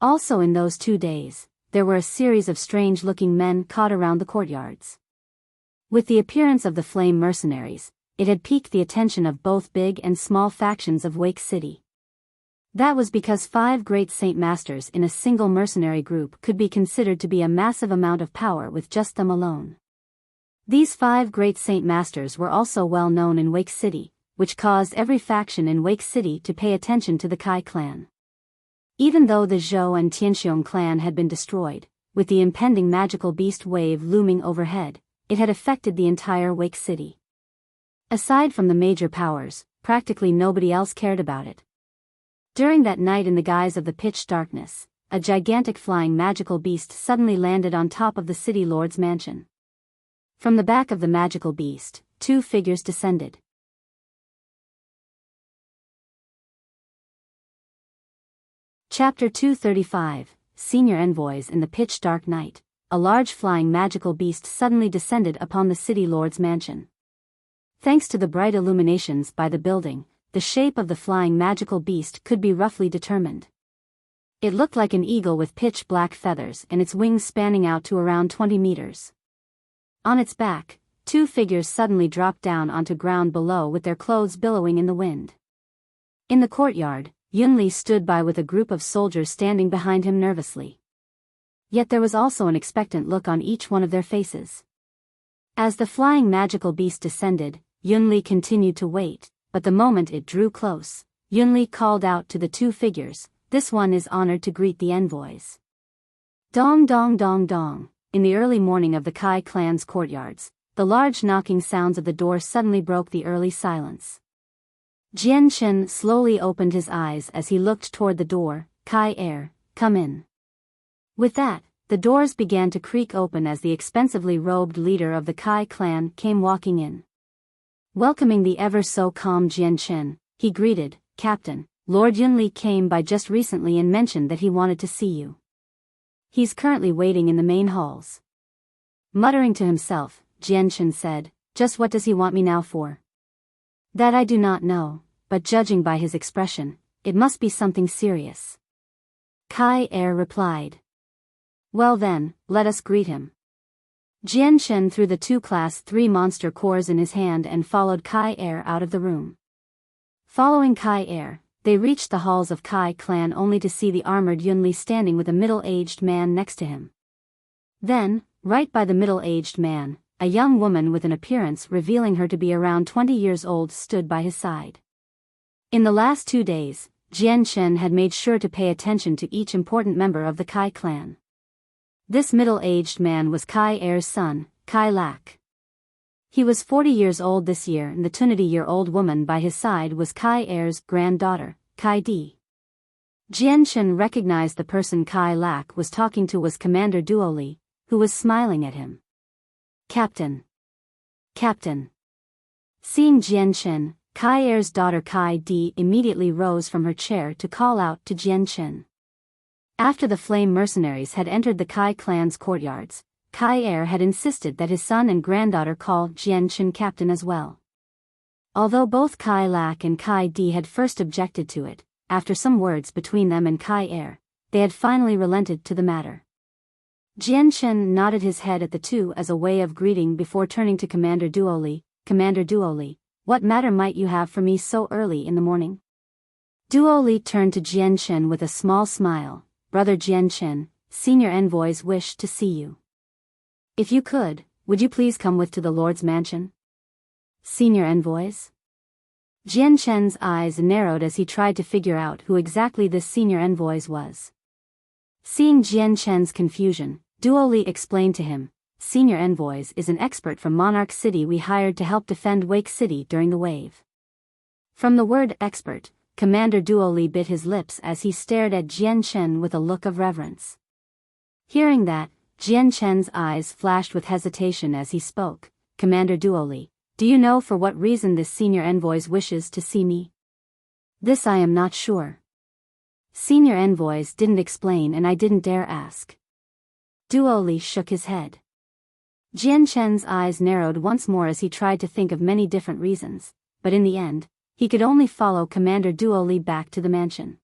Speaker 1: Also in those 2 days, there were a series of strange-looking men caught around the courtyards. With the appearance of the Flame Mercenaries, it had piqued the attention of both big and small factions of Wake City. That was because 5 great Saint Masters in a single mercenary group could be considered to be a massive amount of power with just them alone. These 5 great Saint Masters were also well known in Wake City, which caused every faction in Wake City to pay attention to the Kai clan. Even though the Zhou and Tianxiong clan had been destroyed, with the impending magical beast wave looming overhead, it had affected the entire Wake City. Aside from the major powers, practically nobody else cared about it. During that night, in the guise of the pitch darkness, a gigantic flying magical beast suddenly landed on top of the city lord's mansion. From the back of the magical beast, 2 figures descended. Chapter 235, Senior Envoys. In the pitch dark night, a large flying magical beast suddenly descended upon the city lord's mansion. Thanks to the bright illuminations by the building, the shape of the flying magical beast could be roughly determined. It looked like an eagle with pitch-black feathers and its wings spanning out to around 20 meters. On its back, 2 figures suddenly dropped down onto ground below with their clothes billowing in the wind. In the courtyard, Yunli stood by with a group of soldiers standing behind him nervously. Yet there was also an expectant look on each one of their faces. As the flying magical beast descended, Yunli continued to wait. But the moment it drew close, Yunli called out to the 2 figures, "This one is honored to greet the envoys." Dong dong dong dong. In the early morning of the Kai clan's courtyards, the large knocking sounds of the door suddenly broke the early silence. Jian Chen slowly opened his eyes as he looked toward the door. "Kai heir, come in." With that, the doors began to creak open as the expensively robed leader of the Kai clan came walking in. Welcoming the ever-so-calm Jian Chen, he greeted, "Captain, Lord Yunli came by just recently and mentioned that he wanted to see you. He's currently waiting in the main halls." Muttering to himself, Jian Chen said, "Just what does he want me now for?" "That I do not know, but judging by his expression, it must be something serious." Kai heir replied. "Well then, let us greet him." Jian Chen threw the 2 Class 3 monster cores in his hand and followed Kai heir out of the room. Following Kai heir, they reached the halls of Kai clan only to see the armored Yunli standing with a middle-aged man next to him. Then, right by the middle-aged man, a young woman with an appearance revealing her to be around 20 years old stood by his side. In the last 2 days, Jian Chen had made sure to pay attention to each important member of the Kai clan. This middle-aged man was Kai Er's son, Kai Lak. He was 40 years old this year, and the 20-year-old woman by his side was Kai Er's granddaughter, Kai Di. Jian Chen recognized the person Kai Lak was talking to was Commander Duo Li, who was smiling at him. Captain. Captain. Seeing Jian Chen, Kai Er's daughter Kai Di immediately rose from her chair to call out to Jian Chen. After the flame mercenaries had entered the Kai clan's courtyards, Kai Er had insisted that his son and granddaughter call Jian Chen captain as well. Although both Kai Lak and Kai Di had first objected to it, after some words between them and Kai Er, they had finally relented to the matter. Jian Chen nodded his head at the two as a way of greeting before turning to Commander Duo Li. Commander Duo Li, what matter might you have for me so early in the morning? Duo Li turned to Jian Chen with a small smile. Brother Jian Chen, senior envoys wish to see you. If you could, would you please come with to the Lord's mansion? Senior envoys? Jian Chen's eyes narrowed as he tried to figure out who exactly this senior envoys was. Seeing Jian Chen's confusion, Duo Li explained to him, Senior envoys is an expert from Monarch City we hired to help defend Wake City during the wave. From the word expert, Commander Duo Li bit his lips as he stared at Jian Chen with a look of reverence. Hearing that, Jian Chen's eyes flashed with hesitation as he spoke. Commander Duo Li, do you know for what reason this senior envoys wishes to see me? This I am not sure. Senior envoys didn't explain and I didn't dare ask. Duo Li shook his head. Jian Chen's eyes narrowed once more as he tried to think of many different reasons, but in the end, he could only follow Commander Duo Li back to the mansion.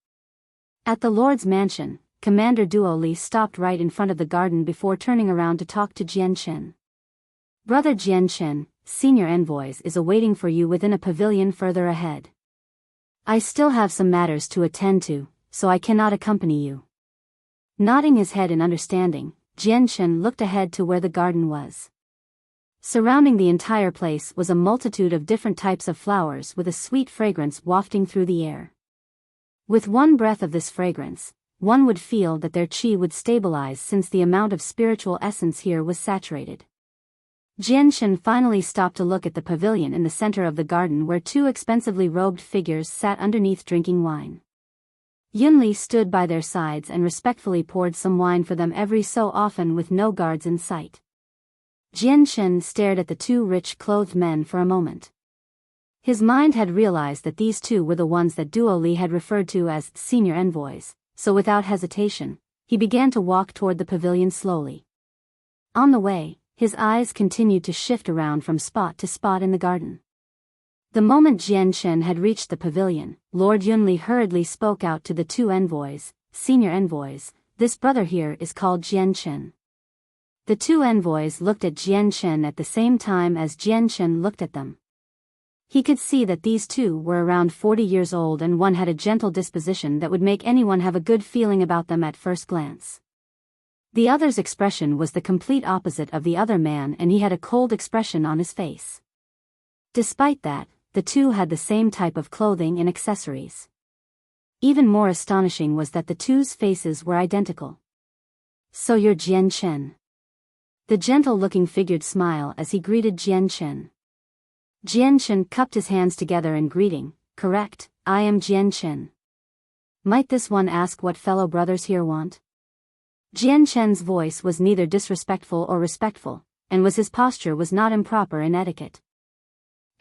Speaker 1: At the Lord's mansion, Commander Duo Li stopped right in front of the garden before turning around to talk to Jian Chen. Brother Jian Chen, senior envoys is awaiting for you within a pavilion further ahead. I still have some matters to attend to, so I cannot accompany you. Nodding his head in understanding, Jian Chen looked ahead to where the garden was. Surrounding the entire place was a multitude of different types of flowers with a sweet fragrance wafting through the air. With one breath of this fragrance, one would feel that their qi would stabilize since the amount of spiritual essence here was saturated. Jian Chen finally stopped to look at the pavilion in the center of the garden where two expensively robed figures sat underneath drinking wine. Yunli stood by their sides and respectfully poured some wine for them every so often with no guards in sight. Jian Chen stared at the two rich-clothed men for a moment. His mind had realized that these two were the ones that Duo Li had referred to as senior envoys, so without hesitation, he began to walk toward the pavilion slowly. On the way, his eyes continued to shift around from spot to spot in the garden. The moment Jian Chen had reached the pavilion, Lord Yunli hurriedly spoke out to the two envoys, senior envoys, this brother here is called Jian Chen. The two envoys looked at Jian Chen at the same time as Jian Chen looked at them. He could see that these two were around 40 years old and one had a gentle disposition that would make anyone have a good feeling about them at first glance. The other's expression was the complete opposite of the other man and he had a cold expression on his face. Despite that, the two had the same type of clothing and accessories. Even more astonishing was that the two's faces were identical. So you're Jian Chen. The gentle-looking figured smile as he greeted Jian Chen. Jian Chen cupped his hands together in greeting, correct, I am Jian Chen. Might this one ask what fellow brothers here want? Jian Chen's voice was neither disrespectful or respectful, and his posture was not improper in etiquette.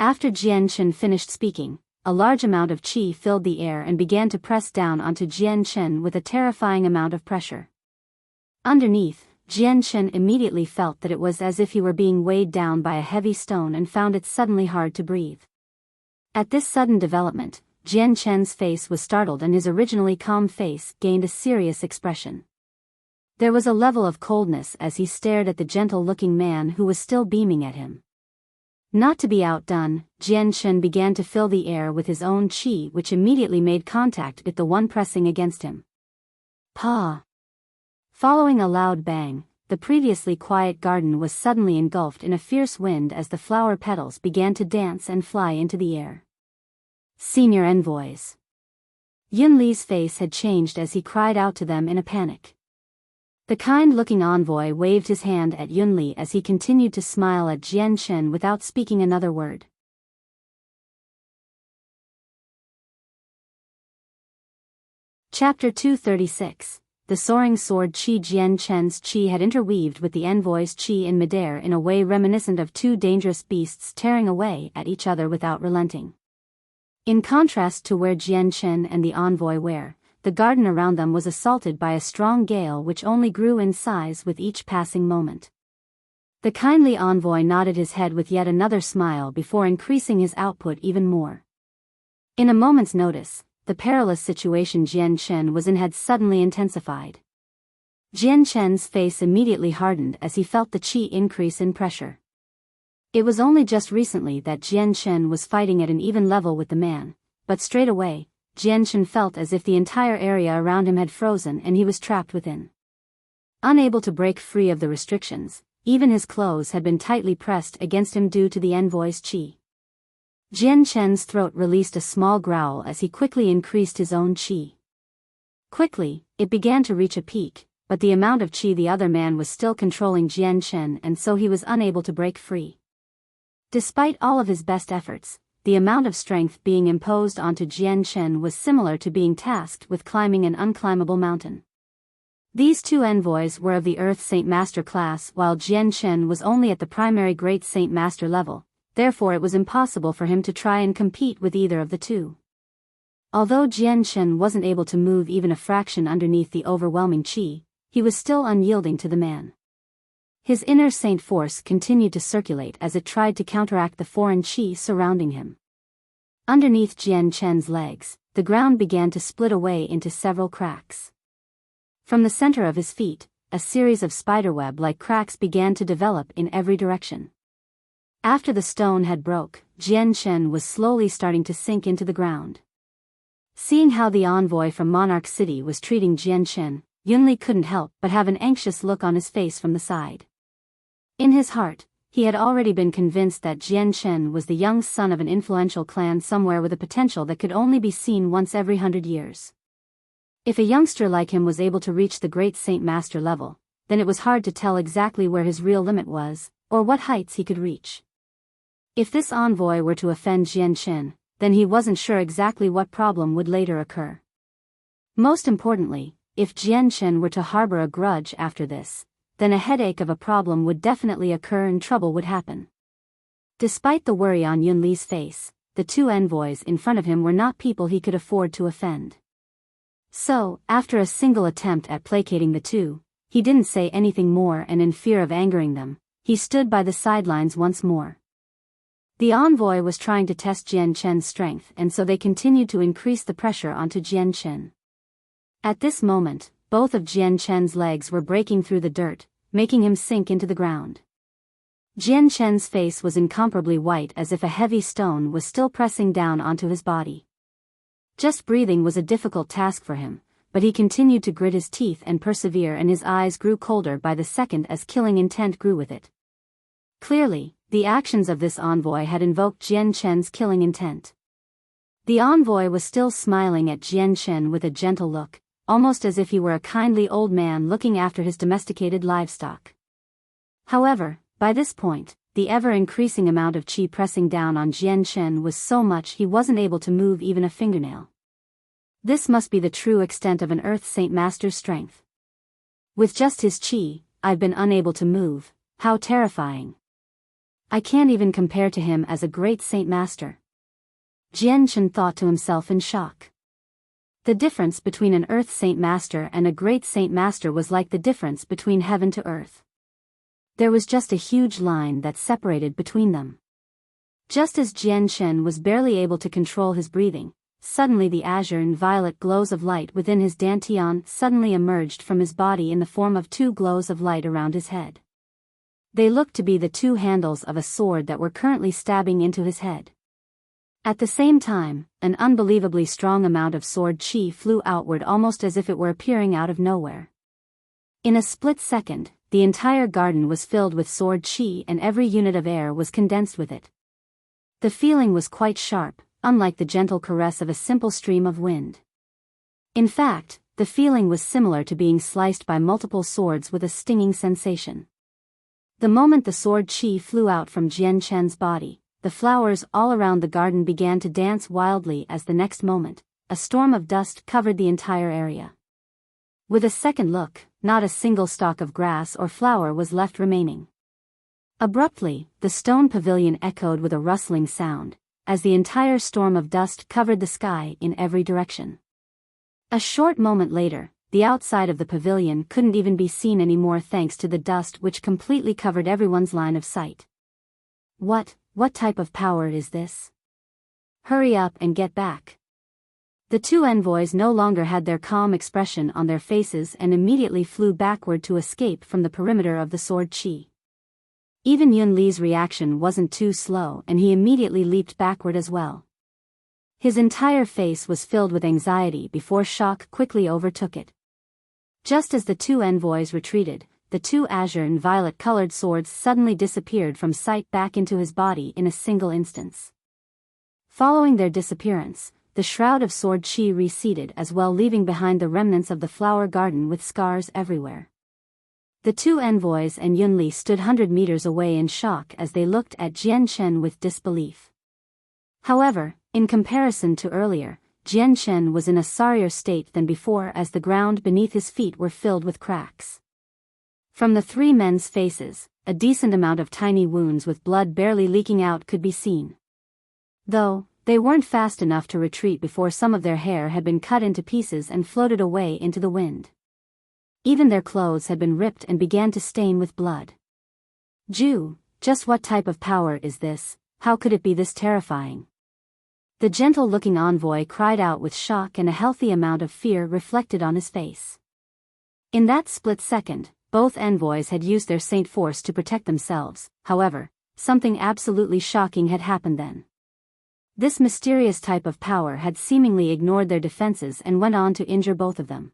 Speaker 1: After Jian Chen finished speaking, a large amount of qi filled the air and began to press down onto Jian Chen with a terrifying amount of pressure. Underneath, Jian Chen immediately felt that it was as if he were being weighed down by a heavy stone and found it suddenly hard to breathe. At this sudden development, Jian Chen's face was startled and his originally calm face gained a serious expression. There was a level of coldness as he stared at the gentle-looking man who was still beaming at him. Not to be outdone, Jian Chen began to fill the air with his own qi which immediately made contact with the one pressing against him. Pa! Following a loud bang, the previously quiet garden was suddenly engulfed in a fierce wind as the flower petals began to dance and fly into the air. Senior envoys. Yunli's face had changed as he cried out to them in a panic. The kind-looking envoy waved his hand at Yunli as he continued to smile at Jian Chen without speaking another word. Chapter 236. The soaring sword Qi. Jian Chen's qi had interweaved with the envoy's qi in midair in a way reminiscent of two dangerous beasts tearing away at each other without relenting. In contrast to where Jian Chen and the envoy were, the garden around them was assaulted by a strong gale which only grew in size with each passing moment. The kindly envoy nodded his head with yet another smile before increasing his output even more. In a moment's notice, the perilous situation Jian Chen was in had suddenly intensified. Jian Chen's face immediately hardened as he felt the qi increase in pressure. It was only just recently that Jian Chen was fighting at an even level with the man, but straight away, Jian Chen felt as if the entire area around him had frozen and he was trapped within. Unable to break free of the restrictions, even his clothes had been tightly pressed against him due to the envoy's qi. Jian Chen's throat released a small growl as he quickly increased his own qi. Quickly, it began to reach a peak, but the amount of qi the other man was still controlling Jian Chen and so he was unable to break free. Despite all of his best efforts, the amount of strength being imposed onto Jian Chen was similar to being tasked with climbing an unclimbable mountain. These two envoys were of the Earth Saint Master class while Jian Chen was only at the primary Great Saint Master level, therefore it was impossible for him to try and compete with either of the two. Although Jian Chen wasn't able to move even a fraction underneath the overwhelming qi, he was still unyielding to the man. His inner saint force continued to circulate as it tried to counteract the foreign qi surrounding him. Underneath Jian Chen's legs, the ground began to split away into several cracks. From the center of his feet, a series of spiderweb-like cracks began to develop in every direction. After the stone had broke, Jian Chen was slowly starting to sink into the ground. Seeing how the envoy from Monarch City was treating Jian Chen, Yunli couldn't help but have an anxious look on his face from the side. In his heart, he had already been convinced that Jian Chen was the young son of an influential clan somewhere with a potential that could only be seen once every 100 years. If a youngster like him was able to reach the Great Saint Master level, then it was hard to tell exactly where his real limit was, or what heights he could reach. If this envoy were to offend Jian Chen, then he wasn't sure exactly what problem would later occur. Most importantly, if Jian Chen were to harbor a grudge after this, then a headache of a problem would definitely occur and trouble would happen. Despite the worry on Yunli's face, the two envoys in front of him were not people he could afford to offend. So, after a single attempt at placating the two, he didn't say anything more and in fear of angering them, he stood by the sidelines once more. The envoy was trying to test Jian Chen's strength and so they continued to increase the pressure onto Jian Chen. At this moment, both of Jian Chen's legs were breaking through the dirt, making him sink into the ground. Jian Chen's face was incomparably white as if a heavy stone was still pressing down onto his body. Just breathing was a difficult task for him, but he continued to grit his teeth and persevere and his eyes grew colder by the second as killing intent grew with it. Clearly, the actions of this envoy had invoked Jian Chen's killing intent. The envoy was still smiling at Jian Chen with a gentle look, almost as if he were a kindly old man looking after his domesticated livestock. However, by this point, the ever-increasing amount of qi pressing down on Jian Chen was so much he wasn't able to move even a fingernail. This must be the true extent of an Earth Saint Master's strength. With just his qi, I've been unable to move, how terrifying. I can't even compare to him as a great Saint Master. Jian Chen thought to himself in shock. The difference between an Earth Saint Master and a Great Saint Master was like the difference between heaven to earth. There was just a huge line that separated between them. Just as Jian Chen was barely able to control his breathing, suddenly the azure and violet glows of light within his dantian suddenly emerged from his body in the form of two glows of light around his head. They looked to be the two handles of a sword that were currently stabbing into his head. At the same time, an unbelievably strong amount of sword qi flew outward almost as if it were appearing out of nowhere. In a split second, the entire garden was filled with sword chi and every unit of air was condensed with it. The feeling was quite sharp, unlike the gentle caress of a simple stream of wind. In fact, the feeling was similar to being sliced by multiple swords with a stinging sensation. The moment the sword chi flew out from Jian Chen's body, the flowers all around the garden began to dance wildly as the next moment, a storm of dust covered the entire area. With a second look, not a single stalk of grass or flower was left remaining. Abruptly, the stone pavilion echoed with a rustling sound, as the entire storm of dust covered the sky in every direction. A short moment later, the outside of the pavilion couldn't even be seen anymore thanks to the dust which completely covered everyone's line of sight. What type of power is this? Hurry up and get back. The two envoys no longer had their calm expression on their faces and immediately flew backward to escape from the perimeter of the sword chi. Even Yun Li's reaction wasn't too slow and he immediately leaped backward as well. His entire face was filled with anxiety before shock quickly overtook it. Just as the two envoys retreated, the two azure and violet-colored swords suddenly disappeared from sight back into his body in a single instance. Following their disappearance, the shroud of sword chi receded as well, leaving behind the remnants of the flower garden with scars everywhere. The two envoys and Yun Li stood 100 meters away in shock as they looked at Jian Chen with disbelief. However, in comparison to earlier, Jian Chen was in a sorrier state than before as the ground beneath his feet were filled with cracks. From the three men's faces, a decent amount of tiny wounds with blood barely leaking out could be seen. Though, they weren't fast enough to retreat before some of their hair had been cut into pieces and floated away into the wind. Even their clothes had been ripped and began to stain with blood. Just what type of power is this? How could it be this terrifying? The gentle-looking envoy cried out with shock and a healthy amount of fear reflected on his face. In that split second, both envoys had used their saint force to protect themselves. However, something absolutely shocking had happened then. This mysterious type of power had seemingly ignored their defenses and went on to injure both of them.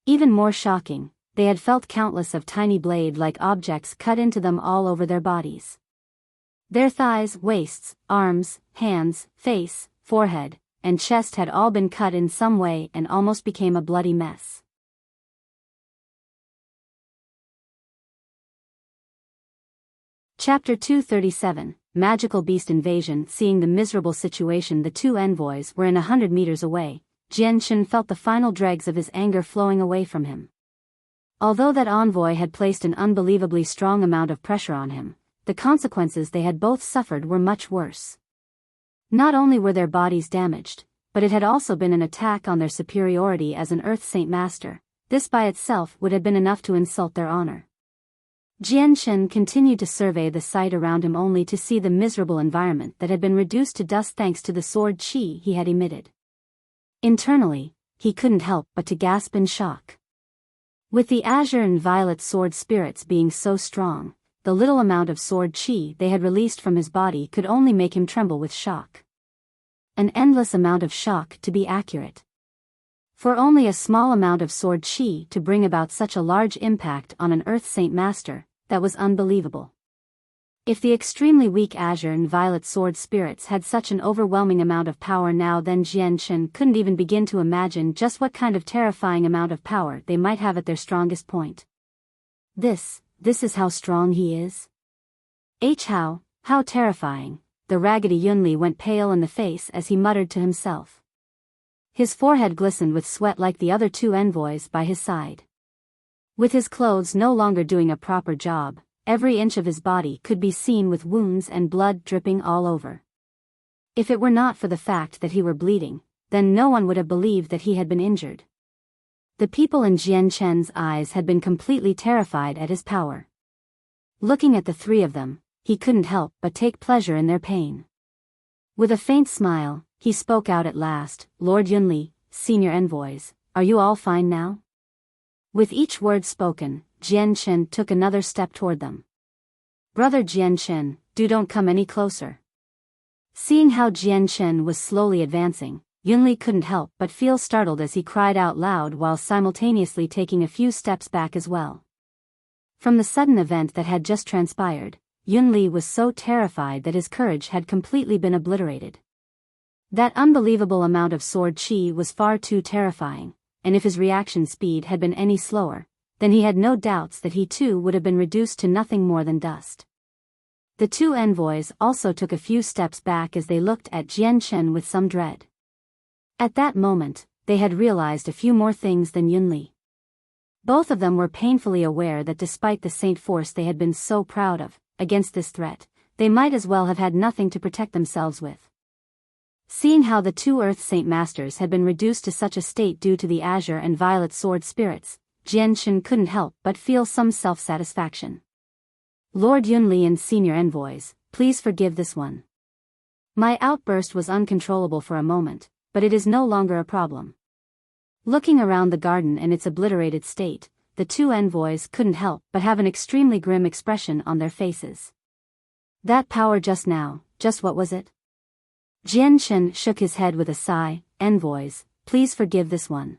Speaker 1: Even more shocking, they had felt countless of tiny blade-like objects cut into them all over their bodies. Their thighs, waists, arms, hands, face, forehead, and chest had all been cut in some way and almost became a bloody mess. Chapter 237, Magical Beast Invasion. Seeing the miserable situation the two envoys were in 100 meters away, Jian Chen felt the final dregs of his anger flowing away from him. Although that envoy had placed an unbelievably strong amount of pressure on him, the consequences they had both suffered were much worse. Not only were their bodies damaged, but it had also been an attack on their superiority as an Earth Saint Master. This by itself would have been enough to insult their honor. Jian Chen continued to survey the sight around him only to see the miserable environment that had been reduced to dust thanks to the sword chi he had emitted. Internally, he couldn't help but to gasp in shock. With the azure and violet sword spirits being so strong, the little amount of sword chi they had released from his body could only make him tremble with shock. An endless amount of shock, to be accurate. For only a small amount of sword chi to bring about such a large impact on an Earth Saint Master, that was unbelievable. If the extremely weak azure and violet sword spirits had such an overwhelming amount of power now, then Jian Chen couldn't even begin to imagine just what kind of terrifying amount of power they might have at their strongest point. This is how strong he is? How terrifying. The raggedy Yun Li went pale in the face as he muttered to himself. His forehead glistened with sweat like the other two envoys by his side. With his clothes no longer doing a proper job, every inch of his body could be seen with wounds and blood dripping all over. If it were not for the fact that he were bleeding, then no one would have believed that he had been injured. The people in Jian Chen's eyes had been completely terrified at his power. Looking at the three of them, he couldn't help but take pleasure in their pain. With a faint smile, he spoke out at last, "Lord Yun Li, senior envoys, are you all fine now?" With each word spoken, Jian Chen took another step toward them. "Brother Jian Chen, don't come any closer." Seeing how Jian Chen was slowly advancing, Yun Li couldn't help but feel startled as he cried out loud while simultaneously taking a few steps back as well. From the sudden event that had just transpired, Yunli was so terrified that his courage had completely been obliterated. That unbelievable amount of sword chi was far too terrifying, and if his reaction speed had been any slower, then he had no doubts that he too would have been reduced to nothing more than dust. The two envoys also took a few steps back as they looked at Jian Chen with some dread. At that moment, they had realized a few more things than Yunli. Both of them were painfully aware that despite the saint force they had been so proud of, against this threat, they might as well have had nothing to protect themselves with. Seeing how the two Earth Saint Masters had been reduced to such a state due to the azure and violet sword spirits, Jian Chen couldn't help but feel some self-satisfaction. Lord Yunli and senior envoys, please forgive this one. My outburst was uncontrollable for a moment, but it is no longer a problem. Looking around the garden in its obliterated state, the two envoys couldn't help but have an extremely grim expression on their faces. That power just now, just what was it? Jian Chen shook his head with a sigh. Envoys, please forgive this one.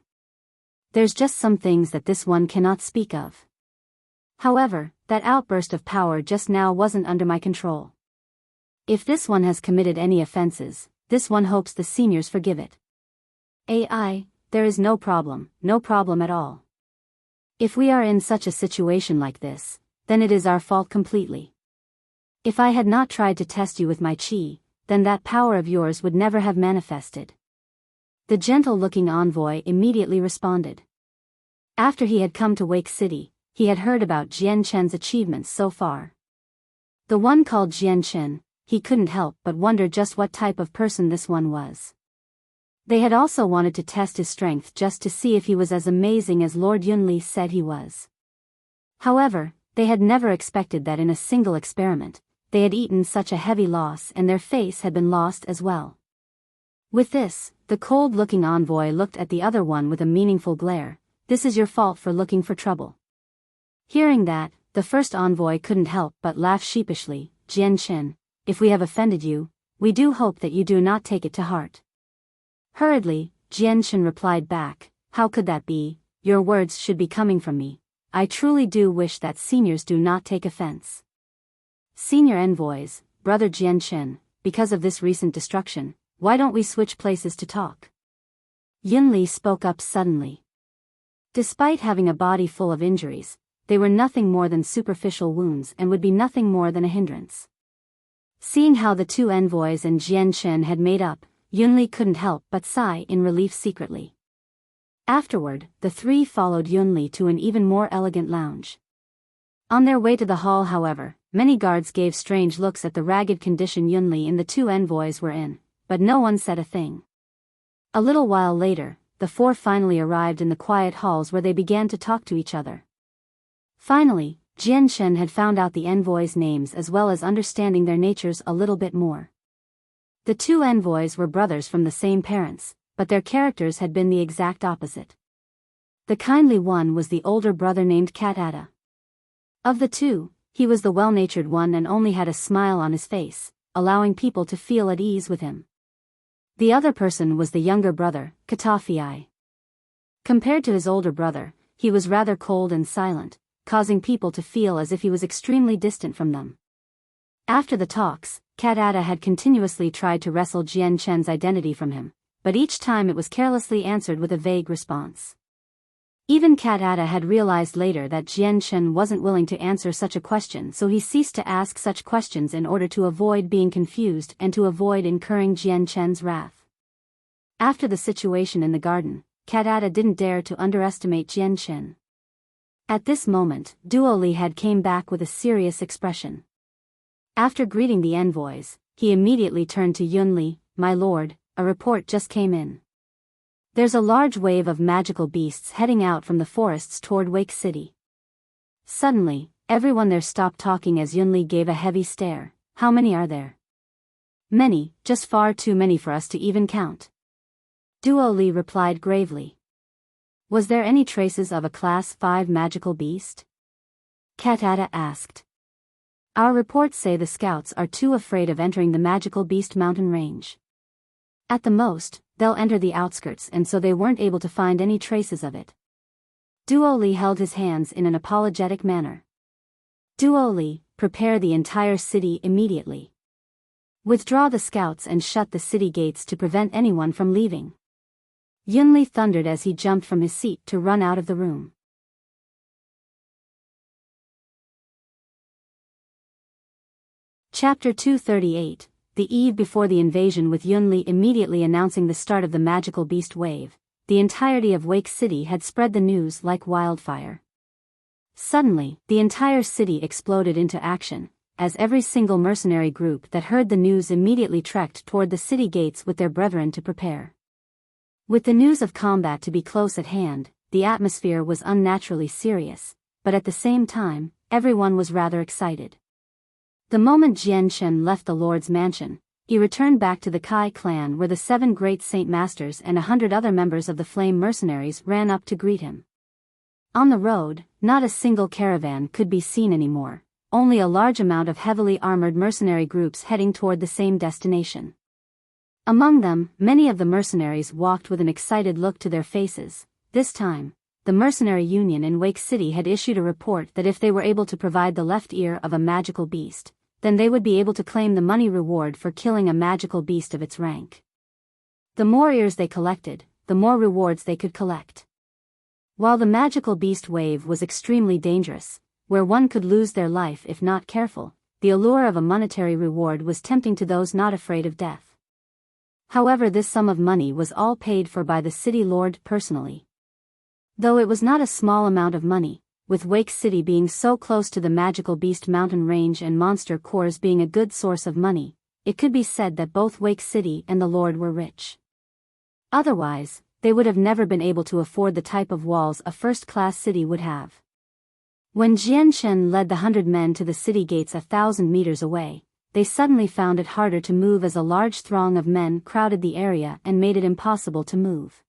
Speaker 1: There's just some things that this one cannot speak of. However, that outburst of power just now wasn't under my control. If this one has committed any offenses, this one hopes the seniors forgive it. AI, there is no problem at all. If we are in such a situation like this, then it is our fault completely. If I had not tried to test you with my chi, then that power of yours would never have manifested. The gentle-looking envoy immediately responded. After he had come to Wake City, he had heard about Jian Chen's achievements so far. The one called Jian Chen, he couldn't help but wonder just what type of person this one was. They had also wanted to test his strength just to see if he was as amazing as Lord Yunli said he was. However, they had never expected that in a single experiment, they had eaten such a heavy loss and their face had been lost as well. With this, the cold-looking envoy looked at the other one with a meaningful glare. This is your fault for looking for trouble. Hearing that, the first envoy couldn't help but laugh sheepishly. Jian Chen, if we have offended you, we do hope that you do not take it to heart. Hurriedly, Jian Chen replied back, how could that be? Your words should be coming from me. I truly do wish that seniors do not take offense. Senior envoys, brother Jian Chen, because of this recent destruction, why don't we switch places to talk? Yunli spoke up suddenly. Despite having a body full of injuries, they were nothing more than superficial wounds and would be nothing more than a hindrance. Seeing how the two envoys and Jian Chen had made up, Yunli couldn't help but sigh in relief secretly. Afterward, the three followed Yunli to an even more elegant lounge. On their way to the hall, however, many guards gave strange looks at the ragged condition Yunli and the two envoys were in, but no one said a thing. A little while later, the four finally arrived in the quiet halls where they began to talk to each other. Finally, Jian Chen had found out the envoys' names as well as understanding their natures a little bit more. The two envoys were brothers from the same parents, but their characters had been the exact opposite. The kindly one was the older brother named Cat-Ada. Of the two, he was the well-natured one and only had a smile on his face, allowing people to feel at ease with him. The other person was the younger brother, Katafi. Compared to his older brother, he was rather cold and silent, causing people to feel as if he was extremely distant from them. After the talks, Cat-Ada had continuously tried to wrestle Jian Chen's identity from him, but each time it was carelessly answered with a vague response. Even Cat-Ada had realized later that Jian Chen wasn't willing to answer such a question, so he ceased to ask such questions in order to avoid being confused and to avoid incurring Jian Chen's wrath. After the situation in the garden, Cat-Ada didn't dare to underestimate Jian Chen. At this moment, Duo Li had came back with a serious expression. After greeting the envoys, he immediately turned to Yunli. My lord, a report just came in. There's a large wave of magical beasts heading out from the forests toward Wake City. Suddenly, everyone there stopped talking as Yunli gave a heavy stare. How many are there? Many, just far too many for us to even count. Duo Li replied gravely. Was there any traces of a Class 5 magical beast? Cat-Ada asked. Our reports say the scouts are too afraid of entering the magical beast mountain range. At the most, they'll enter the outskirts and so they weren't able to find any traces of it. Duo Li held his hands in an apologetic manner. Duoli, prepare the entire city immediately. Withdraw the scouts and shut the city gates to prevent anyone from leaving. Yunli thundered as he jumped from his seat to run out of the room. Chapter 238, The eve before the invasion. With Yunli immediately announcing the start of the magical beast wave, the entirety of Wake City had spread the news like wildfire. Suddenly, the entire city exploded into action, as every single mercenary group that heard the news immediately trekked toward the city gates with their brethren to prepare. With the news of combat to be close at hand, the atmosphere was unnaturally serious, but at the same time, everyone was rather excited. The moment Jian Shen left the Lord's mansion, he returned back to the Kai clan where the 7 great Saint Masters and 100 other members of the Flame Mercenaries ran up to greet him. On the road, not a single caravan could be seen anymore, only a large amount of heavily armored mercenary groups heading toward the same destination. Among them, many of the mercenaries walked with an excited look to their faces. This time, the Mercenary Union in Wake City had issued a report that if they were able to provide the left ear of a magical beast, then they would be able to claim the money reward for killing a magical beast of its rank. The more ears they collected, the more rewards they could collect. While the magical beast wave was extremely dangerous, where one could lose their life if not careful, the allure of a monetary reward was tempting to those not afraid of death. However, this sum of money was all paid for by the city lord personally. Though it was not a small amount of money, with Wake City being so close to the magical beast mountain range and monster cores being a good source of money, it could be said that both Wake City and the lord were rich. Otherwise, they would have never been able to afford the type of walls a first-class city would have. When Jian Shen led the 100 men to the city gates 1,000 meters away, they suddenly found it harder to move as a large throng of men crowded the area and made it impossible to move.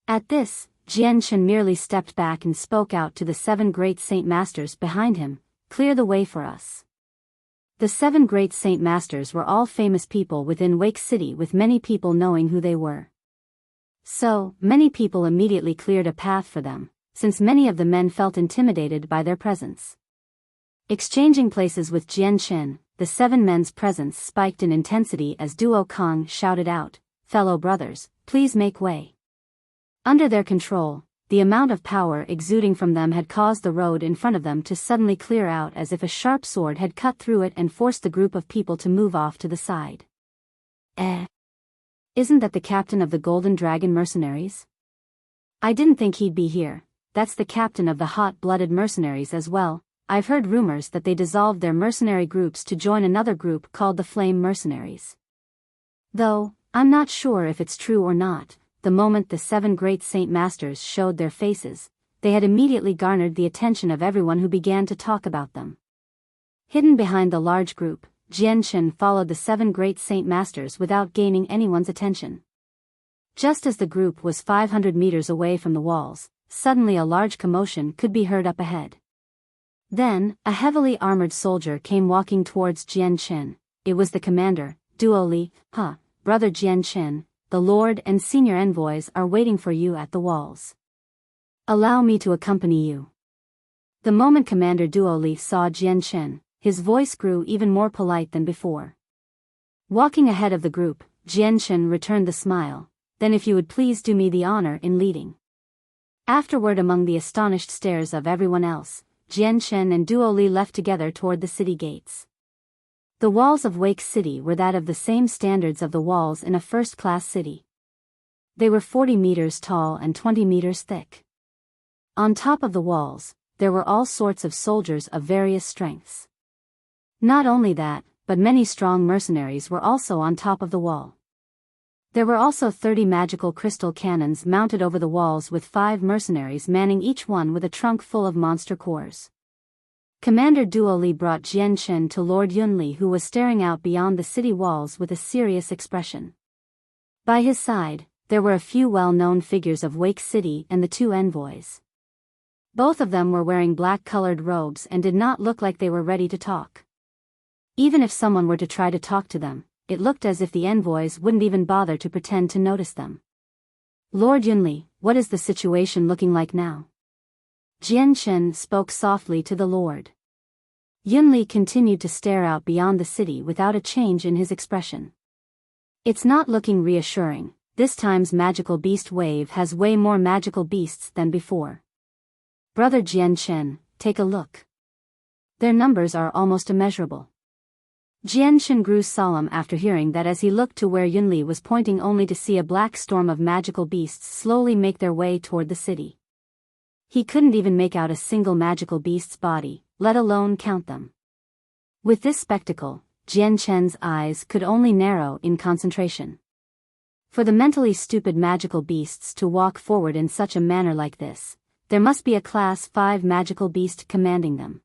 Speaker 1: At this, Jian Shen merely stepped back and spoke out to the 7 great Saint Masters behind him, "Clear the way for us." The 7 great Saint Masters were all famous people within Wake City, with many people knowing who they were. So, many people immediately cleared a path for them, since many of the men felt intimidated by their presence. Exchanging places with Jian Shen, the 7 men's presence spiked in intensity as Duo Kong shouted out, "Fellow brothers, please make way." Under their control, the amount of power exuding from them had caused the road in front of them to suddenly clear out as if a sharp sword had cut through it and forced the group of people to move off to the side. Isn't that the captain of the Golden Dragon Mercenaries? I didn't think he'd be here. That's the captain of the hot-blooded mercenaries as well. I've heard rumors that they dissolved their mercenary groups to join another group called the Flame Mercenaries. Though, I'm not sure if it's true or not. The moment the 7 great Saint Masters showed their faces, they had immediately garnered the attention of everyone who began to talk about them. Hidden behind the large group, Jian Shen followed the 7 great Saint Masters without gaining anyone's attention. Just as the group was 500 meters away from the walls, suddenly a large commotion could be heard up ahead. Then, a heavily armored soldier came walking towards Jian Shen. It was the commander, Duoli. Brother Jian Shen, the Lord and senior envoys are waiting for you at the walls. Allow me to accompany you." The moment Commander Duoli saw Jian Shen, his voice grew even more polite than before. Walking ahead of the group, Jian Shen returned the smile, "Then if you would please do me the honor in leading." Afterward, among the astonished stares of everyone else, Jian Shen and Duoli left together toward the city gates. The walls of Wake City were that of the same standards of the walls in a first-class city. They were 40 meters tall and 20 meters thick. On top of the walls, there were all sorts of soldiers of various strengths. Not only that, but many strong mercenaries were also on top of the wall. There were also 30 magical crystal cannons mounted over the walls, with 5 mercenaries manning each one with a trunk full of monster cores. Commander Duoli brought Jian Shen to Lord Yunli, who was staring out beyond the city walls with a serious expression. By his side, there were a few well-known figures of Wake City and the 2 envoys. Both of them were wearing black-colored robes and did not look like they were ready to talk. Even if someone were to try to talk to them, it looked as if the envoys wouldn't even bother to pretend to notice them. "Lord Yunli, what is the situation looking like now?" Jian Shen spoke softly to the Lord. Yunli continued to stare out beyond the city without a change in his expression. It's not looking reassuring. This time's magical beast wave has way more magical beasts than before. Brother Jian Chen, take a look. Their numbers are almost immeasurable. Jian Chen grew solemn after hearing that as he looked to where Yunli was pointing, only to see a black storm of magical beasts slowly make their way toward the city. He couldn't even make out a single magical beast's body, let alone count them. With this spectacle, Jian Chen's eyes could only narrow in concentration. For the mentally stupid magical beasts to walk forward in such a manner like this, there must be a Class 5 magical beast commanding them.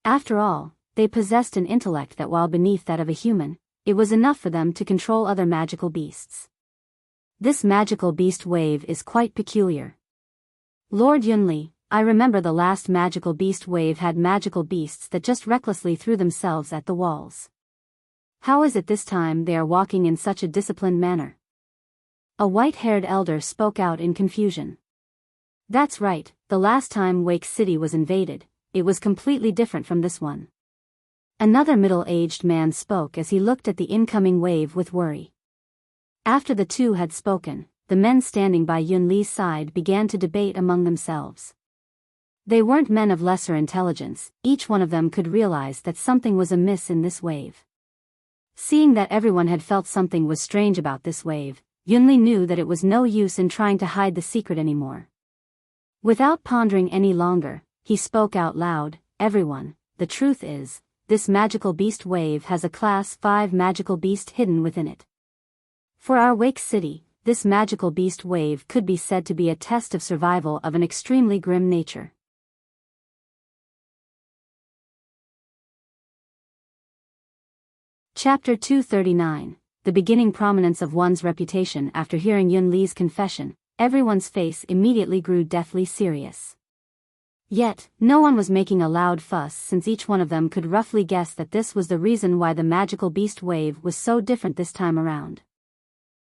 Speaker 1: After all, they possessed an intellect that, while beneath that of a human, it was enough for them to control other magical beasts. This magical beast wave is quite peculiar. Lord Yunli, I remember the last magical beast wave had magical beasts that just recklessly threw themselves at the walls. How is it this time they are walking in such a disciplined manner? A white-haired elder spoke out in confusion. That's right, the last time Wake City was invaded, it was completely different from this one. Another middle-aged man spoke as he looked at the incoming wave with worry. After the two had spoken, the men standing by Yun Li's side began to debate among themselves. They weren't men of lesser intelligence, each one of them could realize that something was amiss in this wave. Seeing that everyone had felt something was strange about this wave, Yunli knew that it was no use in trying to hide the secret anymore. Without pondering any longer, he spoke out loud, "Everyone, the truth is, this magical beast wave has a Class 5 magical beast hidden within it. For our Wake City, this magical beast wave could be said to be a test of survival of an extremely grim nature." Chapter 239. The beginning prominence of one's reputation. After hearing Yun Li's confession, everyone's face immediately grew deathly serious. Yet, no one was making a loud fuss, since each one of them could roughly guess that this was the reason why the magical beast wave was so different this time around.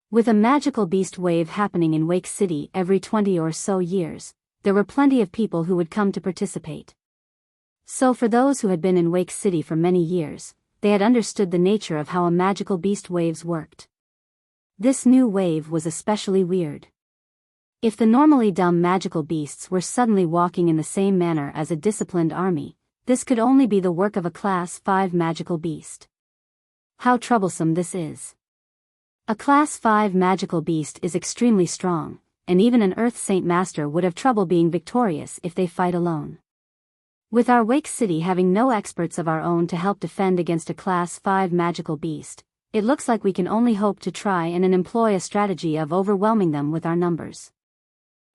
Speaker 1: With a magical beast wave happening in Wake City every 20 or so years, there were plenty of people who would come to participate. So for those who had been in Wake City for many years, they had understood the nature of how a magical beast waves worked. This new wave was especially weird. If the normally dumb magical beasts were suddenly walking in the same manner as a disciplined army, this could only be the work of a Class 5 magical beast. How troublesome this is. A Class 5 magical beast is extremely strong, and even an Earth Saint Master would have trouble being victorious if they fight alone. With our Wake City having no experts of our own to help defend against a Class 5 magical beast, it looks like we can only hope to try and employ a strategy of overwhelming them with our numbers.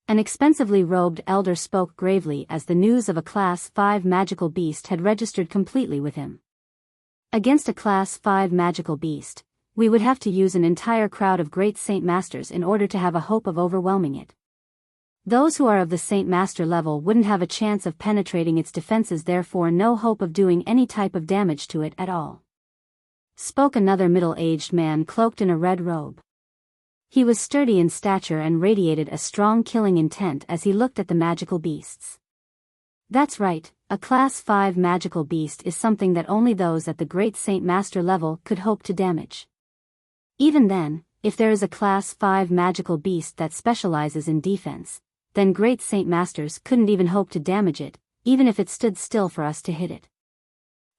Speaker 1: An expensively robed elder spoke gravely as the news of a Class 5 magical beast had registered completely with him. Against a Class 5 magical beast, we would have to use an entire crowd of great Saint Masters in order to have a hope of overwhelming it. Those who are of the Saint Master level wouldn't have a chance of penetrating its defenses, therefore no hope of doing any type of damage to it at all. Spoke another middle-aged man cloaked in a red robe. He was sturdy in stature and radiated a strong killing intent as he looked at the magical beasts. That's right, a Class 5 magical beast is something that only those at the great Saint Master level could hope to damage. Even then, if there is a Class 5 magical beast that specializes in defense, then great Saint Masters couldn't even hope to damage it, even if it stood still for us to hit it.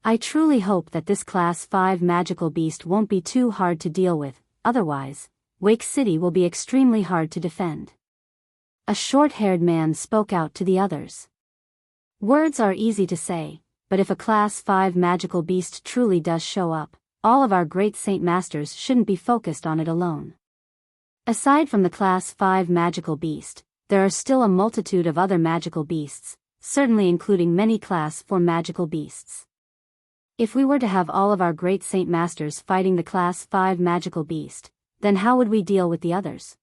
Speaker 1: I truly hope that this Class 5 magical beast won't be too hard to deal with, otherwise, Wake City will be extremely hard to defend. A short-haired man spoke out to the others. Words are easy to say, but if a Class 5 magical beast truly does show up, all of our great Saint Masters shouldn't be focused on it alone. Aside from the Class 5 magical beast, there are still a multitude of other magical beasts, certainly including many Class 4 magical beasts. If we were to have all of our great Saint Masters fighting the Class 5 magical beast, then how would we deal with the others?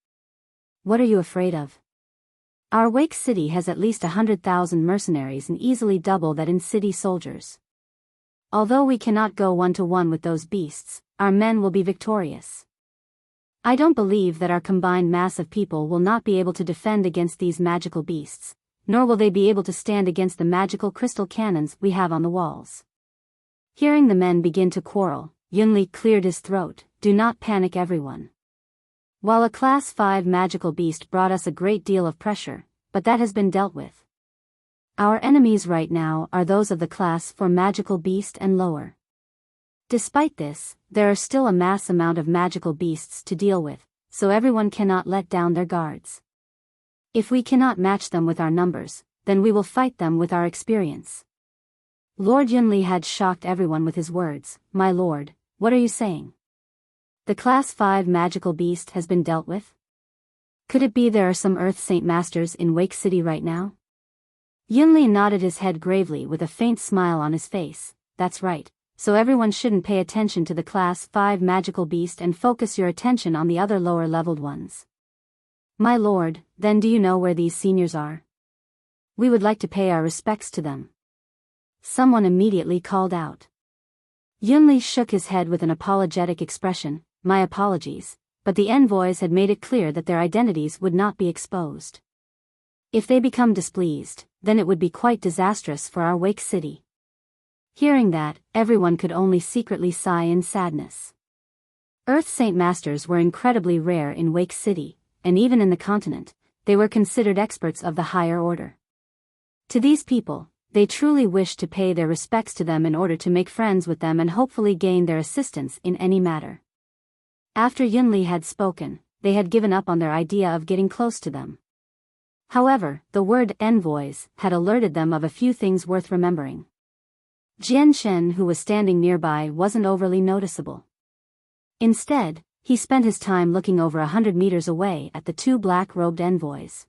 Speaker 1: What are you afraid of? Our Wake City has at least 100,000 mercenaries and easily double that in city soldiers. Although we cannot go one-to-one with those beasts, our men will be victorious. I don't believe that our combined mass of people will not be able to defend against these magical beasts, nor will they be able to stand against the magical crystal cannons we have on the walls. Hearing the men begin to quarrel, Yunli cleared his throat. Do not panic, everyone. While a Class 5 magical beast brought us a great deal of pressure, but that has been dealt with. Our enemies right now are those of the Class 4 magical beast and lower. Despite this, there are still a mass amount of magical beasts to deal with, so everyone cannot let down their guards. If we cannot match them with our numbers, then we will fight them with our experience. Lord Yunli had shocked everyone with his words. My lord, what are you saying? The Class 5 magical beast has been dealt with? Could it be there are some Earth Saint Masters in Wake City right now? Yunli nodded his head gravely with a faint smile on his face. That's right, so everyone shouldn't pay attention to the Class 5 magical beast and focus your attention on the other lower-leveled ones. My lord, then do you know where these seniors are? We would like to pay our respects to them. Someone immediately called out. Yunli shook his head with an apologetic expression. My apologies, but the envoys had made it clear that their identities would not be exposed. If they become displeased, then it would be quite disastrous for our Wake City. Hearing that, everyone could only secretly sigh in sadness. Earth Saint Masters were incredibly rare in Wake City, and even in the continent, they were considered experts of the higher order. To these people, they truly wished to pay their respects to them in order to make friends with them and hopefully gain their assistance in any matter. After Yunli had spoken, they had given up on their idea of getting close to them. However, the word envoys had alerted them of a few things worth remembering. Jian Shen, who was standing nearby, wasn't overly noticeable. Instead, he spent his time looking over 100 meters away at the two black-robed envoys.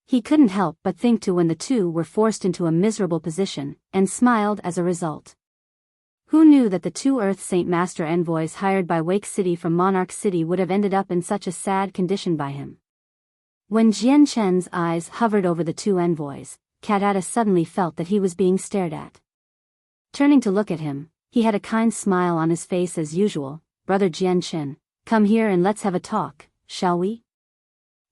Speaker 1: He couldn't help but think to when the two were forced into a miserable position, and smiled as a result. Who knew that the two Earth Saint Master envoys hired by Wake City from Monarch City would have ended up in such a sad condition by him? When Jian Chen's eyes hovered over the two envoys, Katata suddenly felt that he was being stared at. Turning to look at him, he had a kind smile on his face as usual. Brother Jian Chen, come here and let's have a talk, shall we?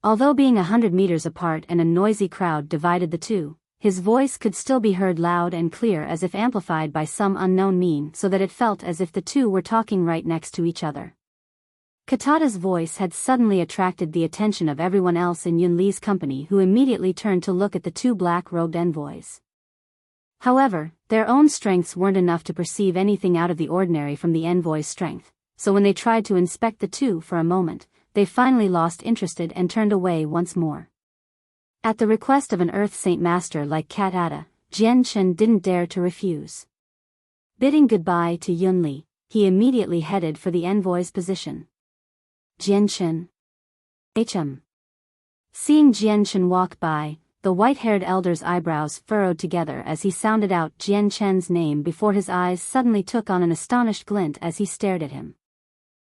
Speaker 1: Although being 100 meters apart and a noisy crowd divided the two, his voice could still be heard loud and clear as if amplified by some unknown mean so that it felt as if the two were talking right next to each other. Katata's voice had suddenly attracted the attention of everyone else in Yunli's company, who immediately turned to look at the two black-robed envoys. However, their own strengths weren't enough to perceive anything out of the ordinary from the envoy's strength, so when they tried to inspect the two for a moment, they finally lost interest and turned away once more. At the request of an Earth Saint Master like Katata, Jian Chen didn't dare to refuse. Bidding goodbye to Yunli, he immediately headed for the envoy's position. Jian Chen. Seeing Jian Chen walk by, the white-haired elder's eyebrows furrowed together as he sounded out Jian Chen's name before his eyes suddenly took on an astonished glint as he stared at him.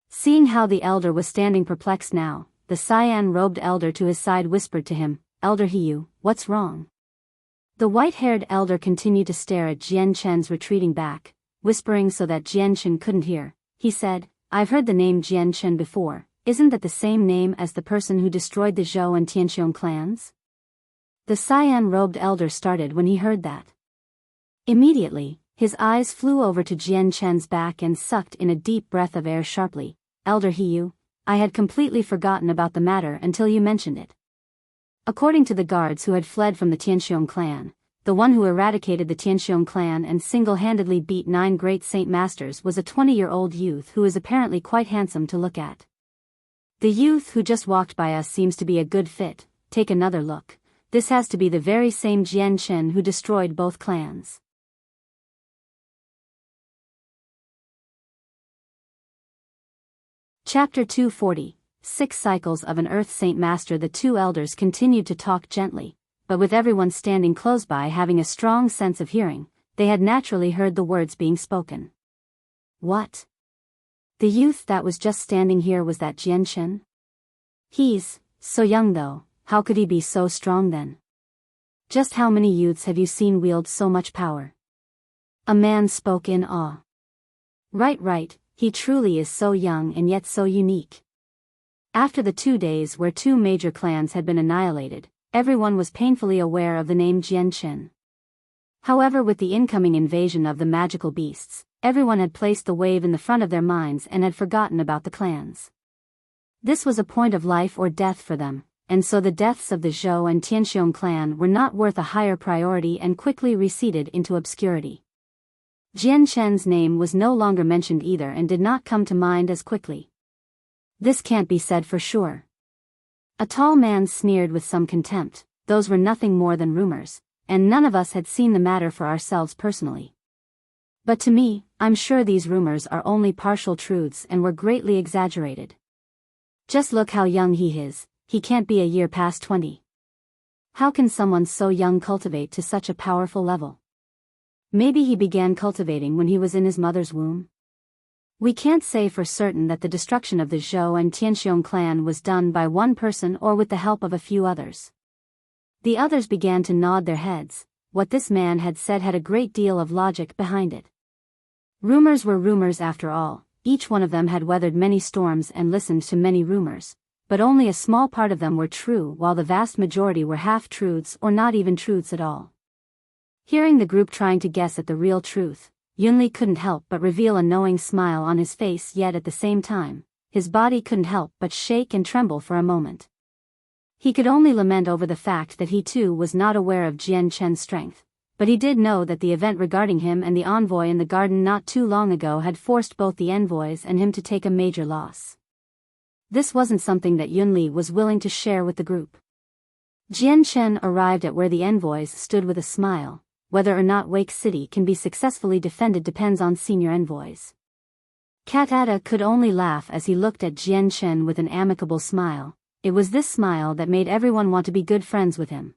Speaker 1: Seeing how the elder was standing perplexed now, the cyan-robed elder to his side whispered to him, Elder Hiyu, what's wrong? The white-haired elder continued to stare at Jian Chen's retreating back, whispering so that Jian Chen couldn't hear. He said, I've heard the name Jian Chen before, isn't that the same name as the person who destroyed the Zhou and Tianxiong clans? The cyan-robed elder started when he heard that. Immediately, his eyes flew over to Jian Chen's back and sucked in a deep breath of air sharply. Elder Hiyu, I had completely forgotten about the matter until you mentioned it. According to the guards who had fled from the Tianxiong clan, the one who eradicated the Tianxiong clan and single-handedly beat 9 great Saint Masters was a 20-year-old youth who is apparently quite handsome to look at. The youth who just walked by us seems to be a good fit. Take another look. This has to be the very same Jian Chen who destroyed both clans. Chapter 240. 6 Cycles of an Earth Saint Master. The two elders continued to talk gently, but with everyone standing close by having a strong sense of hearing, they had naturally heard the words being spoken. What? The youth that was just standing here, was that Jian Chen? He's so young though, how could he be so strong then? Just how many youths have you seen wield so much power? A man spoke in awe. Right, he truly is so young and yet so unique. After the 2 days where 2 major clans had been annihilated, everyone was painfully aware of the name Jian Chen. However, with the incoming invasion of the magical beasts, everyone had placed the wave in the front of their minds and had forgotten about the clans. This was a point of life or death for them, and so the deaths of the Zhou and Tianxiong clan were not worth a higher priority and quickly receded into obscurity. Jian Chen's name was no longer mentioned either and did not come to mind as quickly. This can't be said for sure. A tall man sneered with some contempt. Those were nothing more than rumors, and none of us had seen the matter for ourselves personally. But to me, I'm sure these rumors are only partial truths and were greatly exaggerated. Just look how young he is, he can't be a year past 20. How can someone so young cultivate to such a powerful level? Maybe he began cultivating when he was in his mother's womb? We can't say for certain that the destruction of the Zhou and Tianxiong clan was done by one person or with the help of a few others. The others began to nod their heads. What this man had said had a great deal of logic behind it. Rumors were rumors after all. Each one of them had weathered many storms and listened to many rumors, but only a small part of them were true, while the vast majority were half-truths or not even truths at all. Hearing the group trying to guess at the real truth, Yunli couldn't help but reveal a knowing smile on his face, yet at the same time, his body couldn't help but shake and tremble for a moment. He could only lament over the fact that he too was not aware of Jian Chen's strength, but he did know that the event regarding him and the envoy in the garden not too long ago had forced both the envoys and him to take a major loss. This wasn't something that Yunli was willing to share with the group. Jian Chen arrived at where the envoys stood with a smile. Whether or not Wake City can be successfully defended depends on senior envoys. Katada could only laugh as he looked at Jian Chen with an amicable smile. It was this smile that made everyone want to be good friends with him.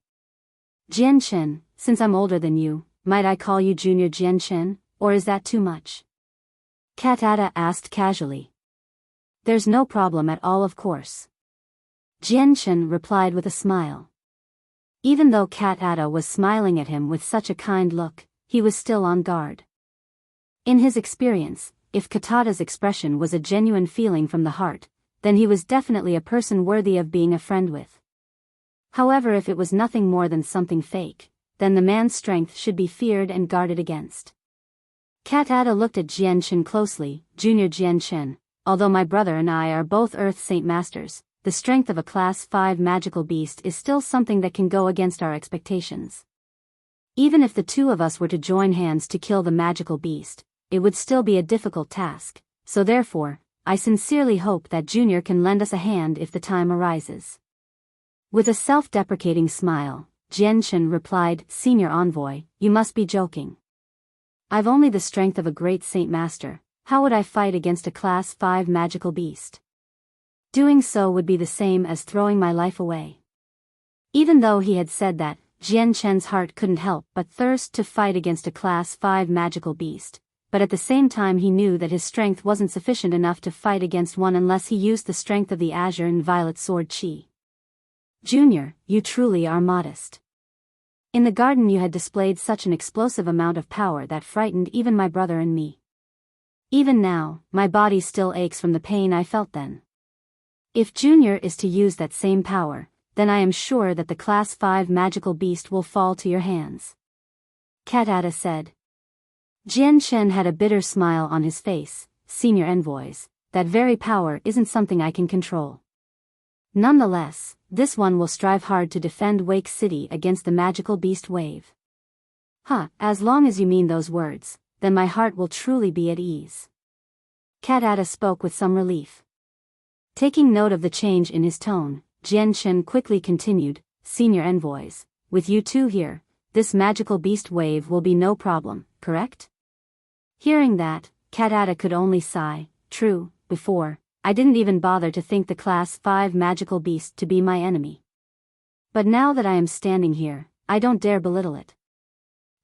Speaker 1: Jian Chen, since I'm older than you, might I call you Junior Jian Chen, or is that too much? Katada asked casually. There's no problem at all, of course. Jian Chen replied with a smile. Even though Katada was smiling at him with such a kind look, he was still on guard. In his experience, if Katada's expression was a genuine feeling from the heart, then he was definitely a person worthy of being a friend with. However, if it was nothing more than something fake, then the man's strength should be feared and guarded against. Katada looked at Jian Chen closely. Junior Jian Chen, although my brother and I are both Earth Saint Masters, the strength of a Class 5 magical beast is still something that can go against our expectations. Even if the two of us were to join hands to kill the magical beast, it would still be a difficult task, so therefore, I sincerely hope that Junior can lend us a hand if the time arises. With a self-deprecating smile, Jian Chen replied, Senior Envoy, you must be joking. I've only the strength of a great Saint Master, how would I fight against a Class 5 magical beast? Doing so would be the same as throwing my life away. Even though he had said that, Jian Chen's heart couldn't help but thirst to fight against a Class 5 magical beast, but at the same time he knew that his strength wasn't sufficient enough to fight against one unless he used the strength of the azure and violet sword Qi. Junior, you truly are modest. In the garden you had displayed such an explosive amount of power that frightened even my brother and me. Even now, my body still aches from the pain I felt then. If Junior is to use that same power, then I am sure that the Class 5 magical beast will fall to your hands. Katada said. Jian Chen had a bitter smile on his face. Senior envoys, that very power isn't something I can control. Nonetheless, this one will strive hard to defend Wake City against the magical beast wave. As long as you mean those words, then my heart will truly be at ease. Katada spoke with some relief. Taking note of the change in his tone, Jian Chen quickly continued, Senior envoys, with you two here, this magical beast wave will be no problem, correct? Hearing that, Katada could only sigh. True, before, I didn't even bother to think the Class 5 magical beast to be my enemy. But now that I am standing here, I don't dare belittle it.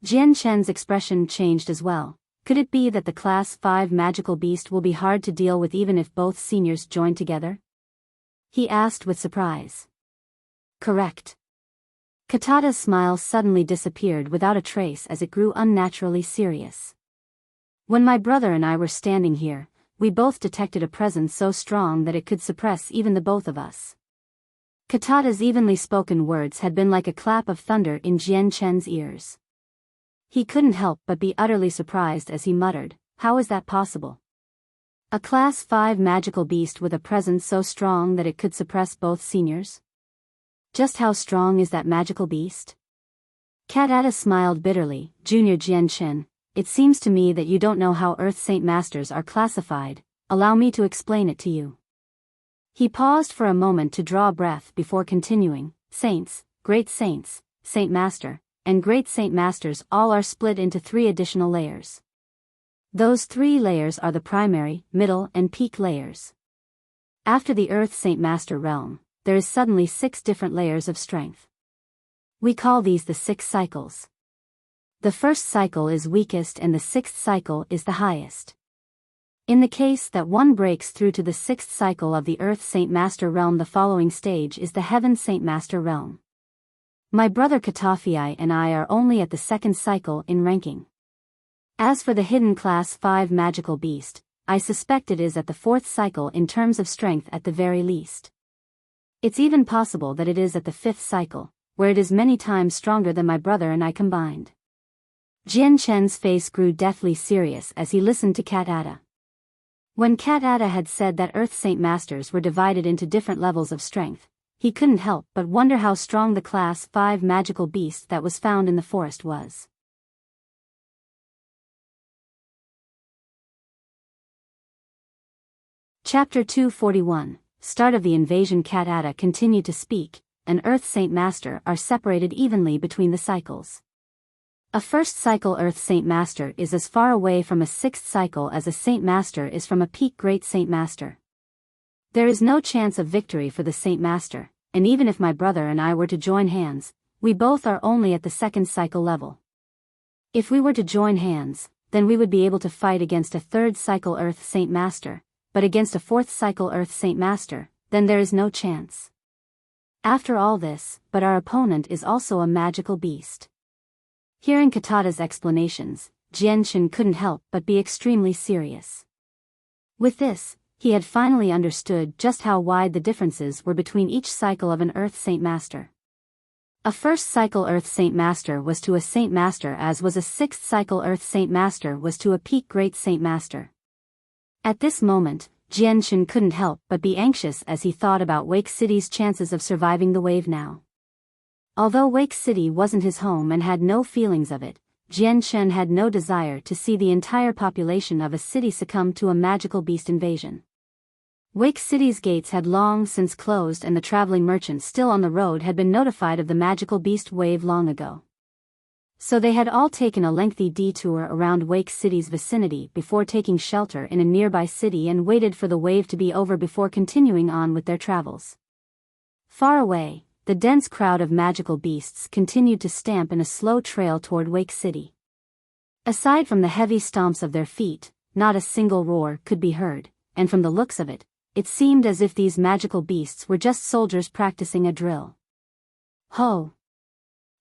Speaker 1: Jian Chen's expression changed as well. Could it be that the Class 5 magical beast will be hard to deal with even if both seniors join together? He asked with surprise. Correct. Katada's smile suddenly disappeared without a trace as it grew unnaturally serious. When my brother and I were standing here, we both detected a presence so strong that it could suppress even the both of us. Katada's evenly spoken words had been like a clap of thunder in Jian Chen's ears. He couldn't help but be utterly surprised as he muttered, "How is that possible? A Class 5 magical beast with a presence so strong that it could suppress both seniors? Just how strong is that magical beast?" Cat Ada smiled bitterly. "Junior Jian-Chen, it seems to me that you don't know how Earth Saint Masters are classified. Allow me to explain it to you." He paused for a moment to draw breath before continuing. "Saints, Great Saints, Saint Master, and Great Saint Masters all are split into 3 additional layers. Those 3 layers are the primary, middle, and peak layers. After the Earth Saint Master realm, there is suddenly 6 different layers of strength. We call these the 6 cycles. The first cycle is weakest and the 6th cycle is the highest. In the case that one breaks through to the 6th cycle of the Earth Saint Master realm, the following stage is the Heaven Saint Master realm. My brother Katafii and I are only at the 2nd cycle in ranking. As for the hidden Class 5 magical beast, I suspect it is at the 4th cycle in terms of strength at the very least. It's even possible that it is at the 5th cycle, where it is many times stronger than my brother and I combined." Jian Chen's face grew deathly serious as he listened to Cat Ada. When Cat Ada had said that Earth Saint Masters were divided into different levels of strength, he couldn't help but wonder how strong the Class 5 magical beast that was found in the forest was. Chapter 241, Start of the Invasion. Cat Ada continued to speak, and Earth Saint Master are separated evenly between the cycles. A 1st cycle Earth Saint Master is as far away from a 6th cycle as a Saint Master is from a peak Great Saint Master. There is no chance of victory for the Saint Master, and even if my brother and I were to join hands, we both are only at the 2nd cycle level. If we were to join hands, then we would be able to fight against a 3rd cycle Earth Saint Master, but against a 4th cycle Earth Saint Master, then there is no chance. After all this, but our opponent is also a magical beast." Hearing Katada's explanations, Jian-Chen couldn't help but be extremely serious. With this, he had finally understood just how wide the differences were between each cycle of an Earth Saint Master. A 1st cycle Earth Saint Master was to a Saint Master as was a 6th cycle Earth Saint Master was to a peak Great Saint Master. At this moment, Jian-Chen couldn't help but be anxious as he thought about Wake City's chances of surviving the wave now. Although Wake City wasn't his home and had no feelings of it, Jian-Chen had no desire to see the entire population of a city succumb to a magical beast invasion. Wake City's gates had long since closed and the traveling merchants still on the road had been notified of the magical beast wave long ago. So they had all taken a lengthy detour around Wake City's vicinity before taking shelter in a nearby city and waited for the wave to be over before continuing on with their travels. Far away, the dense crowd of magical beasts continued to stamp in a slow trail toward Wake City. Aside from the heavy stomps of their feet, not a single roar could be heard, and from the looks of it, it seemed as if these magical beasts were just soldiers practicing a drill. Ho!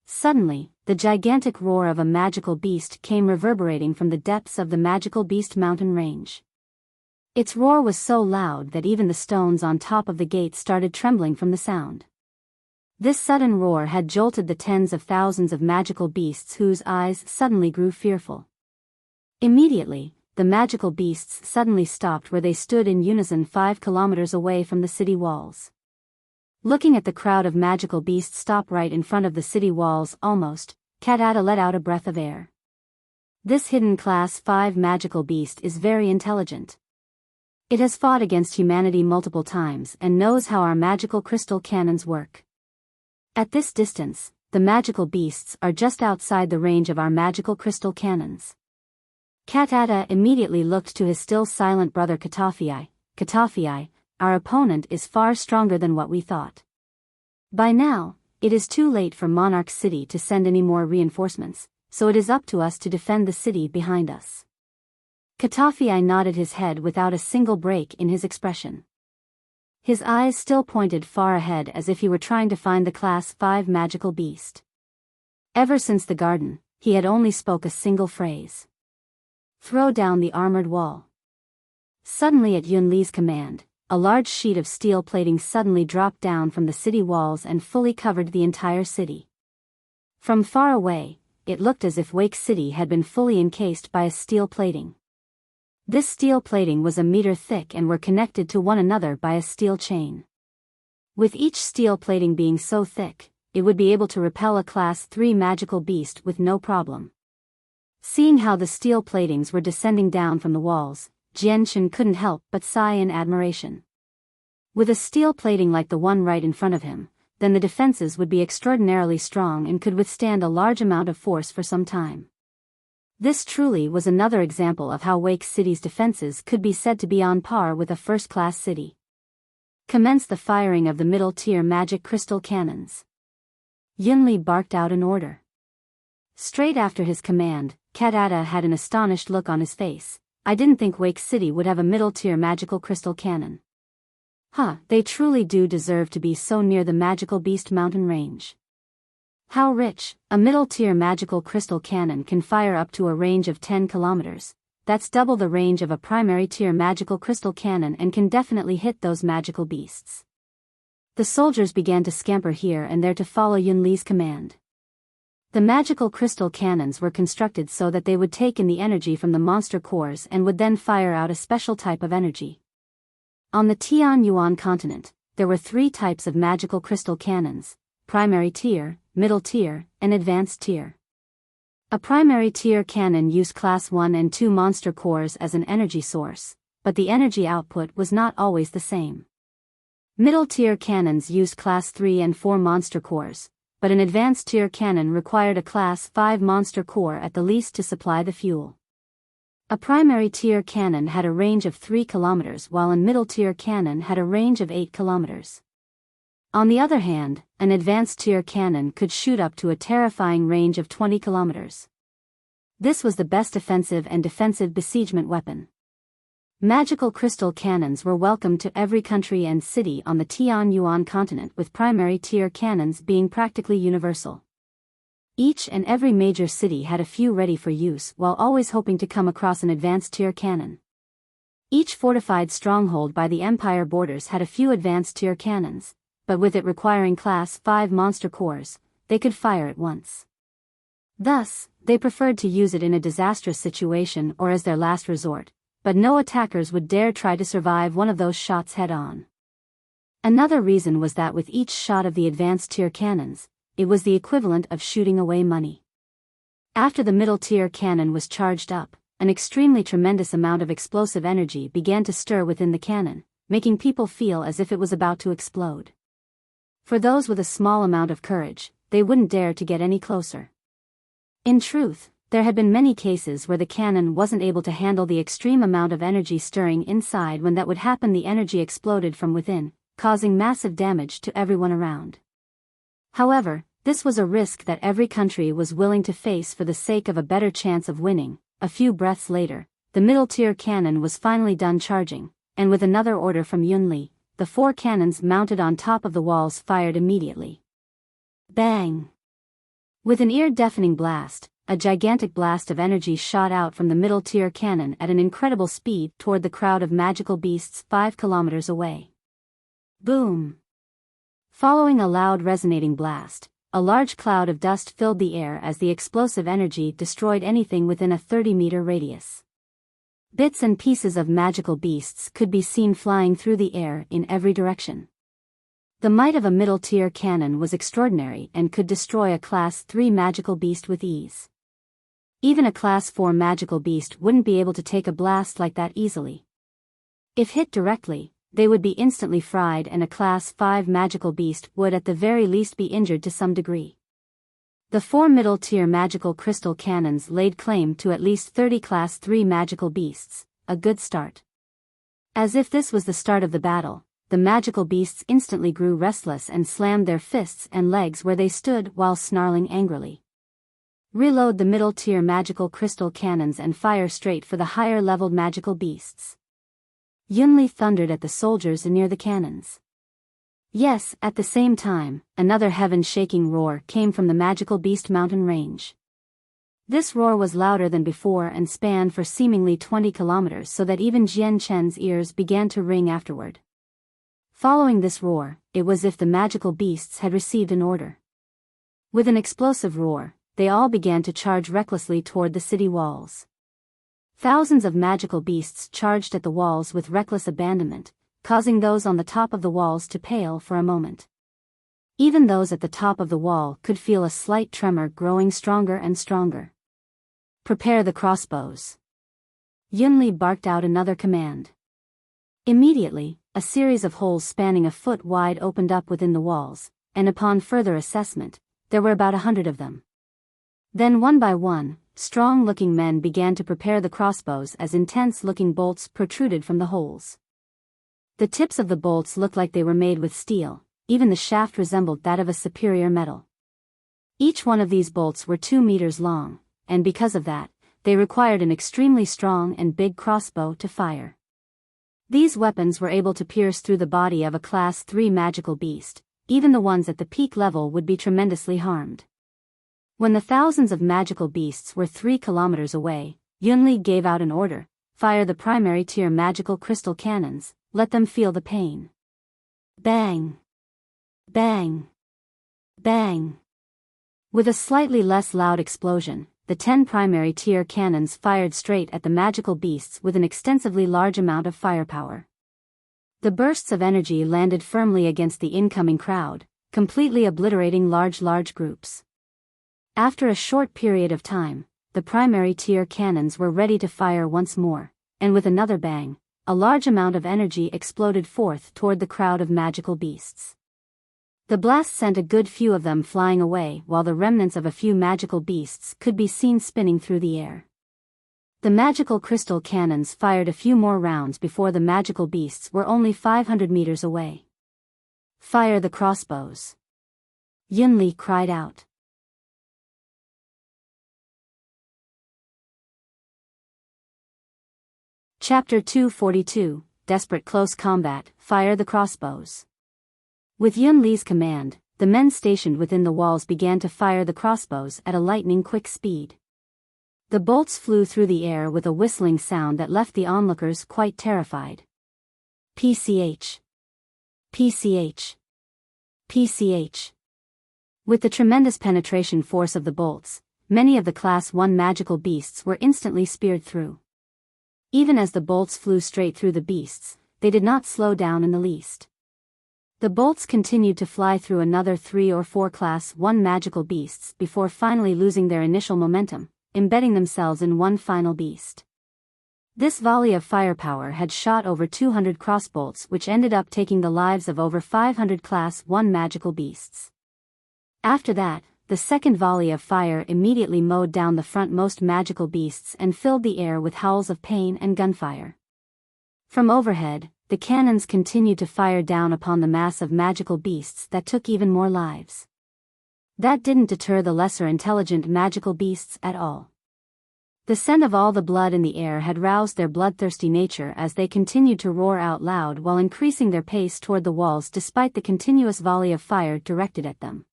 Speaker 1: Suddenly, the gigantic roar of a magical beast came reverberating from the depths of the magical beast mountain range. Its roar was so loud that even the stones on top of the gate started trembling from the sound. This sudden roar had jolted the tens of thousands of magical beasts whose eyes suddenly grew fearful. Immediately, the magical beasts suddenly stopped where they stood in unison 5 kilometers away from the city walls. Looking at the crowd of magical beasts stop right in front of the city walls almost, Cat Ada let out a breath of air. This hidden Class 5 magical beast is very intelligent. It has fought against humanity multiple times and knows how our magical crystal cannons work. At this distance, the magical beasts are just outside the range of our magical crystal cannons. Cat Ada immediately looked to his still silent brother Katafii. Katafii, our opponent is far stronger than what we thought. By now, it is too late for Monarch City to send any more reinforcements, so it is up to us to defend the city behind us. Katafii nodded his head without a single break in his expression. His eyes still pointed far ahead as if he were trying to find the Class 5 magical beast. Ever since the garden, he had only spoke a single phrase. Throw down the armored wall. Suddenly at Yun Li's command, a large sheet of steel plating suddenly dropped down from the city walls and fully covered the entire city. From far away, it looked as if Wake City had been fully encased by a steel plating. This steel plating was a meter thick and were connected to one another by a steel chain. With each steel plating being so thick, it would be able to repel a Class 3 magical beast with no problem. Seeing how the steel platings were descending down from the walls, Jian Chen couldn't help but sigh in admiration. With a steel plating like the one right in front of him, then the defenses would be extraordinarily strong and could withstand a large amount of force for some time. This truly was another example of how Wake City's defenses could be said to be on par with a first-class city. Commence the firing of the middle-tier magic crystal cannons. Yunli barked out an order. Straight after his command, Kadada had an astonished look on his face. I didn't think Wake City would have a middle-tier magical crystal cannon. They truly do deserve to be so near the magical beast mountain range. How rich! A middle-tier magical crystal cannon can fire up to a range of 10 kilometers. That's double the range of a primary-tier magical crystal cannon and can definitely hit those magical beasts. The soldiers began to scamper here and there to follow Yunli's command. The magical crystal cannons were constructed so that they would take in the energy from the monster cores and would then fire out a special type of energy. On the Tianyuan continent, there were 3 types of magical crystal cannons: primary tier, middle tier, and advanced tier. A primary tier cannon used Class 1 and 2 monster cores as an energy source, but the energy output was not always the same. Middle tier cannons used Class 3 and 4 monster cores, but an advanced tier cannon required a Class 5 monster core at the least to supply the fuel. A primary tier cannon had a range of 3 kilometers while a middle tier cannon had a range of 8 kilometers. On the other hand, an advanced tier cannon could shoot up to a terrifying range of 20 kilometers. This was the best offensive and defensive besiegement weapon. Magical crystal cannons were welcome to every country and city on the Tianyuan continent, with primary tier cannons being practically universal. Each and every major city had a few ready for use while always hoping to come across an advanced tier cannon. Each fortified stronghold by the empire borders had a few advanced tier cannons, but with it requiring Class 5 monster cores, they could fire at once. Thus, they preferred to use it in a disastrous situation or as their last resort, but no attackers would dare try to survive one of those shots head-on. Another reason was that with each shot of the advanced tier cannons, it was the equivalent of shooting away money. After the middle tier cannon was charged up, an extremely tremendous amount of explosive energy began to stir within the cannon, making people feel as if it was about to explode. For those with a small amount of courage, they wouldn't dare to get any closer. In truth, there had been many cases where the cannon wasn't able to handle the extreme amount of energy stirring inside. When that would happen, the energy exploded from within, causing massive damage to everyone around. However, this was a risk that every country was willing to face for the sake of a better chance of winning. A few breaths later, the middle tier cannon was finally done charging, and with another order from Yunli, the 4 cannons mounted on top of the walls fired immediately. Bang! With an ear-deafening blast, a gigantic blast of energy shot out from the middle tier cannon at an incredible speed toward the crowd of magical beasts 5 kilometers away. Boom! Following a loud resonating blast, a large cloud of dust filled the air as the explosive energy destroyed anything within a 30-meter radius. Bits and pieces of magical beasts could be seen flying through the air in every direction. The might of a middle-tier cannon was extraordinary and could destroy a Class 3 magical beast with ease. Even a Class 4 magical beast wouldn't be able to take a blast like that easily. If hit directly, they would be instantly fried, and a Class 5 magical beast would at the very least be injured to some degree. The 4 middle-tier magical crystal cannons laid claim to at least 30 Class 3 magical beasts, a good start. As if this was the start of the battle, the magical beasts instantly grew restless and slammed their fists and legs where they stood while snarling angrily. Reload the middle-tier magical crystal cannons and fire straight for the higher-leveled magical beasts. Yunli thundered at the soldiers near the cannons. Yes, at the same time, another heaven-shaking roar came from the magical beast mountain range. This roar was louder than before and spanned for seemingly 20 kilometers, so that even Jian Chen's ears began to ring afterward. Following this roar, it was as if the magical beasts had received an order. With an explosive roar, they all began to charge recklessly toward the city walls. Thousands of magical beasts charged at the walls with reckless abandonment, causing those on the top of the walls to pale for a moment. Even those at the top of the wall could feel a slight tremor growing stronger and stronger. "Prepare the crossbows." Yunli barked out another command. Immediately, a series of holes spanning a foot wide opened up within the walls, and upon further assessment, there were about 100 of them. Then one by one, strong-looking men began to prepare the crossbows as intense-looking bolts protruded from the holes. The tips of the bolts looked like they were made with steel, even the shaft resembled that of a superior metal. Each one of these bolts were 2 meters long, and because of that, they required an extremely strong and big crossbow to fire. These weapons were able to pierce through the body of a Class 3 magical beast. Even the ones at the peak level would be tremendously harmed. When the thousands of magical beasts were 3 kilometers away, Yunli gave out an order: fire the primary tier magical crystal cannons, let them feel the pain. Bang! Bang! Bang! With a slightly less loud explosion, the 10 primary tier cannons fired straight at the magical beasts with an extensively large amount of firepower. The bursts of energy landed firmly against the incoming crowd, completely obliterating large groups. After a short period of time, the primary tier cannons were ready to fire once more, and with another bang, a large amount of energy exploded forth toward the crowd of magical beasts. The blast sent a good few of them flying away, while the remnants of a few magical beasts could be seen spinning through the air. The magical crystal cannons fired a few more rounds before the magical beasts were only 500 meters away. "Fire the crossbows!" Yunli cried out. Chapter 242, Desperate Close Combat, Fire the Crossbows. With Yunli's command, the men stationed within the walls began to fire the crossbows at a lightning-quick speed. The bolts flew through the air with a whistling sound that left the onlookers quite terrified. PCH. PCH. PCH. With the tremendous penetration force of the bolts, many of the Class 1 magical beasts were instantly speared through. Even as the bolts flew straight through the beasts, they did not slow down in the least. The bolts continued to fly through another 3 or 4 Class 1 magical beasts before finally losing their initial momentum, embedding themselves in one final beast. This volley of firepower had shot over 200 crossbolts, which ended up taking the lives of over 500 Class 1 magical beasts. After that, the second volley of fire immediately mowed down the frontmost magical beasts and filled the air with howls of pain and gunfire. From overhead, the cannons continued to fire down upon the mass of magical beasts that took even more lives. That didn't deter the lesser intelligent magical beasts at all. The scent of all the blood in the air had roused their bloodthirsty nature as they continued to roar out loud while increasing their pace toward the walls despite the continuous volley of fire directed at them.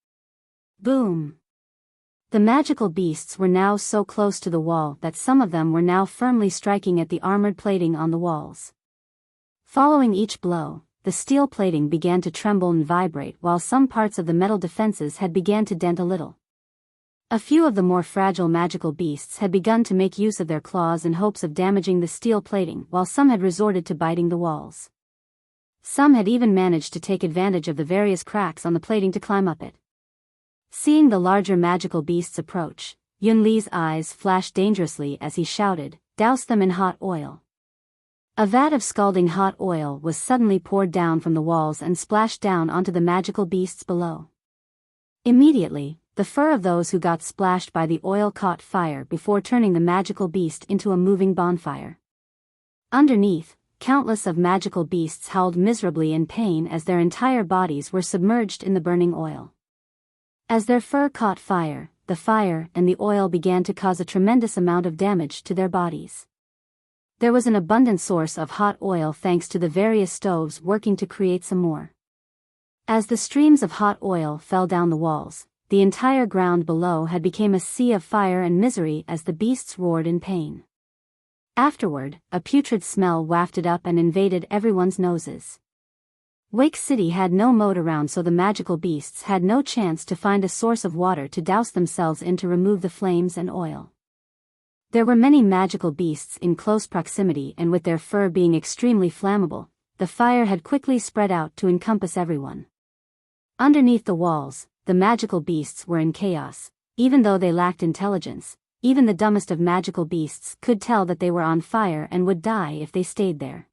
Speaker 1: Boom! The magical beasts were now so close to the wall that some of them were now firmly striking at the armored plating on the walls. Following each blow, the steel plating began to tremble and vibrate while some parts of the metal defenses had begun to dent a little. A few of the more fragile magical beasts had begun to make use of their claws in hopes of damaging the steel plating, while some had resorted to biting the walls. Some had even managed to take advantage of the various cracks on the plating to climb up it. Seeing the larger magical beasts approach, Yunli's eyes flashed dangerously as he shouted, "Douse them in hot oil." A vat of scalding hot oil was suddenly poured down from the walls and splashed down onto the magical beasts below. Immediately, the fur of those who got splashed by the oil caught fire before turning the magical beast into a moving bonfire. Underneath, countless of magical beasts howled miserably in pain as their entire bodies were submerged in the burning oil. As their fur caught fire, the fire and the oil began to cause a tremendous amount of damage to their bodies. There was an abundant source of hot oil thanks to the various stoves working to create some more. As the streams of hot oil fell down the walls, the entire ground below had become a sea of fire and misery as the beasts roared in pain. Afterward, a putrid smell wafted up and invaded everyone's noses. Wake City had no moat around, so the magical beasts had no chance to find a source of water to douse themselves in to remove the flames and oil. There were many magical beasts in close proximity, and with their fur being extremely flammable, the fire had quickly spread out to encompass everyone. Underneath the walls, the magical beasts were in chaos. Even though they lacked intelligence, even the dumbest of magical beasts could tell that they were on fire and would die if they stayed there.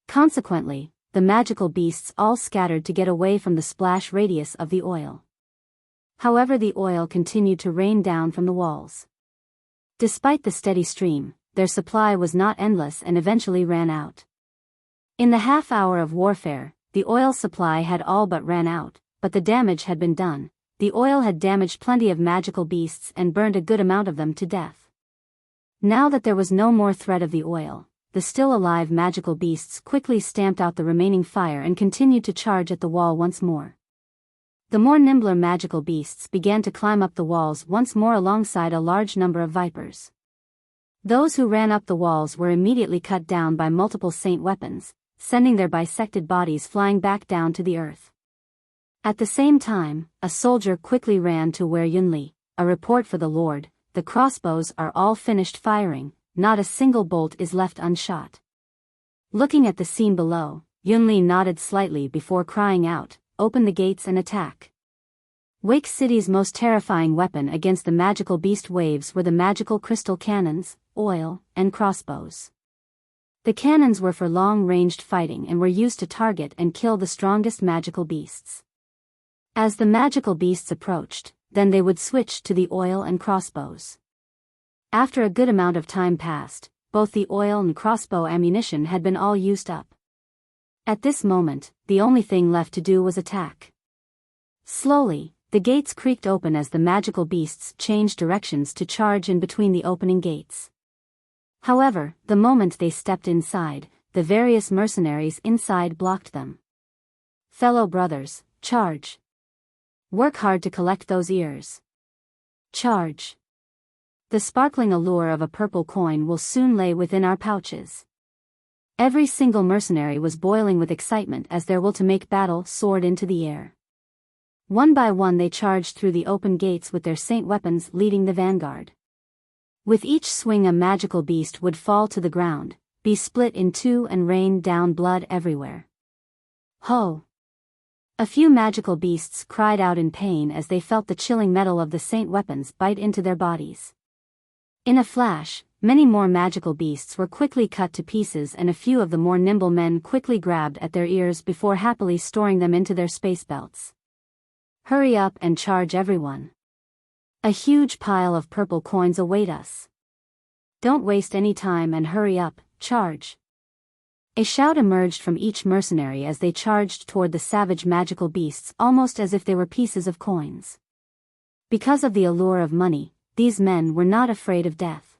Speaker 1: Consequently, the magical beasts all scattered to get away from the splash radius of the oil. However, the oil continued to rain down from the walls. Despite the steady stream, their supply was not endless and eventually ran out. In the half hour of warfare, the oil supply had all but ran out, but the damage had been done. The oil had damaged plenty of magical beasts and burned a good amount of them to death. Now that there was no more threat of the oil, the still alive magical beasts quickly stamped out the remaining fire and continued to charge at the wall once more. The more nimbler magical beasts began to climb up the walls once more alongside a large number of vipers. Those who ran up the walls were immediately cut down by multiple saint weapons, sending their bisected bodies flying back down to the earth. At the same time, a soldier quickly ran to where Yunli. A report for the Lord, the crossbows are all finished firing, not a single bolt is left unshot. Looking at the scene below, Yunli nodded slightly before crying out, "Open the gates and attack." Wake City's most terrifying weapon against the magical beast waves were the magical crystal cannons, oil, and crossbows. The cannons were for long-ranged fighting and were used to target and kill the strongest magical beasts. As the magical beasts approached, then they would switch to the oil and crossbows. After a good amount of time passed, both the oil and crossbow ammunition had been all used up. At this moment, the only thing left to do was attack. Slowly, the gates creaked open as the magical beasts changed directions to charge in between the opening gates. However, the moment they stepped inside, the various mercenaries inside blocked them. "Fellow brothers, charge. Work hard to collect those ears. Charge. The sparkling allure of a purple coin will soon lay within our pouches." Every single mercenary was boiling with excitement as their will to make battle soared into the air. One by one they charged through the open gates with their saint weapons leading the vanguard. With each swing a magical beast would fall to the ground, be split in two and rain down blood everywhere. Ho! A few magical beasts cried out in pain as they felt the chilling metal of the saint weapons bite into their bodies. In a flash, many more magical beasts were quickly cut to pieces and a few of the more nimble men quickly grabbed at their ears before happily storing them into their space belts. "Hurry up and charge everyone. A huge pile of purple coins await us. Don't waste any time and hurry up, charge." A shout emerged from each mercenary as they charged toward the savage magical beasts almost as if they were pieces of coins. Because of the allure of money, these men were not afraid of death.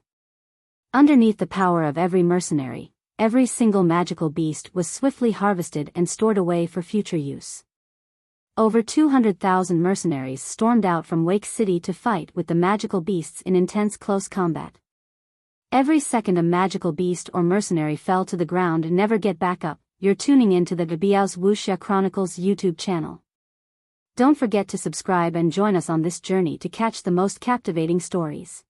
Speaker 1: Underneath the power of every mercenary, every single magical beast was swiftly harvested and stored away for future use. Over 200,000 mercenaries stormed out from Wake City to fight with the magical beasts in intense close combat. Every second a magical beast or mercenary fell to the ground and never get back up. You're tuning in to the Biyao's Wuxia Chronicles YouTube channel. Don't forget to subscribe and join us on this journey to catch the most captivating stories.